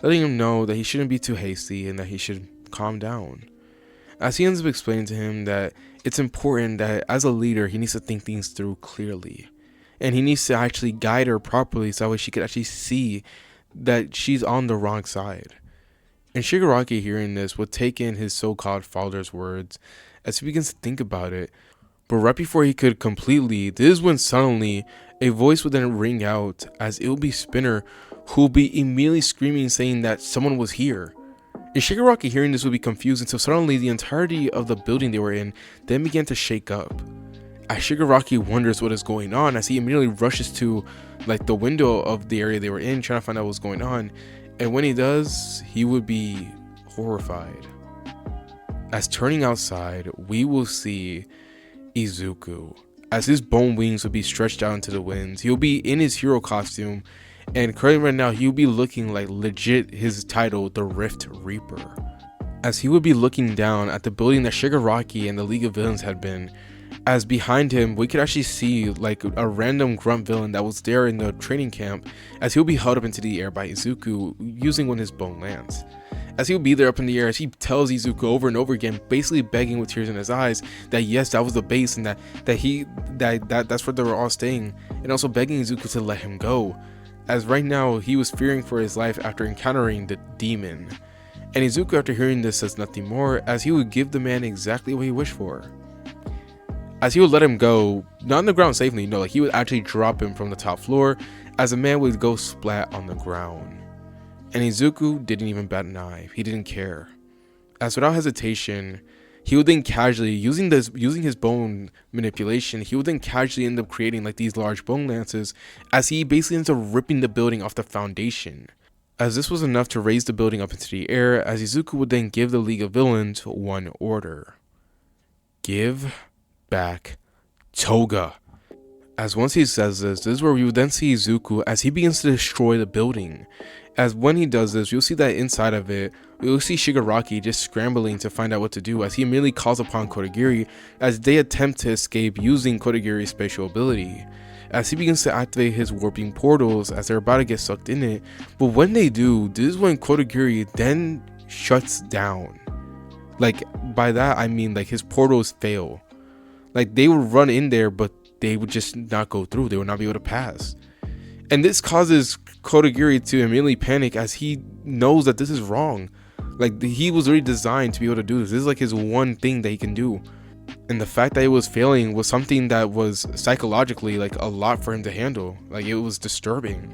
letting him know that he shouldn't be too hasty and that he should calm down. As he ends up explaining to him that it's important that as a leader he needs to think things through clearly, and he needs to actually guide her properly so that way she could actually see that she's on the wrong side. And Shigaraki, hearing this, would take in his so-called father's words as he begins to think about it. But right before he could completely, this is when suddenly a voice would then ring out as it will be Spinner, who will be immediately screaming saying that someone was here. And Shigaraki, hearing this, would be confused until suddenly the entirety of the building they were in then began to shake up. As Shigaraki wonders what is going on, as he immediately rushes to like the window of the area they were in, trying to find out what's going on. And when he does, he would be horrified. As turning outside, we will see Izuku. As his bone wings will be stretched out into the winds, he'll be in his hero costume, and currently right now he'll be looking like legit his title, the Rift Reaper. As he would be looking down at the building that Shigaraki and the League of Villains had been, as behind him we could actually see like a random grunt villain that was there in the training camp, as he'll be held up into the air by Izuku using one of his bone lance. As he'll be there up in the air, as he tells Izuku over and over again, basically begging with tears in his eyes that yes, that was the base and that's where they were all staying, and also begging Izuku to let him go, as right now he was fearing for his life after encountering the demon. And Izuku, after hearing this, says nothing more, as he would give the man exactly what he wished for. As he would let him go, not on the ground safely, no, like he would actually drop him from the top floor, as the man would go splat on the ground. And Izuku didn't even bat an eye. He didn't care. As without hesitation, he would then casually, using his bone manipulation, he would then casually end up creating like these large bone lances, as he basically ends up ripping the building off the foundation. As this was enough to raise the building up into the air, as Izuku would then give the League of Villains one order: give back Toga. As once he says this is where we would then see Izuku as he begins to destroy the building. As when he does this, you'll see that inside of it, you'll see Shigaraki just scrambling to find out what to do, as he immediately calls upon Kodagiri as they attempt to escape using Kodagiri's spatial ability. As he begins to activate his warping portals as they're about to get sucked in it, but when they do, this is when Kodagiri then shuts down. Like, by that I mean like his portals fail. Like, they would run in there, but they would just not go through. They would not be able to pass. And this causes Kodagiri to immediately panic, as he knows that this is wrong. Like, he was already designed to be able to do this. This is like his one thing that he can do. And the fact that it was failing was something that was psychologically like a lot for him to handle. Like, it was disturbing.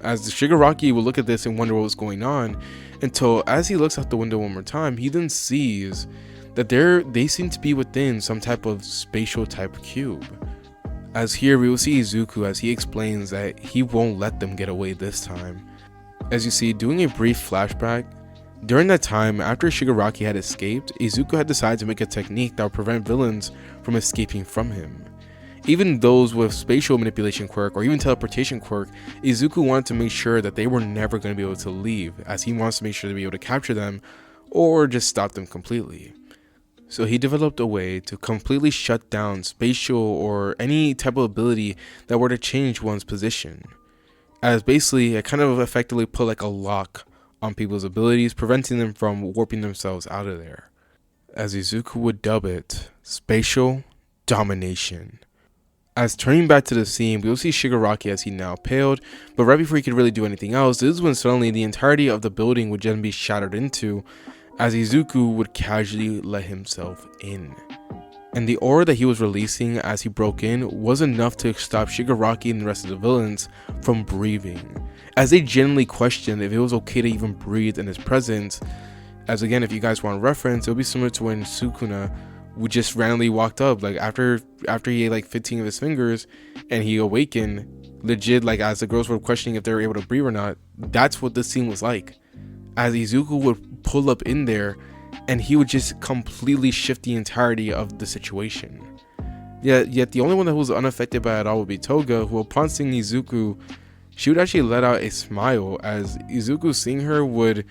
As Shigaraki would look at this and wonder what was going on, until as he looks out the window one more time, he then sees that they seem to be within some type of spatial type cube. As here we will see Izuku as he explains that he won't let them get away this time. As you see, doing a brief flashback, during that time after Shigaraki had escaped, Izuku had decided to make a technique that would prevent villains from escaping from him. Even those with spatial manipulation quirk or even teleportation quirk, Izuku wanted to make sure that they were never going to be able to leave, as he wants to make sure to be able to capture them or just stop them completely. So he developed a way to completely shut down spatial or any type of ability that were to change one's position. As basically it kind of effectively put like a lock on people's abilities, preventing them from warping themselves out of there. As Izuku would dub it, spatial domination. As turning back to the scene, we'll see Shigaraki as he now paled, but right before he could really do anything else, this is when suddenly the entirety of the building would then be shattered into, as Izuku would casually let himself in. And the aura that he was releasing as he broke in was enough to stop Shigaraki and the rest of the villains from breathing, as they genuinely questioned if it was okay to even breathe in his presence. As again, if you guys want reference, it'll be similar to when Sukuna would just randomly walked up, like after he ate like 15 of his fingers and he awakened, legit, like as the girls were questioning if they were able to breathe or not. That's what this scene was like, as Izuku would pull up in there and he would just completely shift the entirety of the situation. Yet the only one that was unaffected by it all would be Toga, who upon seeing Izuku, she would actually let out a smile, as Izuku seeing her would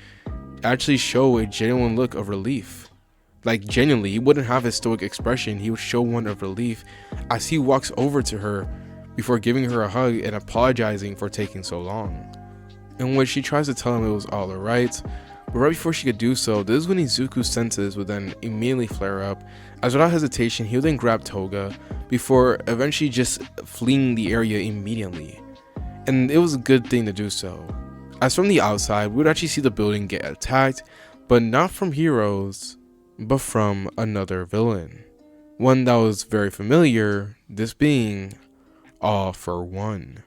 actually show a genuine look of relief. Like, genuinely, he wouldn't have his stoic expression, he would show one of relief as he walks over to her, before giving her a hug and apologizing for taking so long, in which she tries to tell him it was all alright. But right before she could do so, this is when Izuku's senses would then immediately flare up, as without hesitation he would then grab Toga before eventually just fleeing the area immediately. And it was a good thing to do so, as from the outside we would actually see the building get attacked, but not from heroes, but from another villain. One that was very familiar, this being All For One.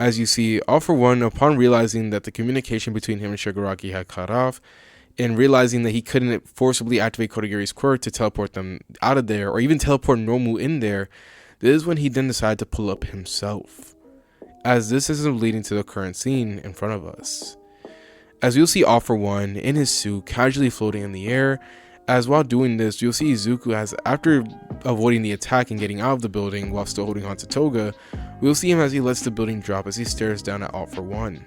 As you see, All For One, upon realizing that the communication between him and Shigaraki had cut off, and realizing that he couldn't forcibly activate Kodagiri's quirk to teleport them out of there, or even teleport Nomu in there, this is when he then decided to pull up himself, as this is leading to the current scene in front of us. As you'll see All For One in his suit casually floating in the air, as while doing this, you'll see Izuku as, after avoiding the attack and getting out of the building while still holding on to Toga, we'll see him as he lets the building drop as he stares down at All For One.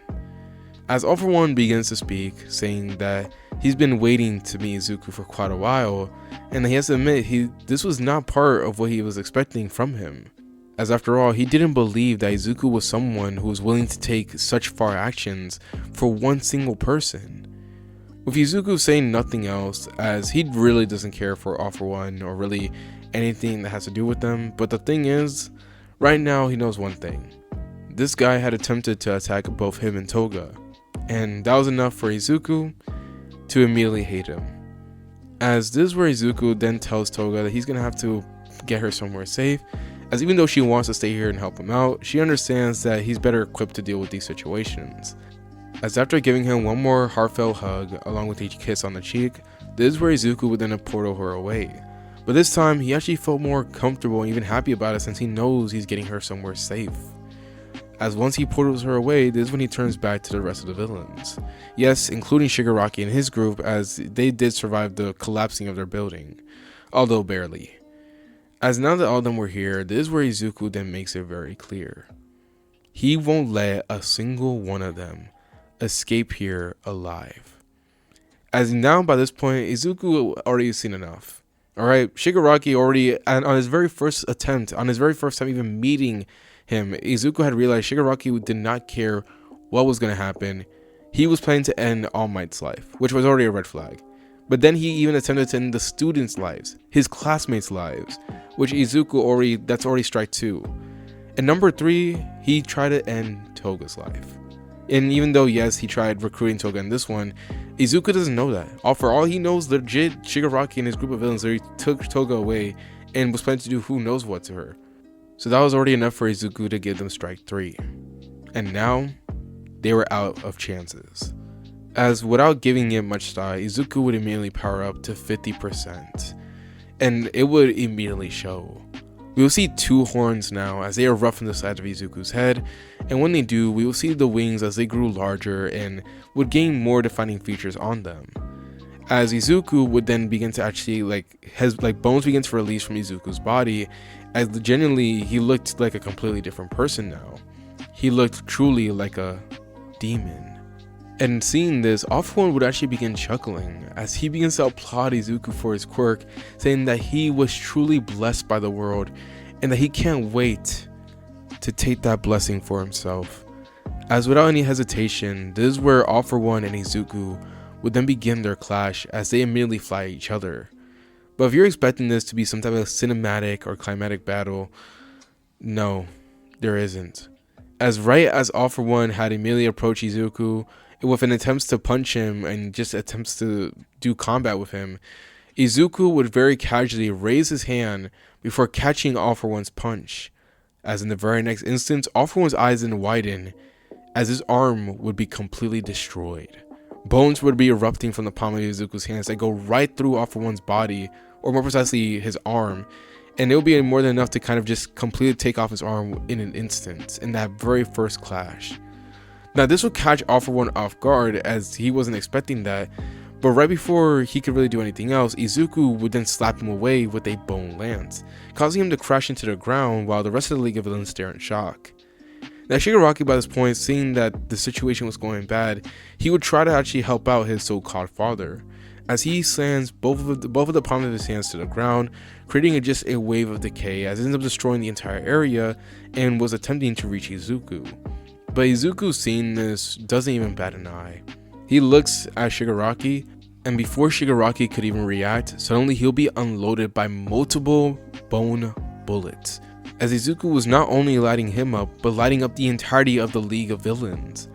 As All For One begins to speak, saying that he's been waiting to meet Izuku for quite a while, and that he has to admit this was not part of what he was expecting from him, as after all, he didn't believe that Izuku was someone who was willing to take such far actions for one single person. With Izuku saying nothing else, as he really doesn't care for All For One or really anything that has to do with them, but the thing is, right now he knows one thing. This guy had attempted to attack both him and Toga, and that was enough for Izuku to immediately hate him. As this is where Izuku then tells Toga that he's gonna have to get her somewhere safe, as even though she wants to stay here and help him out, she understands that he's better equipped to deal with these situations. As after giving him one more heartfelt hug along with each kiss on the cheek, this is where Izuku would then portal her away. But this time he actually felt more comfortable and even happy about it, since he knows he's getting her somewhere safe. As once he portals her away, this is when he turns back to the rest of the villains. Yes, including Shigaraki and his group, as they did survive the collapsing of their building, although barely. As now that all of them were here, this is where Izuku then makes it very clear. He won't let a single one of them escape here alive. As now by this point, Izuku already seen enough. Alright, Shigaraki already, and on his very first time even meeting him, Izuku had realized Shigaraki did not care what was going to happen. He was planning to end All Might's life, which was already a red flag. But then he even attempted to end the students' lives, his classmates' lives, which that's already strike 2. And number 3, he tried to end Toga's life. And even though, yes, he tried recruiting Toga in this one, Izuku doesn't know that. For all he knows, legit, Shigaraki and his group of villains literally took Toga away and was planning to do who knows what to her. So that was already enough for Izuku to give them strike 3. And now, they were out of chances. As without giving it much thought, Izuku would immediately power up to 50%. And it would immediately show. We will see 2 horns now as they are rough on the side of Izuku's head, and when they do, we will see the wings as they grew larger and would gain more defining features on them. As Izuku would then begin to actually bones begin to release from Izuku's body, as genuinely he looked like a completely different person now. He looked truly like a demon. And seeing this, All For One would actually begin chuckling as he begins to applaud Izuku for his quirk, saying that he was truly blessed by the world and that he can't wait to take that blessing for himself. As without any hesitation, this is where All For One and Izuku would then begin their clash as they immediately fly at each other. But if you're expecting this to be some type of cinematic or climatic battle, no, there isn't. As right as All For One had immediately approached Izuku with an attempt to punch him and just attempts to do combat with him, Izuku would very casually raise his hand before catching All For One's punch. As in the very next instant, All For One's eyes then widen as his arm would be completely destroyed. Bones would be erupting from the palm of Izuku's hands that go right through All For One's body, or more precisely his arm, and it will be more than enough to kind of just completely take off his arm in an instant in that very first clash. Now this would catch All For One off guard as he wasn't expecting that, but right before he could really do anything else, Izuku would then slap him away with a bone lance, causing him to crash into the ground while the rest of the League of Villains stare in shock. Now Shigaraki by this point, seeing that the situation was going bad, he would try to actually help out his so-called father, as he slams both of the palms of his hands to the ground, creating just a wave of decay as it ends up destroying the entire area and was attempting to reach Izuku. But Izuku, seeing this, doesn't even bat an eye. He looks at Shigaraki, and before Shigaraki could even react, suddenly he'll be unloaded by multiple bone bullets, as Izuku was not only lighting him up, but lighting up the entirety of the League of Villains,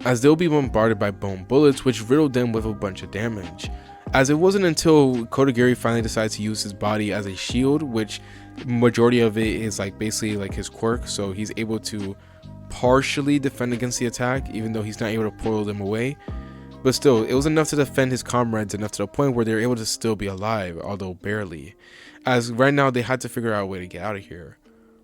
as they'll be bombarded by bone bullets, which riddled them with a bunch of damage. As it wasn't until Kodagiri finally decides to use his body as a shield, which majority of it is like basically like his quirk, so he's able to partially defend against the attack, even though he's not able to portal them away. But still, it was enough to defend his comrades enough to the point where they're able to still be alive, although barely. As right now they had to figure out a way to get out of here.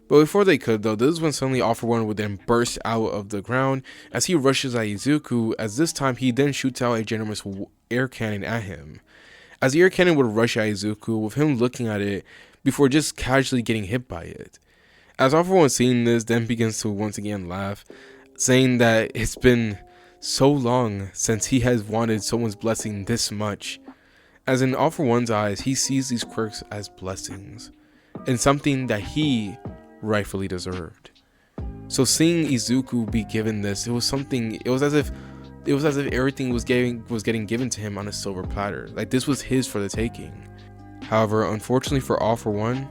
But before they could though, this is when suddenly All For One would then burst out of the ground as he rushes at Izuku, as this time he then shoots out a generous air cannon at him. As the air cannon would rush at Izuku, with him looking at it before just casually getting hit by it. As All For One seeing this then begins to once again laugh, saying that it's been so long since he has wanted someone's blessing this much. As in All For One's eyes, he sees these quirks as blessings, and something that he rightfully deserved. So seeing Izuku be given this, it was as if everything was getting given to him on a silver platter. Like this was his for the taking. However, unfortunately for All For One,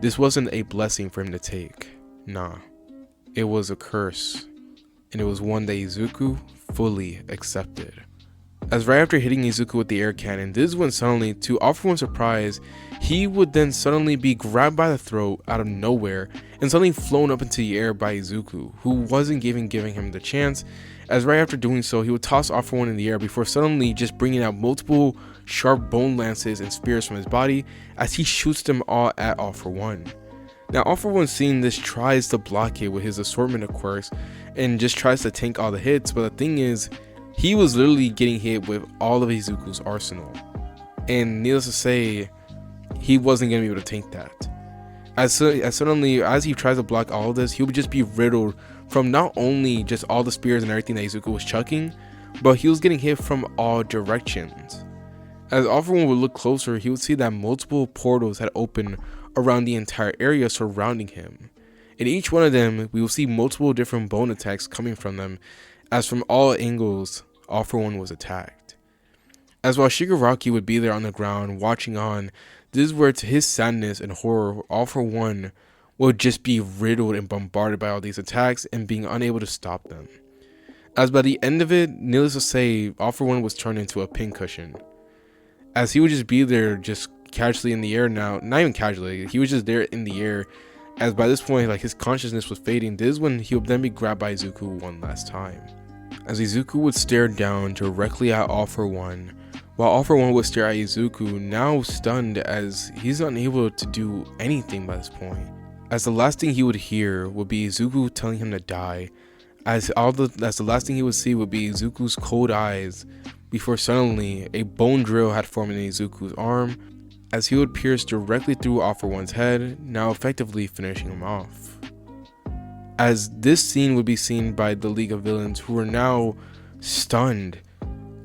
this wasn't a blessing for him to take. Nah. It was a curse. And it was one that Izuku fully accepted. As right after hitting Izuku with the air cannon, this is when suddenly, to All For One's surprise, he would then suddenly be grabbed by the throat out of nowhere and suddenly flown up into the air by Izuku, who wasn't giving him the chance, as right after doing so, he would toss All For One in the air before suddenly just bringing out multiple sharp bone lances and spears from his body as he shoots them all at All For One. Now All For One, seeing this, tries to block it with his assortment of quirks and just tries to tank all the hits, but the thing is, he was literally getting hit with all of Izuku's arsenal, and needless to say, he wasn't going to be able to tank that. As suddenly as he tries to block all of this, he would just be riddled from not only just all the spears and everything that Izuku was chucking, but he was getting hit from all directions. As All For One would look closer, he would see that multiple portals had opened around the entire area surrounding him. In each one of them, we will see multiple different bone attacks coming from them, as from all angles, All For One was attacked. As while Shigaraki would be there on the ground watching on, this is where, to his sadness and horror, All For One would just be riddled and bombarded by all these attacks and being unable to stop them. As by the end of it, needless to say, All For One was turned into a pincushion, as he would just be there just casually in the air now, not even casually, he was just there in the air, as by this point like his consciousness was fading. This is when he would then be grabbed by Izuku one last time, as Izuku would stare down directly at All For One, while All For One would stare at Izuku, now stunned as he's unable to do anything by this point, as the last thing he would hear would be Izuku telling him to die, as the last thing he would see would be Izuku's cold eyes, before suddenly a bone drill had formed in Izuku's arm, as he would pierce directly through All For One's head, now effectively finishing him off. As this scene would be seen by the League of Villains, who were now stunned,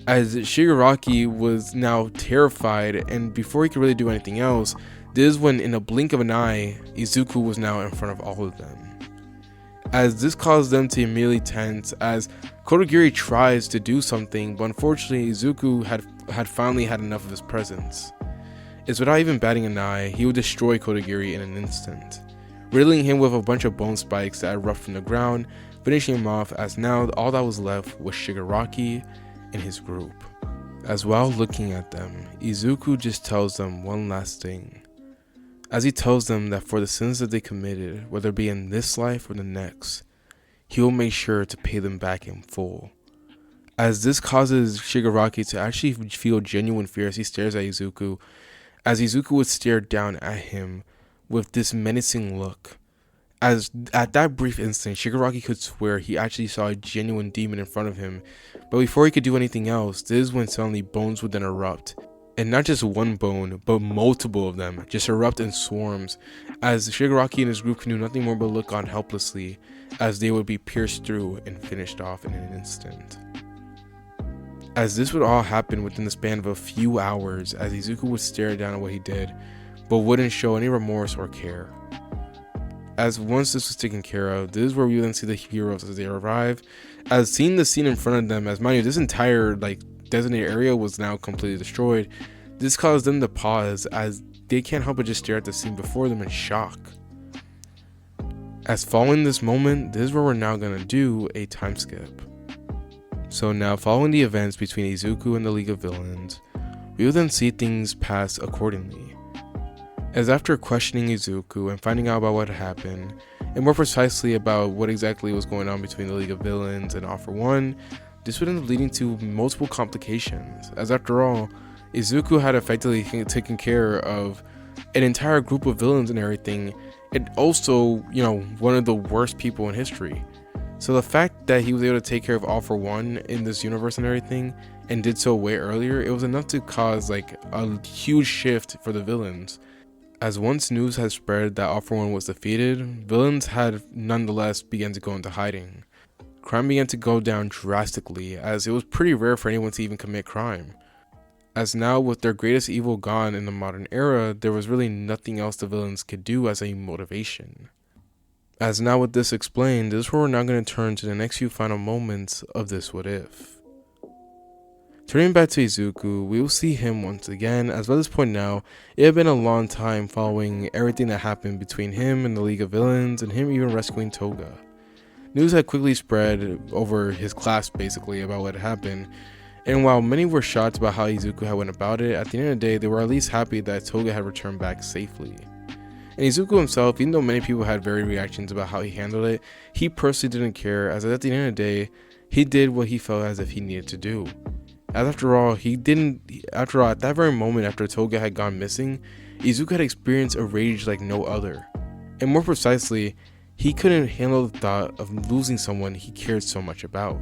as Shigaraki was now terrified, and before he could really do anything else, this is when in a blink of an eye, Izuku was now in front of all of them. As this caused them to immediately tense, as Kodagiri tries to do something, but unfortunately Izuku had finally had enough of his presence. As without even batting an eye, he would destroy Kodagiri in an instant, riddling him with a bunch of bone spikes that erupt from the ground, finishing him off, as now all that was left was Shigaraki and his group. As while looking at them, Izuku just tells them one last thing, as he tells them that for the sins that they committed, whether it be in this life or the next, he will make sure to pay them back in full. As this causes Shigaraki to actually feel genuine fear as he stares at Izuku, as Izuku would stare down at him with this menacing look. As at that brief instant, Shigaraki could swear he actually saw a genuine demon in front of him, but before he could do anything else, this is when suddenly bones would then erupt. And not just one bone, but multiple of them just erupt in swarms, as Shigaraki and his group could do nothing more but look on helplessly, as they would be pierced through and finished off in an instant. as this would all happen within the span of a few hours, as Izuku would stare down at what he did, but wouldn't show any remorse or care. As once this was taken care of, this is where we then see the heroes as they arrive, as seeing the scene in front of them, as mind you, this entire designated area was now completely destroyed. This caused them to pause, as they can't help but just stare at the scene before them in shock. As following this moment, this is where we're now going to do a time skip. So now, following the events between Izuku and the League of Villains, we will then see things pass accordingly. As after questioning Izuku and finding out about what happened, and more precisely about what exactly was going on between the League of Villains and All For One, this would end up leading to multiple complications, as after all, Izuku had effectively taken care of an entire group of villains and everything, and also, one of the worst people in history. So the fact that he was able to take care of All For One in this universe and everything, and did so way earlier, it was enough to cause a huge shift for the villains. As once news had spread that All For One was defeated, villains had nonetheless begun to go into hiding. Crime began to go down drastically, as it was pretty rare for anyone to even commit crime. As now, with their greatest evil gone in the modern era, there was really nothing else the villains could do as a motivation. As now with this explained, this is where we're now going to turn to the next few final moments of this What If. Turning back to Izuku, we will see him once again, as by this point now, it had been a long time following everything that happened between him and the League of Villains, and him even rescuing Toga. News had quickly spread over his class basically about what had happened, and while many were shocked about how Izuku had went about it, at the end of the day they were at least happy that Toga had returned back safely. And Izuku himself, even though many people had varied reactions about how he handled it, he personally didn't care, as at the end of the day, he did what he felt as if he needed to do. As after all, at that very moment after Toga had gone missing, Izuku had experienced a rage like no other. And more precisely, he couldn't handle the thought of losing someone he cared so much about.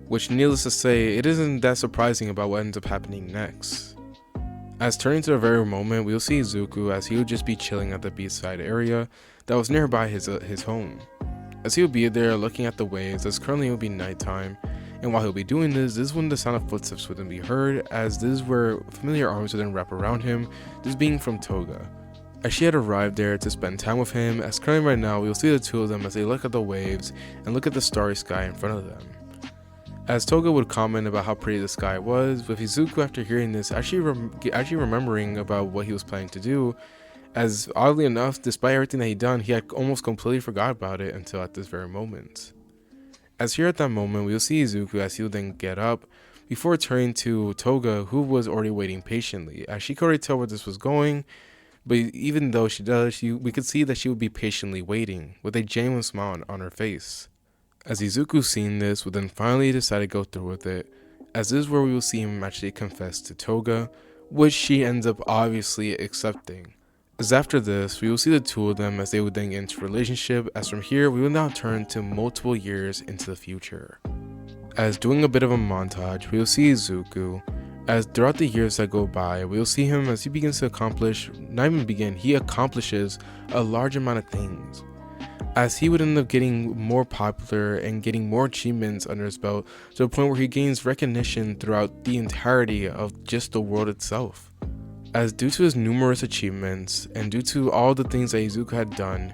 Which, needless to say, it isn't that surprising about what ends up happening next. As turning to the very moment, we'll see Izuku as he would just be chilling at the beachside area that was nearby his home. As he would be there looking at the waves, as currently it would be nighttime, and while he'll be doing this is when the sound of footsteps would then be heard, as this is where familiar arms would then wrap around him, this being from Toga. As she had arrived there to spend time with him, as currently right now we'll see the two of them as they look at the waves and look at the starry sky in front of them. As Toga would comment about how pretty the sky was, with Izuku after hearing this actually remembering about what he was planning to do, as oddly enough, despite everything that he'd done, he had almost completely forgot about it until at this very moment. As here at that moment, we'll see Izuku as he'll then get up, before turning to Toga, who was already waiting patiently, as she could already tell where this was going, but even though she does, we could see that she would be patiently waiting, with a genuine smile on her face. As Izuku seeing this, would then finally decide to go through with it, as this is where we will see him actually confess to Toga, which she ends up obviously accepting. As after this, we will see the two of them as they would then get into a relationship, as from here we will now turn to multiple years into the future. As doing a bit of a montage, we will see Izuku, as throughout the years that go by, we will see him as he begins to he accomplishes a large amount of things. As he would end up getting more popular and getting more achievements under his belt, to the point where he gains recognition throughout the entirety of just the world itself. As due to his numerous achievements, and due to all the things that Izuku had done,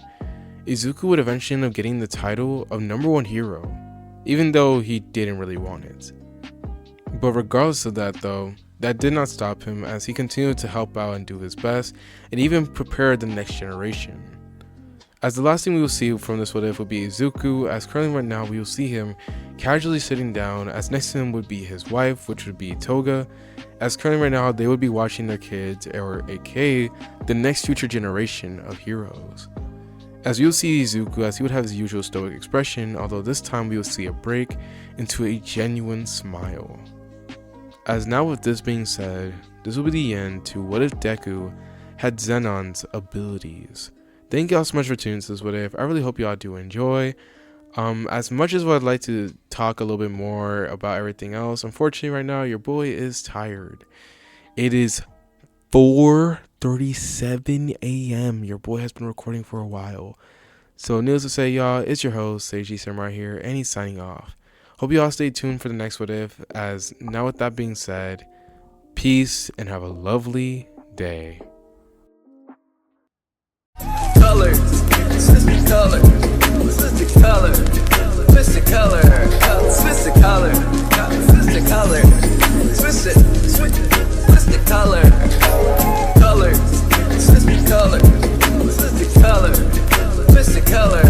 Izuku would eventually end up getting the title of #1 hero, even though he didn't really want it. But regardless of that though, that did not stop him as he continued to help out and do his best, and even prepare the next generation. As the last thing we will see from this What If would be Izuku, as currently right now we will see him casually sitting down, as next to him would be his wife, which would be Toga, as currently right now they would be watching their kids, or aka the next future generation of heroes. As you'll see Izuku as he would have his usual stoic expression, although this time we will see a break into a genuine smile. As now with this being said, this will be the end to What If Deku had Zenon's abilities. Thank y'all so much for tuning to this What If. I really hope y'all do enjoy. As much as I'd like to talk a little bit more about everything else, unfortunately right now your boy is tired. It is 4:37 a.m. Your boy has been recording for a while. So needless to say, y'all, it's your host, Seiji Samurai here, and he's signing off. Hope you all stay tuned for the next what if, as now with that being said, peace and have a lovely day. Colors, switch the color, switch the color, switch the color, switch the color, switch the color, switch it, switch the color, colors, switch the color, switch the color, switch the color.